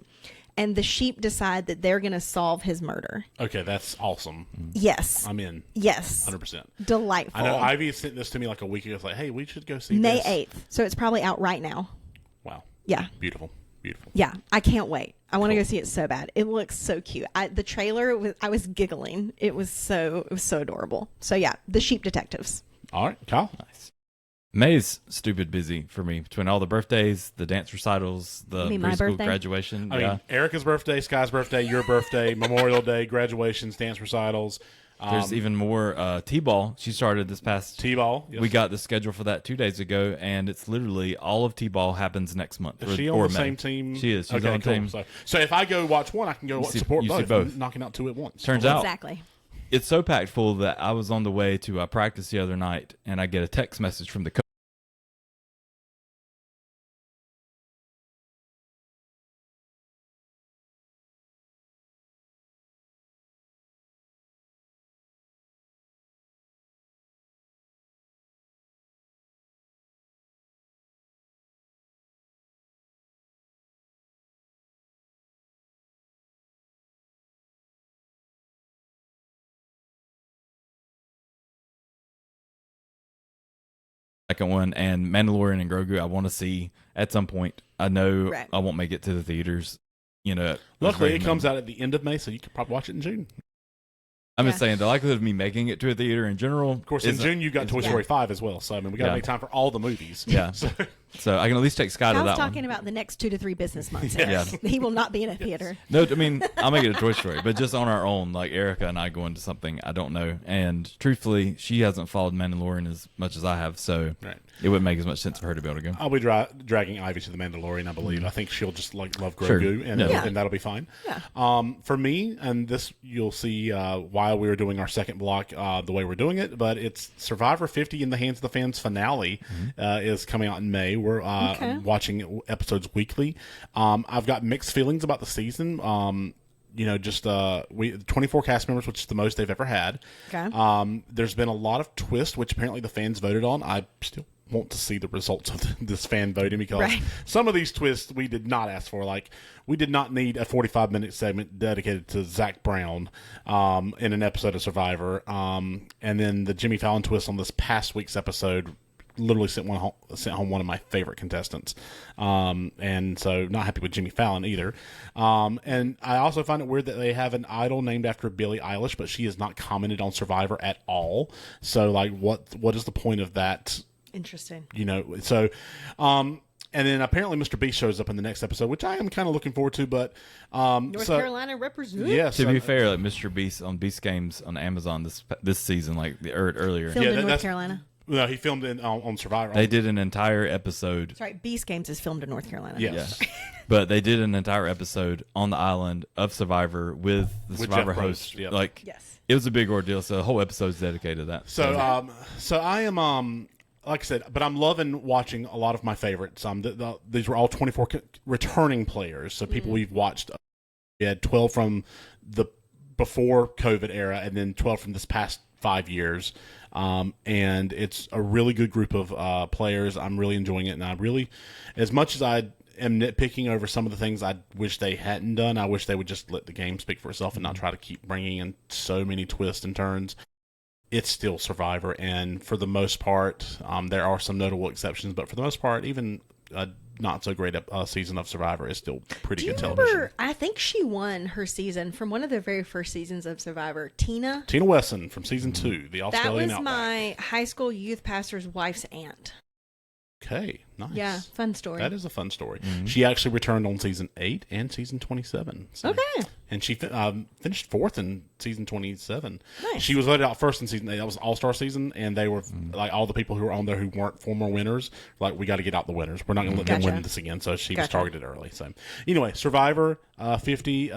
And the sheep decide that they're going to solve his murder. Okay, that's awesome. Yes. I'm in. Yes. 100%. Delightful. I know Ivy sent this to me like a week ago. It's like, hey, we should go see May this. 8th. So it's probably out right now. Wow. Yeah. Beautiful. Beautiful. Yeah. I can't wait. I want to go see it so bad. It looks so cute. The trailer, I was giggling. It was so adorable. So yeah, The Sheep Detectives. All right, Kyle. Nice. May's stupid busy for me between all the birthdays, the dance recitals, the You mean my preschool birthday? graduation. I mean, Erica's birthday, Sky's birthday, your birthday, Memorial Day, graduations, dance recitals. There's even more T-ball. She started this past T-ball. Yes. We got the schedule for that 2 days ago, and it's literally all of T-ball happens next month. Is she on the same team? She is. She's okay, on the cool. team. So if I go watch one, I can go support you both. see both. I'm knocking out two at once. Turns out Exactly. it's so packed full that I was on the way to practice the other night, and I get a text message from the coach. Second one, and Mandalorian and Grogu I want to see at some point. I know Right. I won't make it to the theaters. Luckily, it comes out at the end of May, so you could probably watch it in June. I'm Yeah. just saying the likelihood of me making it to a theater in general. Of course, in June you got Toy Story 5 as well. So I mean, we got to Yeah. make time for all the movies. Yeah. So I can at least take Sky to Kyle's that talking one. about the next 2 to 3 business months. Yeah. He will not be in a theater. No, I mean I'll make it a Toy Story, but just on our own, like Erica and I go into something I don't know. And truthfully, she hasn't followed Mandalorian as much as I have, so Right. it wouldn't make as much sense for her to be able to go. I'll be dragging Ivy to the Mandalorian, I believe. I think she'll just love Grogu, Sure. and, Yeah. and that'll be fine. Yeah. For me, and this you'll see while we were doing our second block, the way we're doing it, but it's Survivor 50 in the Hands of the Fans finale is coming out in May. We're watching episodes weekly. I've got mixed feelings about the season. Just 24 cast members, which is the most they've ever had. Okay. There's been a lot of twists, which apparently the fans voted on. I still want to see the results of this fan voting because some of these twists we did not ask for. Like, we did not need a 45-minute segment dedicated to Zach Brown in an episode of Survivor. And then the Jimmy Fallon twist on this past week's episode literally sent home one of my favorite contestants. And so not happy with Jimmy Fallon either. And I also find it weird that they have an idol named after Billie Eilish, but she has not commented on Survivor at all. So like, what is the point of that? Interesting. So, and then apparently Mr. Beast shows up in the next episode, which I am kind of looking forward to. But North Carolina represent. Yes. To be fair, like Mr. Beast on Beast Games on Amazon this season, like earlier. Filmed in North Carolina. No, he filmed it on Survivor. They did an entire episode. Sorry, Beast Games is filmed in North Carolina. Yes. Yeah. But they did an entire episode on the island of Survivor with the Survivor Jeff host. Probst, yep. Like, yes, it was a big ordeal. So the whole episode's dedicated to that. So, so I am, like I said, but I'm loving watching a lot of my favorites. These were all 24 returning players. So people we've watched. We had 12 from the before COVID era, and then 12 from this past 5 years. And it's a really good group of players. I'm really enjoying it, and I really, as much as I am nitpicking over some of the things I wish they hadn't done, I wish they would just let the game speak for itself and not try to keep bringing in so many twists and turns. It's still Survivor, and for the most part, there are some notable exceptions, but for the most part, even a not so great season of Survivor is still pretty good television. I think she won her season from one of the very first seasons of Survivor. Tina Wesson from season 2, the Australian That was Outback. my high school youth pastor's wife's aunt. Okay, nice. Yeah, fun story. That is a fun story. She actually returned on season 8 and season 27. So. Okay. And she finished 4th in season 27. Nice. She was voted out first in season 8. That was All-Star season, and they were like all the people who were on there who weren't former winners. Like, we got to get out the winners. We're not going to let them win this again. So she was targeted early. So anyway, Survivor 50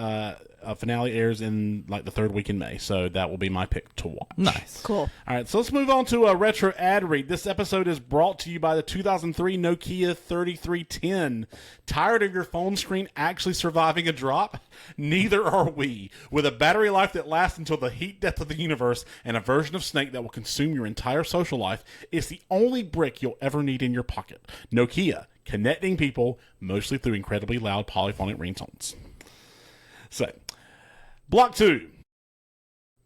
finale airs in like the 3rd week in May. So that will be my pick to watch. Nice. Cool. All right, so let's move on to a retro ad read. This episode is brought to you by the 2003 Nokia 3310. Tired of your phone screen actually surviving a drop? Neither are we. With a battery life that lasts until the heat death of the universe and a version of Snake that will consume your entire social life, it's the only brick you'll ever need in your pocket. Nokia, connecting people, mostly through incredibly loud polyphonic ringtones. So, Block 2.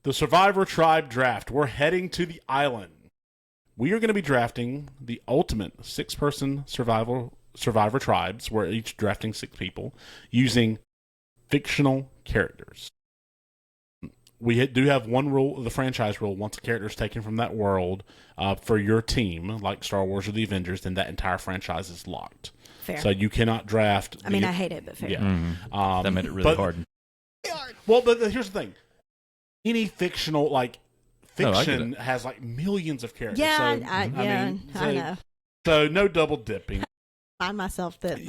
The Survivor Tribe Draft. We're heading to the island. We are going to be drafting the ultimate 6-person Survivor tribes. We're each drafting 6 people using fictional characters. We do have one rule, the franchise rule. Once a character is taken from that world for your team, like Star Wars or the Avengers, then that entire franchise is locked. Fair. So you cannot draft. I mean, I hate it, but fair. Yeah. That made it really hard. Well, but here's the thing. Any fictional, fiction No, has millions of characters. Yeah, so, I know. So no double dipping. I find myself that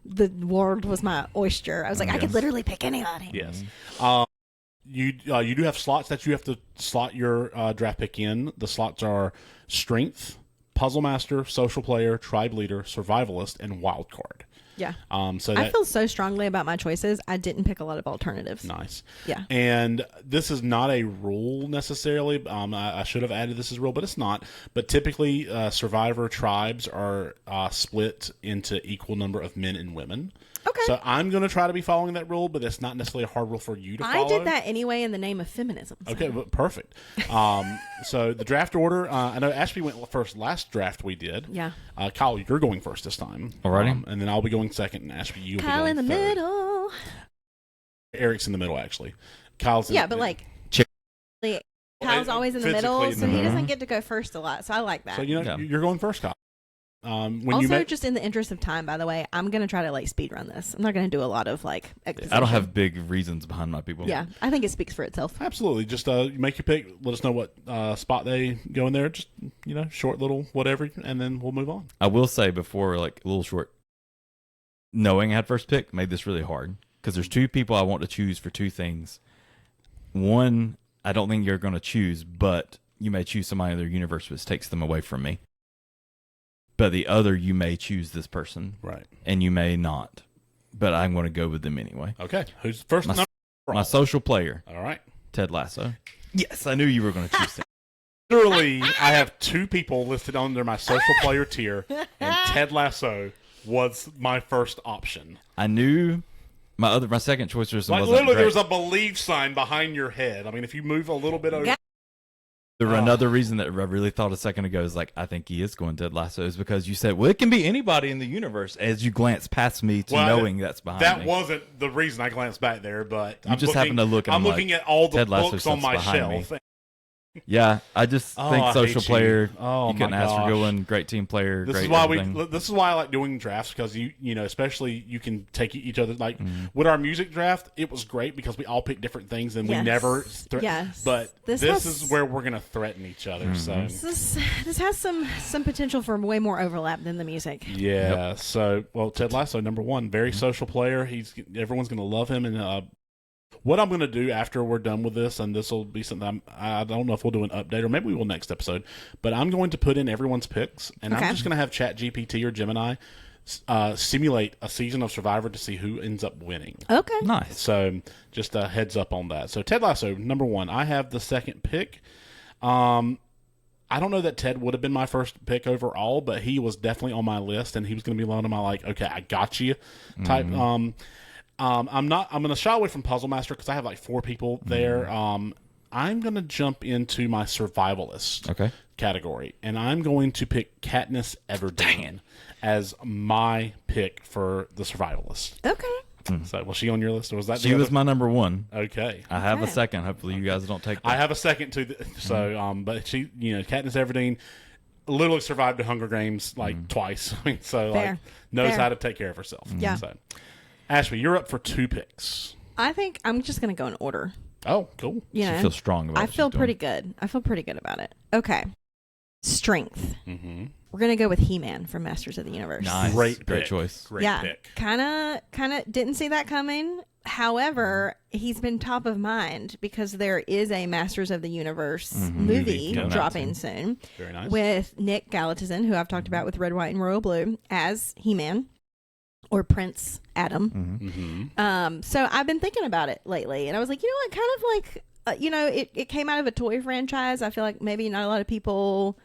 the world was my oyster. I was like, I could literally pick anybody. Yes. You do have slots that you have to slot your draft pick in. The slots are Strength, Puzzle Master, Social Player, Tribe Leader, Survivalist, and Wild Card. Yeah. So I feel so strongly about my choices. I didn't pick a lot of alternatives. Nice. Yeah. And this is not a rule necessarily. I should have added this as a rule, but it's not. But typically, Survivor tribes are split into equal number of men and women. Okay. So I'm going to try to be following that rule, but it's not necessarily a hard rule for you to follow. I did that anyway in the name of feminism. So. Okay, but perfect. So the draft order, I know Ashby went first last draft we did. Yeah. Kyle, you're going first this time. Alrighty. And then I'll be going second, and Ashby, you'll Kyle be in going the third. middle. Eric's in the middle, actually. Kyle's in Yeah, the but Kyle's always in the physically middle, in so the he middle. doesn't get to go first a lot. So I like that. So, you're going first, Kyle. Just in the interest of time, by the way, I'm going to try to speed run this. I'm not going to do a lot of exposition. I don't have big reasons behind my people. Yeah, I think it speaks for itself. Absolutely. Just make your pick. Let us know what spot they go in there. Just, short little whatever, and then we'll move on. I will say before, a little short, knowing I had first pick made this really hard because there's 2 people I want to choose for 2 things. One, I don't think you're going to choose, but you may choose somebody in their universe which takes them away from me. But the other, you may choose this person. Right. And you may not. But I'm going to go with them anyway. Okay. Who's first? My social player. All right. Ted Lasso. Yes, I knew you were going to choose him. Literally, I have 2 people listed under my social player tier, and Ted Lasso was my first option. I knew my second choice was literally, there's a believe sign behind your head. I mean, if you move a little bit over. Another reason that I really thought a second ago is like, I think he is going Ted Lasso is because you said, well, it can be anybody in the universe as you glance past me to knowing that's behind me. That wasn't the reason I glanced back there, but I'm just happened to look. I'm looking at all the Ted Lasso books on my shelf. Yeah, I just think social player. Oh, you couldn't ask for good one. Great team player. This great is why everything. This is why I like doing drafts because you know especially you can take each other like with our music draft. It was great because we all picked different things and we never. But this is where we're gonna threaten each other. So this has some potential for way more overlap than the music. Yeah. Yep. So Ted Lasso, number one, very social player. Everyone's gonna love him and. What I'm going to do after we're done with this, and this will be something I don't know if we'll do an update or maybe we will next episode, but I'm going to put in everyone's picks, and I'm just going to have ChatGPT or Gemini simulate a season of Survivor to see who ends up winning. Okay. Nice. So just a heads up on that. So Ted Lasso, number one. I have the second pick. I don't know that Ted would have been my first pick overall, but he was definitely on my list, and he was going to be one of my okay, I got you type. I'm going to shy away from Puzzle Master because I have like 4 people there. I'm going to jump into my survivalist category, and I'm going to pick Katniss Everdeen as my pick for the survivalist. Okay. So was she on your list, or was that? She was my number one. Okay. I have a second. Hopefully, you guys don't take that. I have a second too. So, but she, Katniss Everdeen, literally survived the Hunger Games twice. So knows how to take care of herself. Yeah. So. Ashby, you're up for 2 picks. I think I'm just going to go in order. Oh, cool. She feels strong about it. I feel pretty good. I feel pretty good about it. Okay. Strength. Mm-hmm. We're going to go with He-Man from Masters of the Universe. Nice. Great choice. Great pick. Kind of didn't see that coming. However, he's been top of mind because there is a Masters of the Universe movie dropping soon. Very nice. With Nick Galatizan, who I've talked about with Red, White, and Royal Blue, as He-Man. Or Prince Adam. So I've been thinking about it lately, and I was like, kind of like, it came out of a toy franchise. I feel like maybe not a lot of people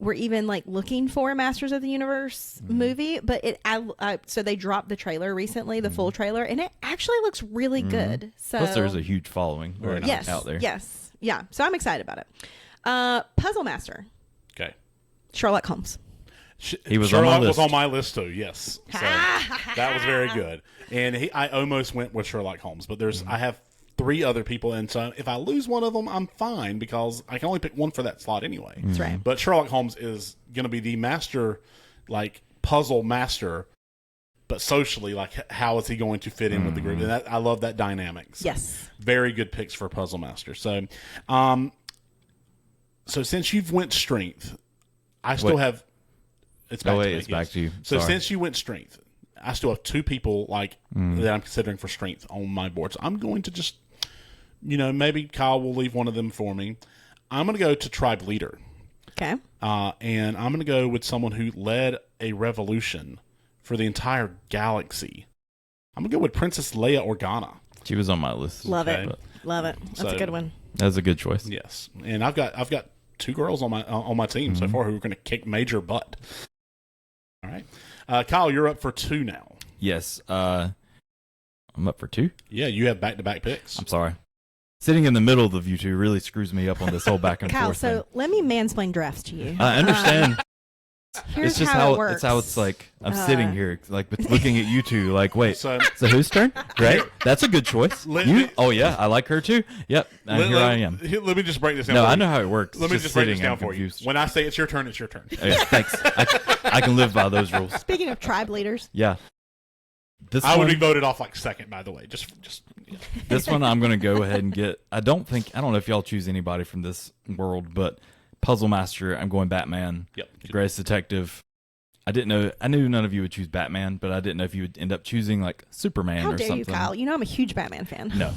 were even looking for a Masters of the Universe movie, but so they dropped the trailer recently, the full trailer, and it actually looks really good. So plus, there's a huge following out there. Yes, yeah. So I'm excited about it. Puzzle Master. Okay. Sherlock Holmes. Sherlock was on my list too. Yes, so that was very good. And I almost went with Sherlock Holmes, but I have 3 other people, and so if I lose one of them, I'm fine because I can only pick one for that slot anyway. That's right. But Sherlock Holmes is going to be the master, puzzle master, but socially, how is he going to fit in with the group? And I love that dynamic. So yes, very good picks for Puzzle Master. So, so since you've went strength, I still have. It's back to you. So since you went strength, I still have 2 people that I'm considering for strength on my board. So I'm going to just, maybe Kyle will leave one of them for me. I'm going to go to Tribe Leader. Okay. And I'm going to go with someone who led a revolution for the entire galaxy. I'm going to go with Princess Leia Organa. She was on my list. Love it. That's a good one. That's a good choice. Yes. And I've got 2 girls on my team so far who are going to kick major butt. All right. Kyle, you're up for 2 now. Yes. I'm up for 2? Yeah, you have back-to-back picks. I'm sorry. Sitting in the middle of you 2 really screws me up on this whole back and Kyle, forth so thing. let me mansplain drafts to you. I understand. Here's it's just how it works. It's how it's I'm sitting here, looking at you 2, wait. So whose turn? Great. That's a good choice. Oh, yeah, I like her too. Yep. And here I am. Let me just break this down. No, I know how it works. Let me just break this down for you. When I say it's your turn, it's your turn. Yeah, thanks. I can live by those rules. Speaking of tribe leaders. Yeah. I would be voted off second, by the way. Just This one I'm going to go ahead and get. I don't know if y'all choose anybody from this world, but Puzzle Master, I'm going Batman. Yep. The Greatest Detective. I knew none of you would choose Batman, but I didn't know if you would end up choosing Superman or something. How dare you, Kyle? I'm a huge Batman fan. No.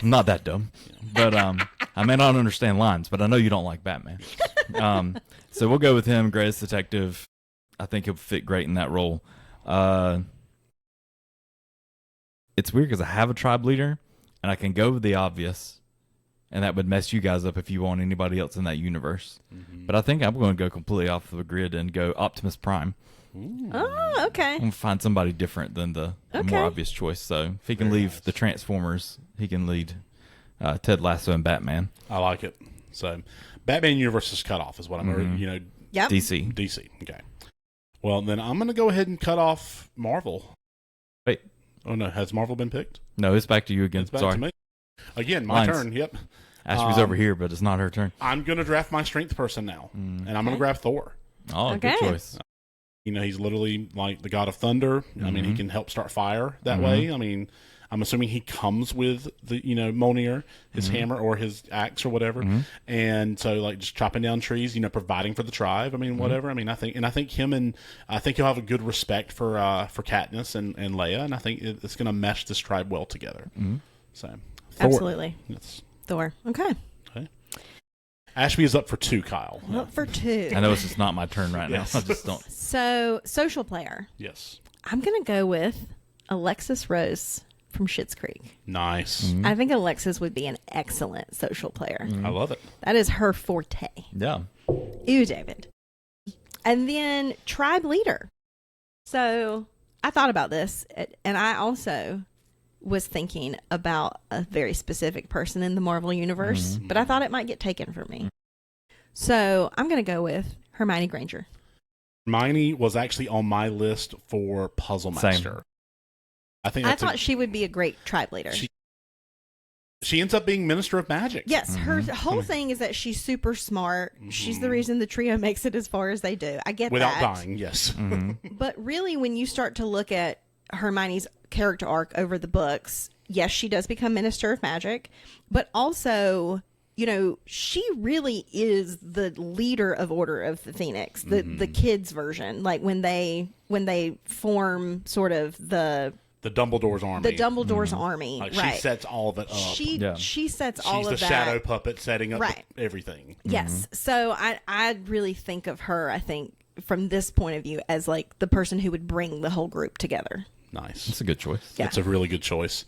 I'm not that dumb. But I may not understand lines, but I know you don't like Batman. So we'll go with him, Greatest Detective. I think he'll fit great in that role. It's weird because I have a tribe leader, and I can go with the obvious, and that would mess you guys up if you want anybody else in that universe. Mm-hmm. But I think I'm going to go completely off the grid and go Optimus Prime. Ooh. Oh, okay. I'm going to find somebody different than the more obvious choice. So if he can leave the Transformers, he can lead Ted Lasso and Batman. I like it. So, Batman universe is cut off, is what I'm. You know, Yep. DC. Okay. Well, then I'm going to go ahead and cut off Marvel. Wait. Oh no, has Marvel been picked? No, it's back to you again. It's back Sorry. to me. Again, my turn. Yep. Ashby's over here, but it's not her turn. I'm going to draft my strength person now, and I'm going to grab Thor. Oh, Okay. good choice. You know, he's literally like the god of thunder. I mean, he can help start fire that way. I mean, I'm assuming he comes with the, you know, Mjolnir, his hammer or his axe or whatever. And so like just chopping down trees, you know, providing for the tribe. I mean, whatever. I mean, I think he'll have a good respect for Katniss and Leia. And I think it's going to mesh this tribe well together. So Thor. Absolutely. Yes. Thor. Okay. Ashby is up for 2, Kyle. Up for 2. I know it's just not my turn right now. I just don't. So, social player. Yes. I'm going to go with Alexis Rose from Schitt's Creek. Nice. I think Alexis would be an excellent social player. I love it. That is her forte. Yeah. Ew, David. And then tribe leader. So I thought about this, and I also was thinking about a very specific person in the Marvel Universe, but I thought it might get taken from me. So I'm going to go with Hermione Granger. Hermione was actually on my list for Puzzle Master. I thought she would be a great tribe leader. She ends up being Minister of Magic. Yes, her whole thing is that she's super smart. She's the reason the trio makes it as far as they do. I get Without that. dying, yes. But really, when you start to look at Hermione's character arc over the books, yes, she does become Minister of Magic, but also, you know, she really is the leader of Order of the Phoenix, the kids version. Like when they form sort of the Dumbledore's army. The Dumbledore's army, like right? She sets all of it up. She sets all of that. She's the shadow puppet setting up Right. everything. Yes. So I really think of her, I think, from this point of view, as like the person who would bring the whole group together. Nice. That's a good choice. Yeah. It's a really good choice.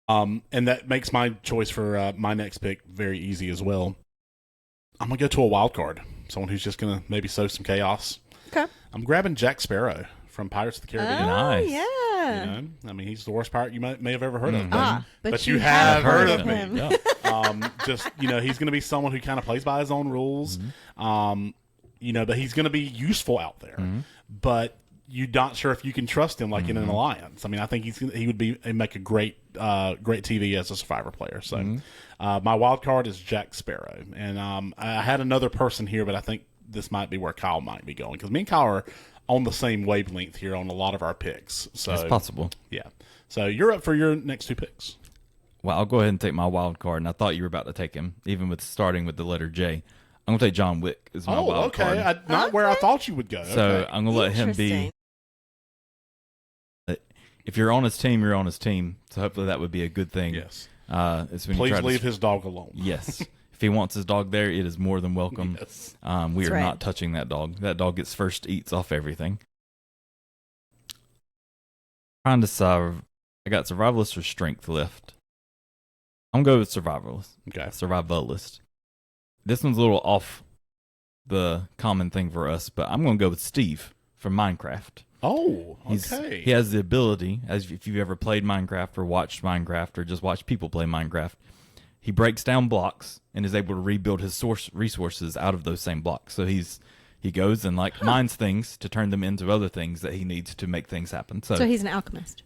And that makes my choice for my next pick very easy as well. I'm going to go to a wild card. Someone who's just going to maybe sow some chaos. Okay. I'm grabbing Jack Sparrow from Pirates of the Caribbean. Nice. Yeah. You know? I mean, he's the worst pirate you may have ever heard of. But you have heard of him. me. Just, you know, he's going to be someone who kind of plays by his own rules. You know, but he's going to be useful out there. But you're not sure if you can trust him, like in an alliance. I mean, I think he would make a great TV as a Survivor player. So, my wild card is Jack Sparrow, and I had another person here, but I think this might be where Kyle might be going, because me and Kyle are on the same wavelength here on a lot of our picks. So It's possible. Yeah. So you're up for your next 2 picks. Well, I'll go ahead and take my wild card, and I thought you were about to take him, even with starting with the letter J. I'm going to take John Wick as my wild card. Not where I thought you would go. So Okay. I'm going to let him be. If you're on his team, you're on his team. So hopefully that would be a good thing. Yes. It's when you Please try to leave his dog alone. Yes. If he wants his dog there, it is more than welcome. Yes. We are right. not touching that dog. That dog gets first eats off everything. Trying to survive. I got survivalist or strength left. I'm going to go with survivalist. Okay. Survivalist. This one's a little off the common thing for us, but I'm going to go with Steve from Minecraft. Oh, okay. He has the ability, as if you've ever played Minecraft or watched Minecraft or just watched people play Minecraft, he breaks down blocks and is able to rebuild his resources out of those same blocks. So he goes and mines things to turn them into other things that he needs to make things happen. So he's an alchemist.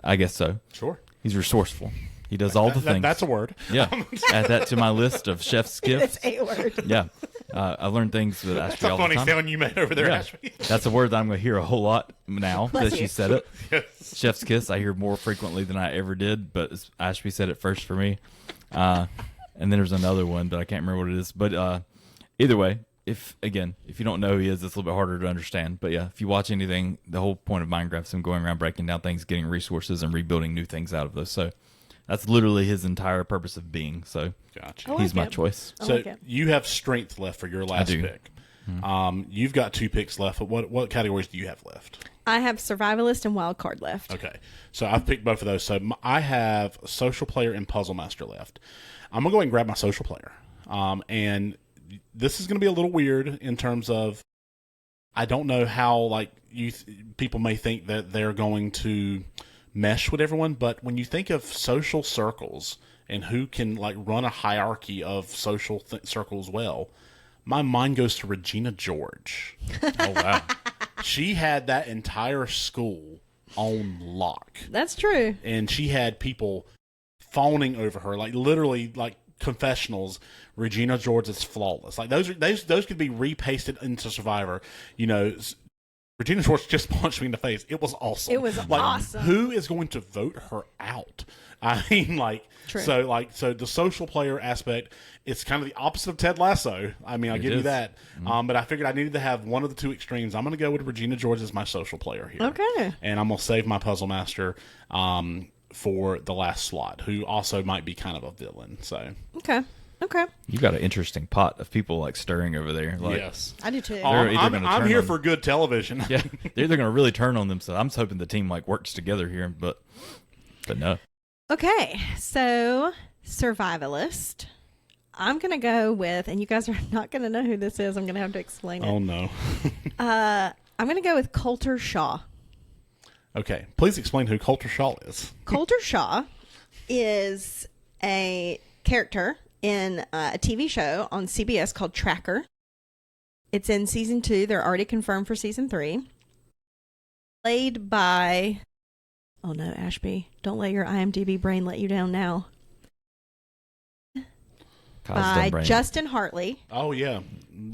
I guess so. Sure. He's resourceful. He does all the things. That's a word. Yeah. Add that to my list of chef's gifts. It's a word. Yeah. I learned things with Ashby That's a all the funny time. sound you made over there, Yeah. Ashby. That's a word that I'm going to hear a whole lot now Bless that she you. said it. Yes. Chef's kiss I hear more frequently than I ever did, but Ashby said it first for me. And then there's another one, but I can't remember what it is. But either way, if you don't know who he is, it's a little bit harder to understand. But yeah, if you watch anything, the whole point of Minecraft is him going around breaking down things, getting resources, and rebuilding new things out of those. So that's literally his entire purpose of being. So Gotcha. like he's my it. choice. I So like it. you have strength left for your last do. pick. You've got 2 picks left. But what categories do you have left? I have survivalist and wild card left. Okay. So I've picked both of those. So I have social player and puzzle master left. I'm going to go ahead and grab my social player. And this is going to be a little weird in terms of, I don't know how people may think that they're going to mesh with everyone, but when you think of social circles and who can like run a hierarchy of social circles well, my mind goes to Regina George. Oh wow. She had that entire school on lock. That's true. And she had people fawning over her, like literally like confessionals. Regina George is flawless. Like those could be repasted into Survivor. You know, Regina George just punched me in the face. It was awesome. It was like, awesome. Who is going to vote her out? I mean, like, True. So the social player aspect, it's kind of the opposite of Ted Lasso. I mean, I'll give you that. But I figured I needed to have one of the two extremes. I'm going to go with Regina George as my social player here. Okay. And I'm going to save my Puzzle Master for the last slot, who also might be kind of a villain. So Okay. You got an interesting pot of people like stirring over there. Like, yes. I do too. They're either gonna I'm turn here on- for good television. Yeah, they're either going to really turn on themselves. I'm just hoping the team like works together here, but no. Okay, so survivalist. I'm going to go with, and you guys are not going to know who this is. I'm going to have to explain it. Oh, no. I'm going to go with Coulter Shaw. Okay. Please explain who Coulter Shaw is. Coulter Shaw is a character in a TV show on CBS called Tracker. It's in season 2. They're already confirmed for season 3. Played by... Oh no, Ashby. Don't let your IMDb brain let you down now. By Justin Hartley. Oh, yeah.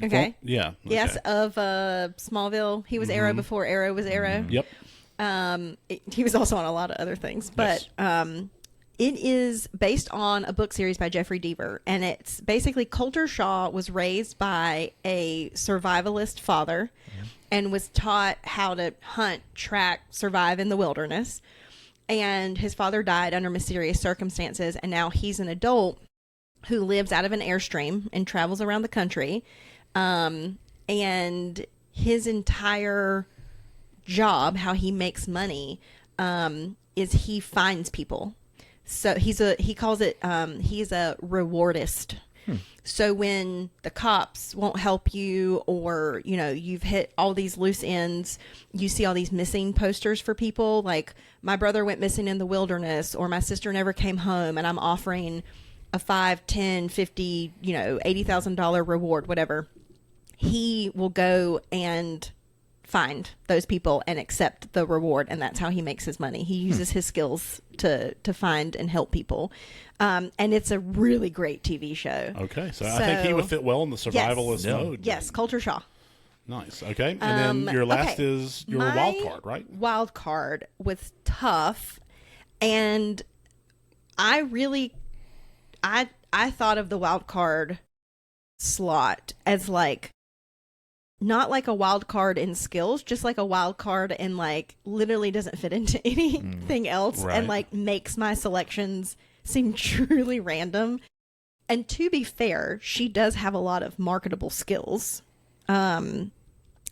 Okay. Yeah. Okay. Yes, of Smallville. He was Arrow before Arrow was Arrow. Yep. He was also on a lot of other things. But it is based on a book series by Jeffrey Deaver. And it's basically Coulter Shaw was raised by a survivalist father and was taught how to hunt, track, survive in the wilderness. And his father died under mysterious circumstances. And now he's an adult who lives out of an Airstream and travels around the country. And his entire job, how he makes money, is he finds people. So he's a rewardist. So when the cops won't help you, or, you know, you've hit all these loose ends, you see all these missing posters for people like my brother went missing in the wilderness, or my sister never came home, and I'm offering a $5, $10, $50, you know, $80,000 reward, whatever. He will go and find those people and accept the reward, and that's how he makes his money. He uses his skills to find and help people. And it's a really great TV show. Okay, so I think he would fit well in the survivalist mode. Yes, Coulter Shaw. Nice. Okay, and then your last is your wild card, right? Wild card was tough, and I thought of the wild card slot as like not like a wild card in skills, just like a wild card and like literally doesn't fit into anything else, right. and like makes my selections seem truly random. And to be fair, she does have a lot of marketable skills.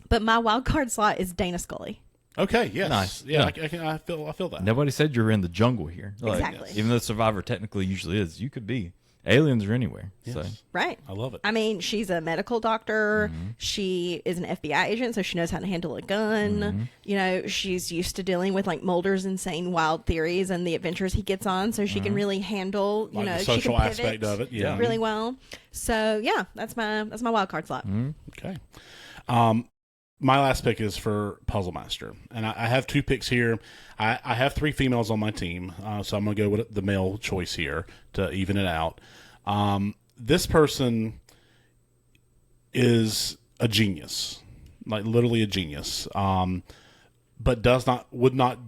But my wild card slot is Dana Scully. Okay, yes. Nice. Yeah, Yeah. I feel that. Nobody said you were in the jungle here. Like, Exactly. Even though Survivor technically usually is, you could be. Aliens are anywhere. Yes. So Right. I love it. I mean, she's a medical doctor. She is an FBI agent, so she knows how to handle a gun. You know, she's used to dealing with like Mulder's insane wild theories and the adventures he gets on, so she can really handle, you Like know, the she can social pivot aspect of it, yeah. really well. So yeah, that's my wild card slot. Okay. My last pick is for Puzzle Master, and I have 2 picks here. I have 3 females on my team, so I'm going to go with the male choice here to even it out. This person is a genius, like literally a genius, but would not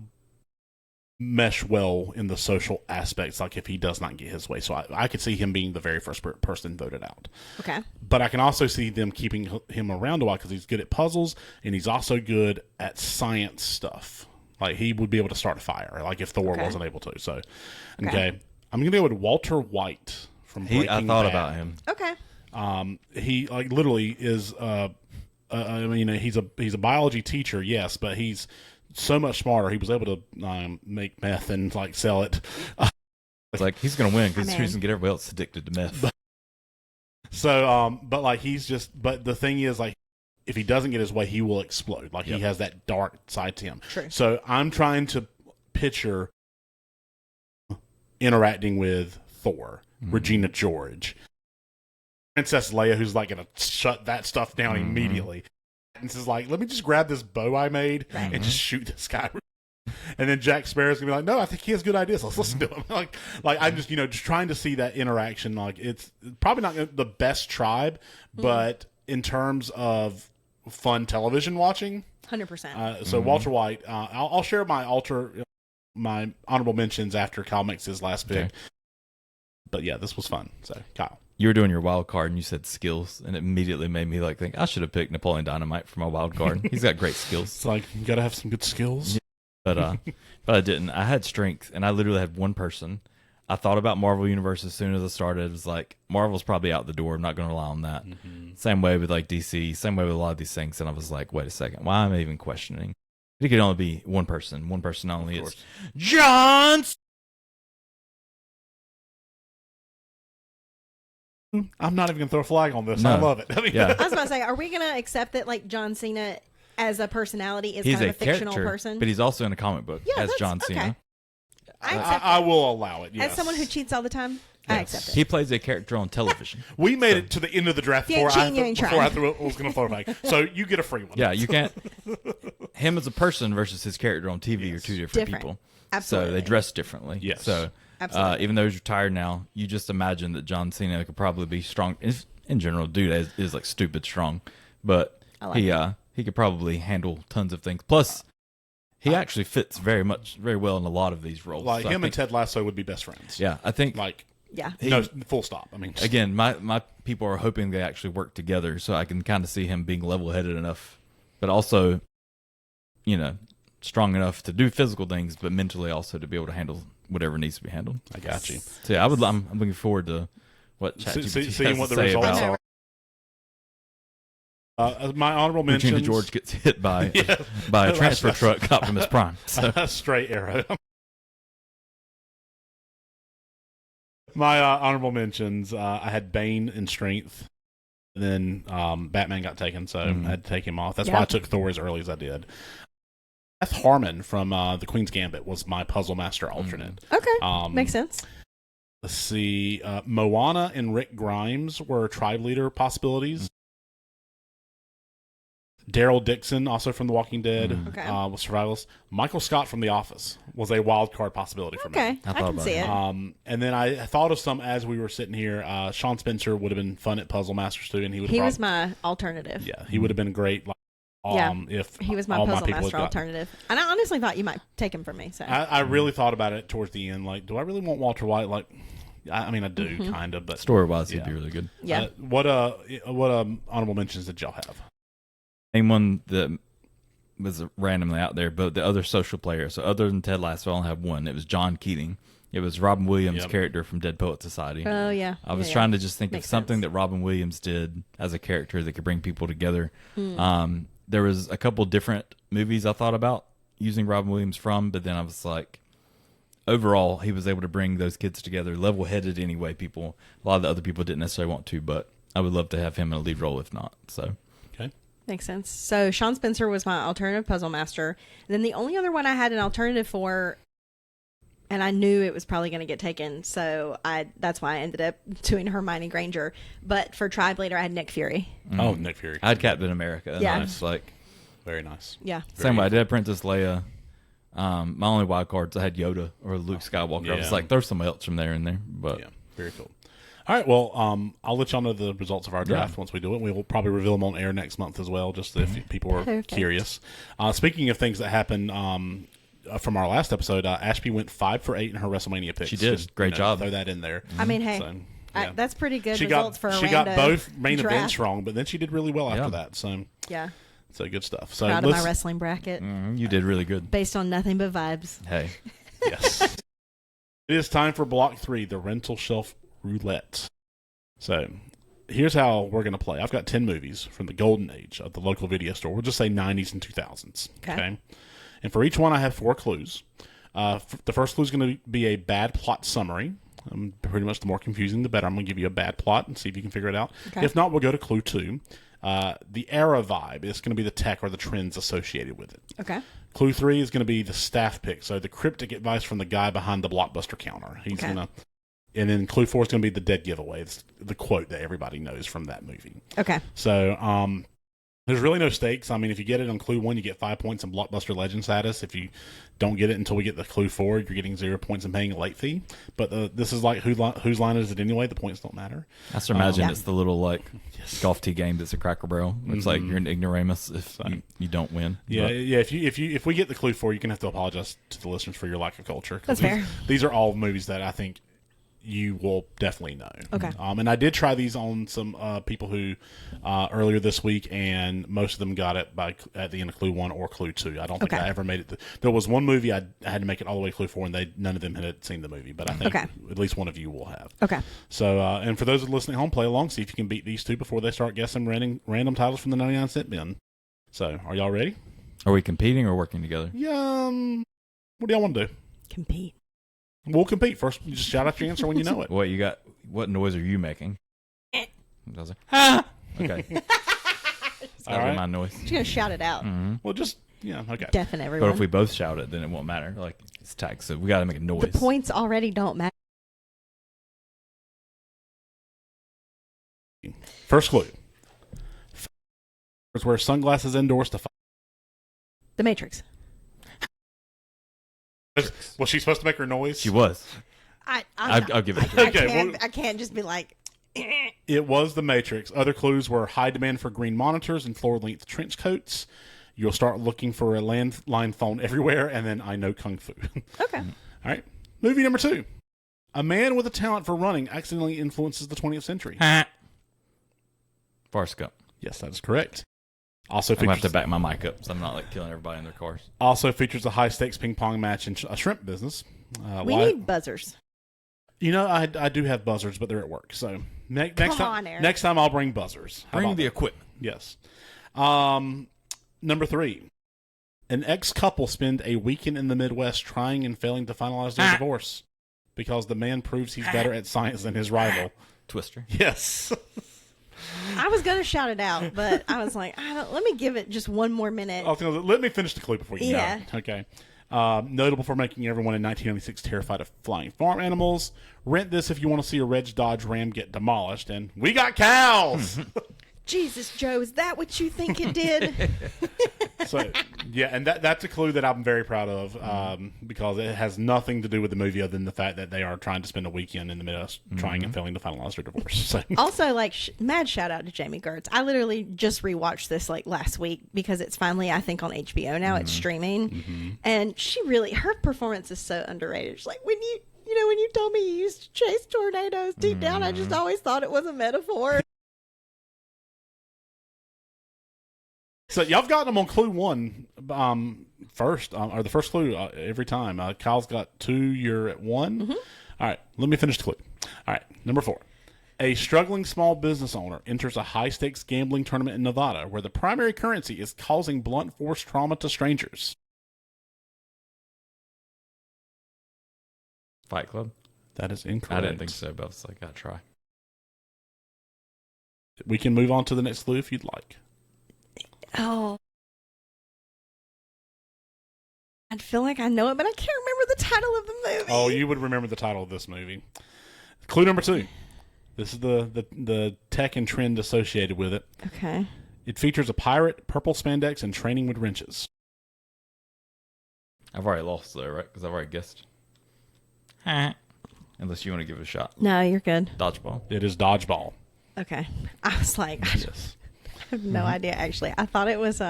mesh well in the social aspects, like if he does not get his way. So I could see him being the very first person voted out. Okay. But I can also see them keeping him around a while because he's good at puzzles and he's also good at science stuff. Like he would be able to start a fire, like if Thor wasn't able to. So, okay. I'm going to go with Walter White from Breaking Bad. I thought about him. Okay. He like literally is. I mean, he's a biology teacher, yes, but he's so much smarter. He was able to make meth and like sell it. It's like he's going to win because I he's going to get everybody else addicted to meth. So, but like but the thing is, like, if he doesn't get his way, he will explode. Like he has that dark side to him. True. So I'm trying to picture interacting with Thor, Regina George, Princess Leia, who's like going to shut that stuff down immediately. And is like, let me just grab this bow I made and just shoot this guy. And then Jack Sparrow's gonna be like, no, I think he has good ideas. Let's listen to him. like I'm just just trying to see that interaction. Like it's probably not the best tribe, but in terms of fun television watching, 100%. So Walter White, I'll share my honorable mentions after Kyle makes his last pick. Okay. But yeah, this was fun. So Kyle, you were doing your wild card and you said skills, and it immediately made me think I should have picked Napoleon Dynamite for my wild card. He's got great skills. It's like you gotta have some good skills. Yeah. But I didn't. I had strength, and I literally had one person. I thought about Marvel Universe as soon as I started. It was like, Marvel's probably out the door. I'm not going to rely on that. Same way with like DC. Same way with a lot of these things. And I was like, wait a second. Why am I even questioning? It could only be one person. One person only. It's John. I'm not even going to throw a flag on this. No. I love it. I Yeah. I was about to say, are we going to accept that like John Cena as a personality is He's kind a of a fictional character, person? but he's also in a comic book Yeah, as that's John Cena. okay. I accept I it. will allow it. Yes. As someone who cheats all the time, I accept it. He plays a character on television. We made it to the end of the draft You ain't before I cheating, you ain't before I trying. was going to throw it back. So you get a free one. Yeah, you can't. Him as a person versus his character on TV are two different Different. people. Absolutely. So they dress differently. Yes. So Absolutely. even though he's retired now, you just imagine that John Cena could probably be strong. In general, dude is like stupid strong, but he could probably handle tons of things. Plus, he actually fits very well in a lot of these roles. Like So him and Ted Lasso would be best friends. Yeah, I think. Like, Yeah. no, full stop. I mean, Again, my people are hoping they actually work together, so I can kind of see him being level-headed enough, but also, strong enough to do physical things, but mentally also to be able to handle whatever needs to be handled. I got you. So yeah, I'm looking forward to what ChatGPT Seeing has what to the say results about are. My honorable mentions. Regina George gets hit by a That's transfer right. truck, Optimus Prime. So. Straight arrow. My honorable mentions, I had Bane in strength. And then Batman got taken, so I had to take him off. That's why I took Thor as early as I did. Beth Harmon from The Queen's Gambit was my Puzzle Master alternate. Okay. Makes sense. Let's see. Moana and Rick Grimes were tribe leader possibilities. Daryl Dixon, also from The Walking Dead, was survivalist. Michael Scott from The Office was a wild card possibility for me. Okay. I can see it. And then I thought of some as we were sitting here. Sean Spencer would have been fun at Puzzle Masters too, and He was my alternative. Yeah, he would have been great. If he was my all Puzzle people had Master gotten- alternative. And I honestly thought you might take him from me. So I really thought about it towards the end. Like, do I really want Walter White? Like, I mean, I do kind of, but Story-wise, he'd be really good. Yeah. What honorable mentions did y'all have? Name one that was randomly out there, but the other social player. So other than Ted Lasso, I only have one. It was John Keating. It was Robin Williams' character from Dead Poet Society. Oh, yeah. I was trying to just think Makes of something sense. that Robin Williams did as a character that could bring people together. There was a couple different movies I thought about using Robin Williams from, but then I was like, overall, he was able to bring those kids together, level-headed anyway. A lot of the other people didn't necessarily want to, but I would love to have him in a lead role if not. So. Okay. Makes sense. So Sean Spencer was my alternative Puzzle Master. And then the only other one I had an alternative for, and I knew it was probably going to get taken, so that's why I ended up doing Hermione Granger. But for tribe leader, I had Nick Fury. Oh, Nick Fury. I had Captain America. And Yeah. I was like, Very nice. Yeah. same way. I did have Princess Leia. My only wild cards, I had Yoda or Luke Skywalker. I was Yeah. like, there's somebody else from there in there. But Yeah, very cool. All right, well, I'll let y'all know the results of our draft once we do it. We will probably reveal them on air next month as well, just if people are Perfect. curious. Speaking of things that happened from our last episode, Ashby went 5 for 8 in her WrestleMania picks. She did. Just, Great job. Throw that in there. I mean, hey, So, yeah. that's pretty good She results for a She got rando both main draft. events wrong, but then she did really well after Yeah. that. So Yeah. good stuff. So Proud of my let's- wrestling bracket. you did really good. Based on nothing but vibes. Hey. Yes. It is time for block 3, the rental shelf roulette. So here's how we're going to play. I've got 10 movies from the golden age of the local video store. We'll just say 90s and 2000s. Okay. And for each one, I have 4 clues. The first clue is going to be a bad plot summary. Pretty much the more confusing, the better. I'm going to give you a bad plot and see if you can figure it out. Okay. If not, we'll go to clue 2. The era vibe is going to be the tech or the trends associated with it. Okay. Clue 3 is going to be the staff pick, so the cryptic advice from the guy behind the Blockbuster counter. He's Okay. going to And then clue 4 is going to be the dead giveaway. It's the quote that everybody knows from that movie. Okay. So there's really no stakes. I mean, if you get it on clue 1, you get 5 points in Blockbuster Legend status. If you don't get it until we get the clue 4, you're getting 0 points and paying a late fee. But this is like whose line is it anyway? The points don't matter. I just imagine it's the little golf tee game that's a Cracker Barrel. It's like you're an ignoramus if you don't win. Yeah, yeah. If we get the clue 4, you're gonna have to apologize to the listeners for your lack of culture. That's fair. These are all movies that I think you will definitely know. Okay. And I did try these on some people who earlier this week, and most of them got it at the end of clue 1 or clue 2. I don't think I ever made it. There was one movie I had to make it all the way to clue 4, and none of them had seen the movie. But I think at least one of you will have. Okay. So, and for those listening at home, play along. See if you can beat these two before they start guessing random titles from the 99-cent bin. So, are y'all ready? Are we competing or working together? Yeah. What do y'all want to do? Compete. We'll compete first. You just shout out your answer when you know it. What you got? What noise are you making? Does it? Okay. That'll be my noise. She's gonna shout it out. Mm-hmm. Well, just okay. Deafen everyone. But if we both shout it, then it won't matter. Like it's tag, so we got to make a noise. The points already don't matter. First clue. Wear sunglasses indoors to fight. The Matrix. Was she supposed to make her noise? She was. I'll give it to her. I can't just be like. It was The Matrix. Other clues were high demand for green monitors and floor-length trench coats. You'll start looking for a landline phone everywhere, and then I know Kung Fu. Okay. All right. Movie number 2. A man with a talent for running accidentally influences the 20th century. Forrest Gump. Yes, that is correct. Also I'm going to have to back my mic up so I'm not like killing everybody in their cars. Also features a high-stakes ping-pong match in a shrimp business. We need buzzers. You know, I do have buzzards, but they're at work. So next time I'll bring buzzers. Bring the equipment. Yes. Number 3. An ex-couple spend a weekend in the Midwest trying and failing to finalize their divorce because the man proves he's better at science than his rival. Twister. Yes. I was going to shout it out, but I was like, let me give it just one more minute. Let me finish the clue before you go. Okay. Notable for making everyone in 1996 terrified of flying farm animals. Rent this if you want to see a Reg Dodge Ram get demolished. And we got cows! Jesus, Joe, is that what you think it did? So, yeah, and that's a clue that I'm very proud of because it has nothing to do with the movie other than the fact that they are trying to spend a weekend in the Midwest trying and failing to finalize their divorce. So. Also, mad shout out to Jamie Gertz. I literally just rewatched this last week because it's finally, I think, on HBO now. It's streaming. And her performance is so underrated. She's like, when you told me you used to chase tornadoes, deep down, I just always thought it was a metaphor. So y'all have gotten them on clue 1 first, or the first clue every time. Kyle's got 2, you're at 1. All right, let me finish the clue. All right, number 4. A struggling small business owner enters a high-stakes gambling tournament in Nevada where the primary currency is causing blunt force trauma to strangers. Fight Club? That is incorrect. I didn't think so, but I was like, I'll try. We can move on to the next clue if you'd like. Oh. I feel like I know it, but I can't remember the title of the movie. Oh, you would remember the title of this movie. Clue number 2. This is the tech and trend associated with it. Okay. It features a pirate, purple spandex, and training with wrenches. I've already lost though, right? Because I've already guessed. Unless you want to give it a shot. No, you're good. Dodgeball. It is Dodgeball. Okay. I was like, Yes. I have no idea, actually. I thought it was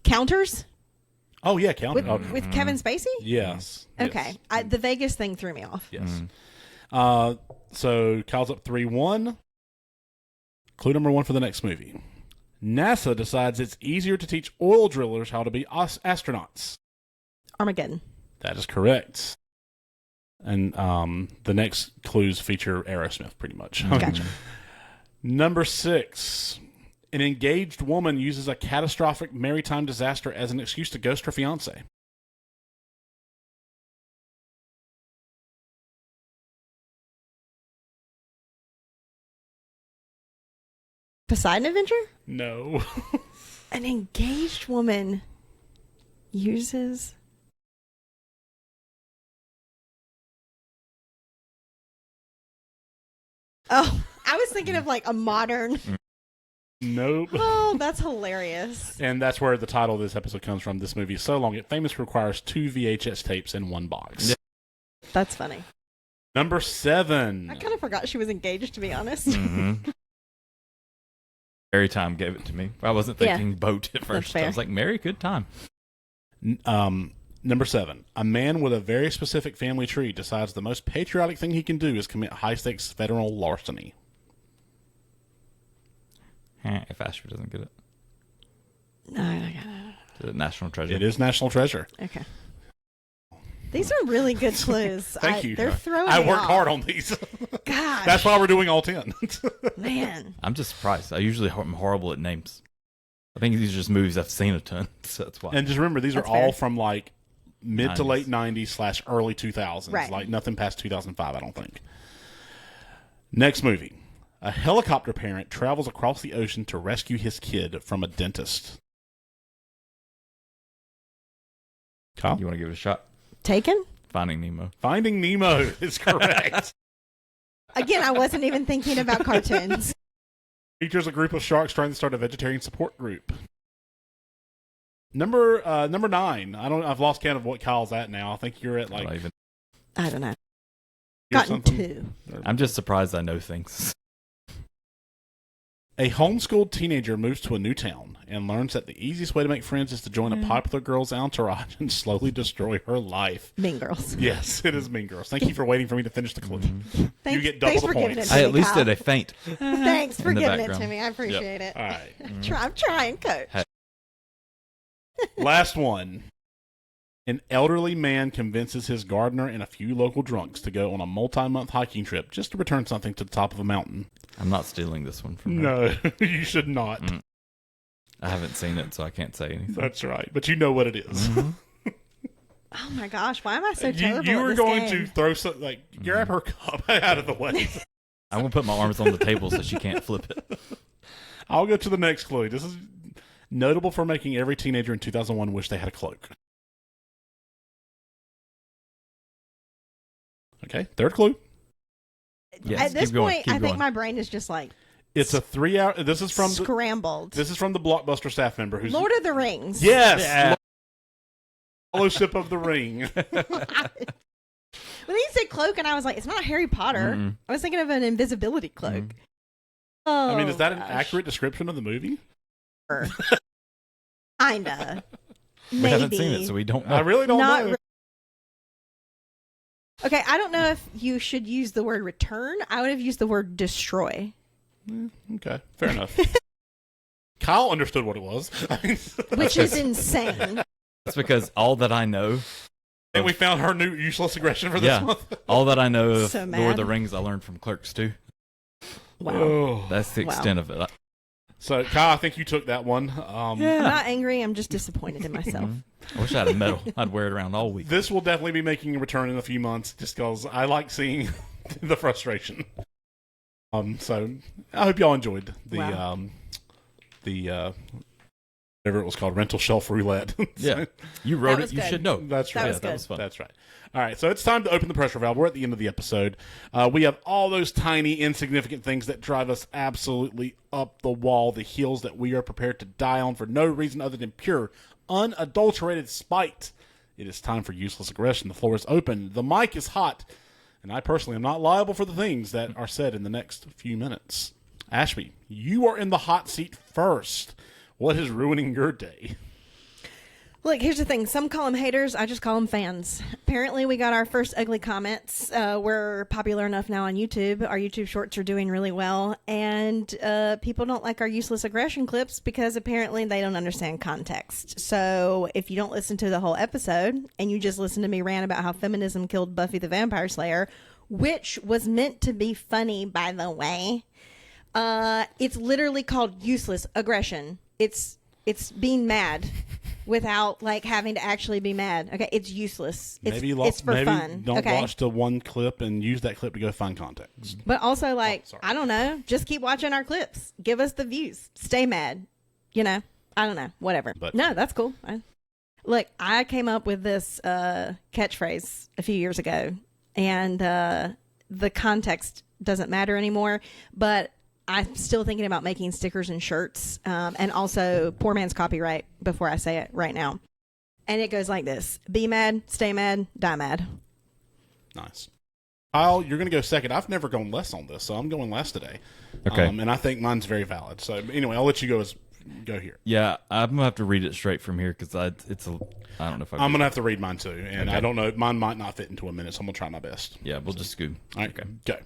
Counters Oh, yeah, Counters. with Kevin Spacey? Yes. Okay. Yes. The Vegas thing threw me off. Yes. So Kyle's up 3-1. Clue number 1 for the next movie. NASA decides it's easier to teach oil drillers how to be astronauts. Armageddon. That is correct. And the next clues feature Aerosmith, pretty much. Gotcha. Number 6. An engaged woman uses a catastrophic maritime disaster as an excuse to ghost her fiancé. Poseidon Adventure? No. An engaged woman uses... Oh, I was thinking of like a modern. Nope. Oh, that's hilarious. And that's where the title of this episode comes from. This movie is so long, it famously requires 2 VHS tapes in one box. Yeah. That's funny. Number 7. I kind of forgot she was engaged, to be honest. Mm-hmm. Mary Time gave it to me. I wasn't thinking boat at first. I was like, Mary, good time. Number 7. A man with a very specific family tree decides the most patriotic thing he can do is commit high-stakes federal larceny. If Ashby doesn't get it. No, I got it. Is it National Treasure? It is National Treasure. Okay. These are really good clues. Thank you. They're throwing I me worked off. hard on these. God. That's why we're doing all 10. Man. I'm just surprised. I usually am horrible at names. I think these are just movies I've seen a ton, so that's why. And just remember, these That's are all fair. from like mid 90s. to late 90s / early 2000s. Right. Like nothing past 2005, I don't think. Next movie. A helicopter parent travels across the ocean to rescue his kid from a dentist. Kyle? You want to give it a shot? Taken? Finding Nemo. Finding Nemo is correct. Again, I wasn't even thinking about cartoons. Features a group of sharks trying to start a vegetarian support group. Number 9. I've lost count of what Kyle's at now. I think you're at like I don't know. you're Gotten something. 2. I'm just surprised I know things. A homeschooled teenager moves to a new town and learns that the easiest way to make friends is to join a popular girl's entourage and slowly destroy her life. Mean Girls. Yes, it is Mean Girls. Thank you for waiting for me to finish the clue. Thanks, You get double thanks the for giving points. it to I me, at least Kyle. did a feint. Thanks for in the giving it background. to me. I appreciate it. All right. I'm trying, Coach. Hey. Last one. An elderly man convinces his gardener and a few local drunks to go on a multi-month hiking trip just to return something to the top of a mountain. I'm not stealing this one from her. No, you should not. I haven't seen it, so I can't say anything. That's right. But you know what it is. Oh my gosh, why am I so You, terrible you at were this going game? to throw some, like, grab her cup out of the way. I'm going to put my arms on the table so she can't flip it. I'll go to the next clue. This is notable for making every teenager in 2001 wish they had a cloak. Okay, third clue. Yes, At this keep going, point, keep I think going. my brain is just like It's a 3-hour. This is from scrambled. this is from the Blockbuster staff member who's Lord of the Rings. Yes, Yeah. Fellowship of the Ring. When you said cloak, and I was like, it's not Harry Potter. Mm-mm. I was thinking of an invisibility cloak. Mm. Oh, I mean, is that an gosh. accurate description of the movie? Kinda. We Maybe. haven't seen it, so we don't know. I really don't Not know. re- Okay, I don't know if you should use the word return. I would have used the word destroy. Okay, fair enough. Kyle understood what it was. Which is insane. That's because all that I know, And we found her new useless aggression for this Yeah. month. all that I know of So Lord mad. of the Rings, I learned from Clerks too. Wow. Oh. That's the Wow. extent of it. So, Kyle, I think you took that one. I'm not angry. I'm just disappointed in myself. I wish I had a medal. I'd wear it around all week. This will definitely be making a return in a few months just because I like seeing the frustration. So, I hope y'all enjoyed the, Wow. whatever it was called, Rental Shelf Roulette. So- Yeah, you wrote That it. was You good. should know. That's That right. was That good. was fun. That's right. All right, so it's time to open the pressure valve. We're at the end of the episode. We have all those tiny, insignificant things that drive us absolutely up the wall, the hills that we are prepared to die on for no reason other than pure, unadulterated spite. It is time for useless aggression. The floor is open. The mic is hot. And I personally am not liable for the things that are said in the next few minutes. Ashby, you are in the hot seat first. What is ruining your day? Look, here's the thing. Some call them haters. I just call them fans. Apparently, we got our first ugly comments. We're popular enough now on YouTube. Our YouTube shorts are doing really well. And people don't like our useless aggression clips because apparently they don't understand context. So if you don't listen to the whole episode and you just listen to me rant about how feminism killed Buffy the Vampire Slayer, which was meant to be funny, by the way, it's literally called useless aggression. It's being mad without like having to actually be mad. Okay, it's useless. It's for maybe fun. Don't okay, watch the one clip and use that clip to go find context. but also like sorry. I don't know. Just keep watching our clips. Give us the views. Stay mad. You know. I don't know. Whatever. But- No, that's cool. Look, I came up with this catchphrase a few years ago, and the context doesn't matter anymore. But I'm still thinking about making stickers and shirts, and also poor man's copyright before I say it right now. And it goes like this: be mad, stay mad, die mad. Nice. Kyle, you're going to go second. I've never gone less on this, so I'm going last today. Okay. And I think mine's very valid. So anyway, I'll let you go here. Yeah, I'm gonna have to read it straight from here because I don't know if I'm going to have to read mine too, and I don't know. Mine might not fit into a minute, so I'm going to try my best. Yeah, we'll just scoot. All right, Okay. go.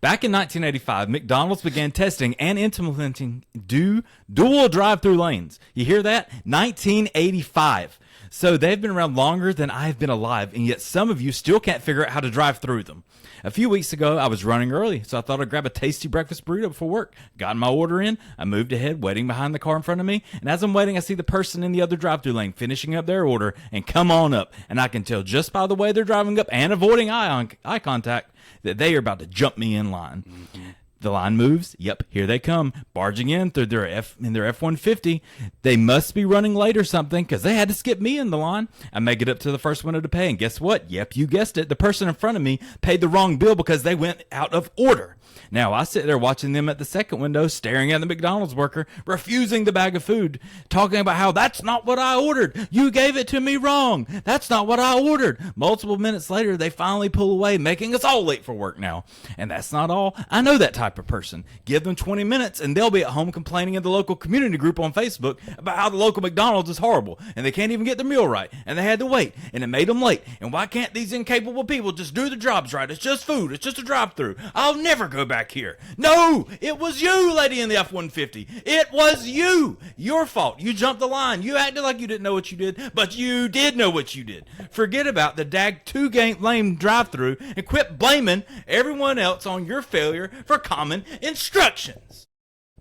Back in 1985, McDonald's began testing and implementing dual drive-through lanes. You hear that? 1985. So they've been around longer than I've been alive, and yet some of you still can't figure out how to drive through them. A few weeks ago, I was running early, so I thought I'd grab a tasty breakfast burrito before work. Got my order in, I moved ahead, waiting behind the car in front of me, and as I'm waiting, I see the person in the other drive-thru lane finishing up their order, and come on up, and I can tell just by the way they're driving up and avoiding eye contact that they are about to jump me in line. Mm-hmm. The line moves. Yep, here they come, barging in through their F-150. They must be running late or something because they had to skip me in the line. I make it up to the first window to pay, and guess what? Yep, you guessed it. The person in front of me paid the wrong bill because they went out of order. Now, I sit there watching them at the second window, staring at the McDonald's worker, refusing the bag of food, talking about how that's not what I ordered. You gave it to me wrong. That's not what I ordered. Multiple minutes later, they finally pull away, making us all late for work now. And that's not all. I know that type of person. Give them 20 minutes, and they'll be at home complaining in the local community group on Facebook about how the local McDonald's is horrible, and they can't even get their meal right, and they had to wait, and it made them late. And why can't these incapable people just do their jobs right? It's just food. It's just a drive-thru. I'll never go back here. No, it was you, lady in the F-150. It was you. Your fault. You jumped the line. You acted like you didn't know what you did, but you did know what you did. Forget about the two-game lane drive-thru and quit blaming everyone else on your failure for common instructions.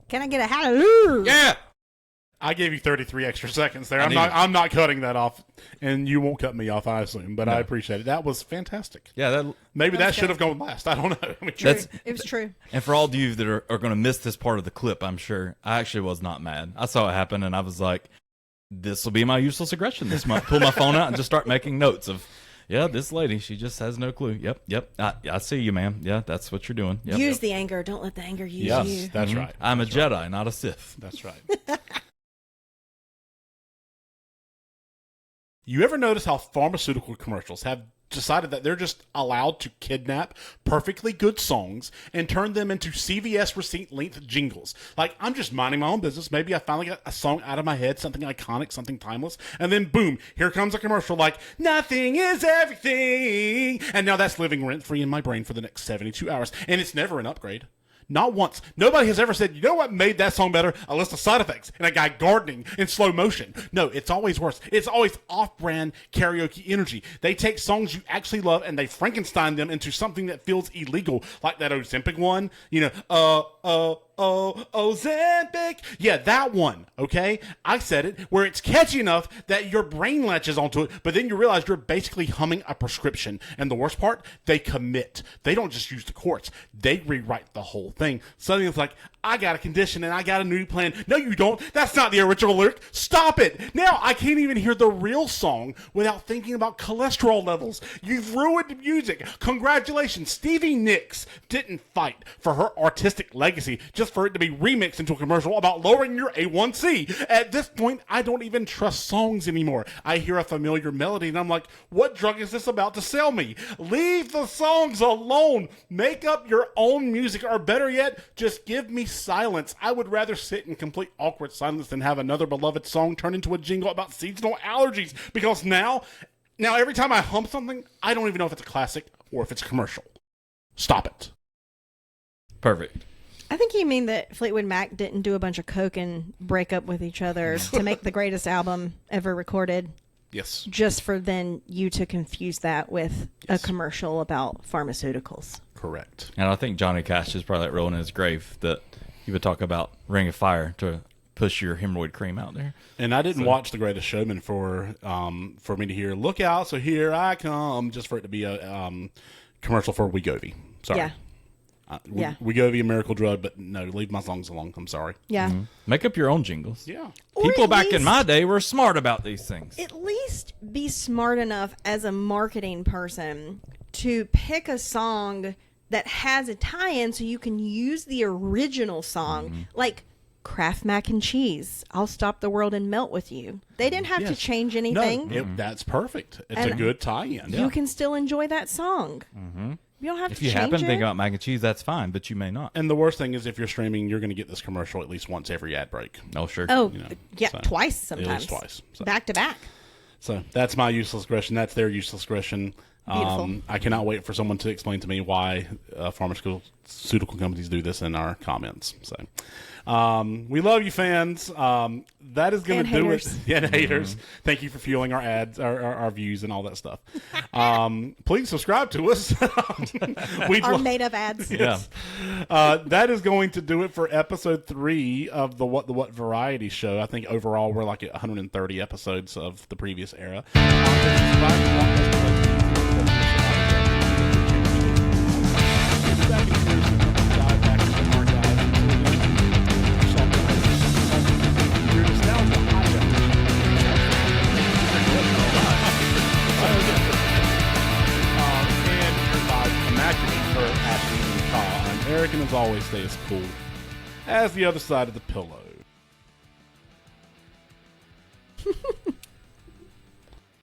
Can I get a hallelujah? Yeah. I gave you 33 extra seconds there. I'm not cutting that off, and you won't cut me off, I assume. But no. I appreciate it. That was fantastic. Yeah, maybe that should have gone last. I don't know. I mean, it was true. And for all of you that are going to miss this part of the clip, I'm sure I actually was not mad. I saw it happen, and I was like, "This will be my useless aggression this month." Pull my phone out and just start making notes of. Yeah, this lady, she just has no clue. Yep. I see you, ma'am. Yeah, that's what you're doing. Yep. Use the anger. Don't let the anger use you. Yes, that's right. I'm a Jedi, not a Sith. That's right. You ever notice how pharmaceutical commercials have decided that they're just allowed to kidnap perfectly good songs and turn them into CVS receipt-length jingles? Like, I'm just minding my own business. Maybe I finally got a song out of my head, something iconic, something timeless, and then boom, here comes a commercial like, nothing is everything. And now that's living rent-free in my brain for the next 72 hours, and it's never an upgrade. Not once. Nobody has ever said, you know what made that song better? A list of side effects and a guy gardening in slow motion. No, it's always worse. It's always off-brand karaoke energy. They take songs you actually love and they Frankenstein them into something that feels illegal, like that Ozempic one. You know, Ozempic. Yeah, that one, okay? I said it, where it's catchy enough that your brain latches onto it, but then you realize you're basically humming a prescription. And the worst part, they commit. They don't just use the chords. They rewrite the whole thing. Suddenly it's like, I got a condition and I got a new plan. No, you don't. That's not the original lyric. Stop it. Now I can't even hear the real song without thinking about cholesterol levels. You've ruined music. Congratulations. Stevie Nicks didn't fight for her artistic legacy just for it to be remixed into a commercial about lowering your A1C. At this point, I don't even trust songs anymore. I hear a familiar melody and I'm like, what drug is this about to sell me? Leave the songs alone. Make up your own music, or better yet, just give me silence. I would rather sit in complete awkward silence than have another beloved song turn into a jingle about seasonal allergies, because now every time I hum something, I don't even know if it's a classic or if it's a commercial. Stop it. Perfect. I think you mean that Fleetwood Mac didn't do a bunch of coke and break up with each other to make the greatest album ever recorded. Yes. Just for then you to confuse that with a commercial about pharmaceuticals. Correct. And I think Johnny Cash is probably rolling in his grave that he would talk about Ring of Fire to push your hemorrhoid cream out there. And I didn't watch The Greatest Showman for me to hear, look out, so here I come, just for it to be a commercial for Wegovy. Sorry. Yeah. Wegovy, a miracle drug, but no, leave my songs alone. I'm sorry. Yeah. Mm-hmm. Make up your own jingles. Yeah. People back in my day were smart about these things. At least be smart enough as a marketing person to pick a song that has a tie-in so you can use the original song, like Kraft Mac and Cheese, I'll Stop the World and Melt with You. They didn't have to change anything. No, that's perfect. It's a good tie-in. You can still enjoy that song. You don't have to If you change happen to it. think about mac and cheese, that's fine, but you may not. And the worst thing is if you're streaming, you're going to get this commercial at least once every ad break. Oh, sure. Oh, You know, yeah, so, twice sometimes. At least twice. So. Back to back. So that's my useless aggression. That's their useless aggression. Beautiful. I cannot wait for someone to explain to me why pharmaceutical companies do this in our comments. So we love you, fans. That is going to do it. And haters. Thank you for fueling our ads, our views, and all that stuff. Please subscribe to us. Our made-up ads. Yes. That is going to do it for episode 3 of the What Variety Show. I think overall we're like at 130 episodes of the previous era. Ashby and Kyle. I'm Eric, and as always, stay as cool as the other side of the pillow.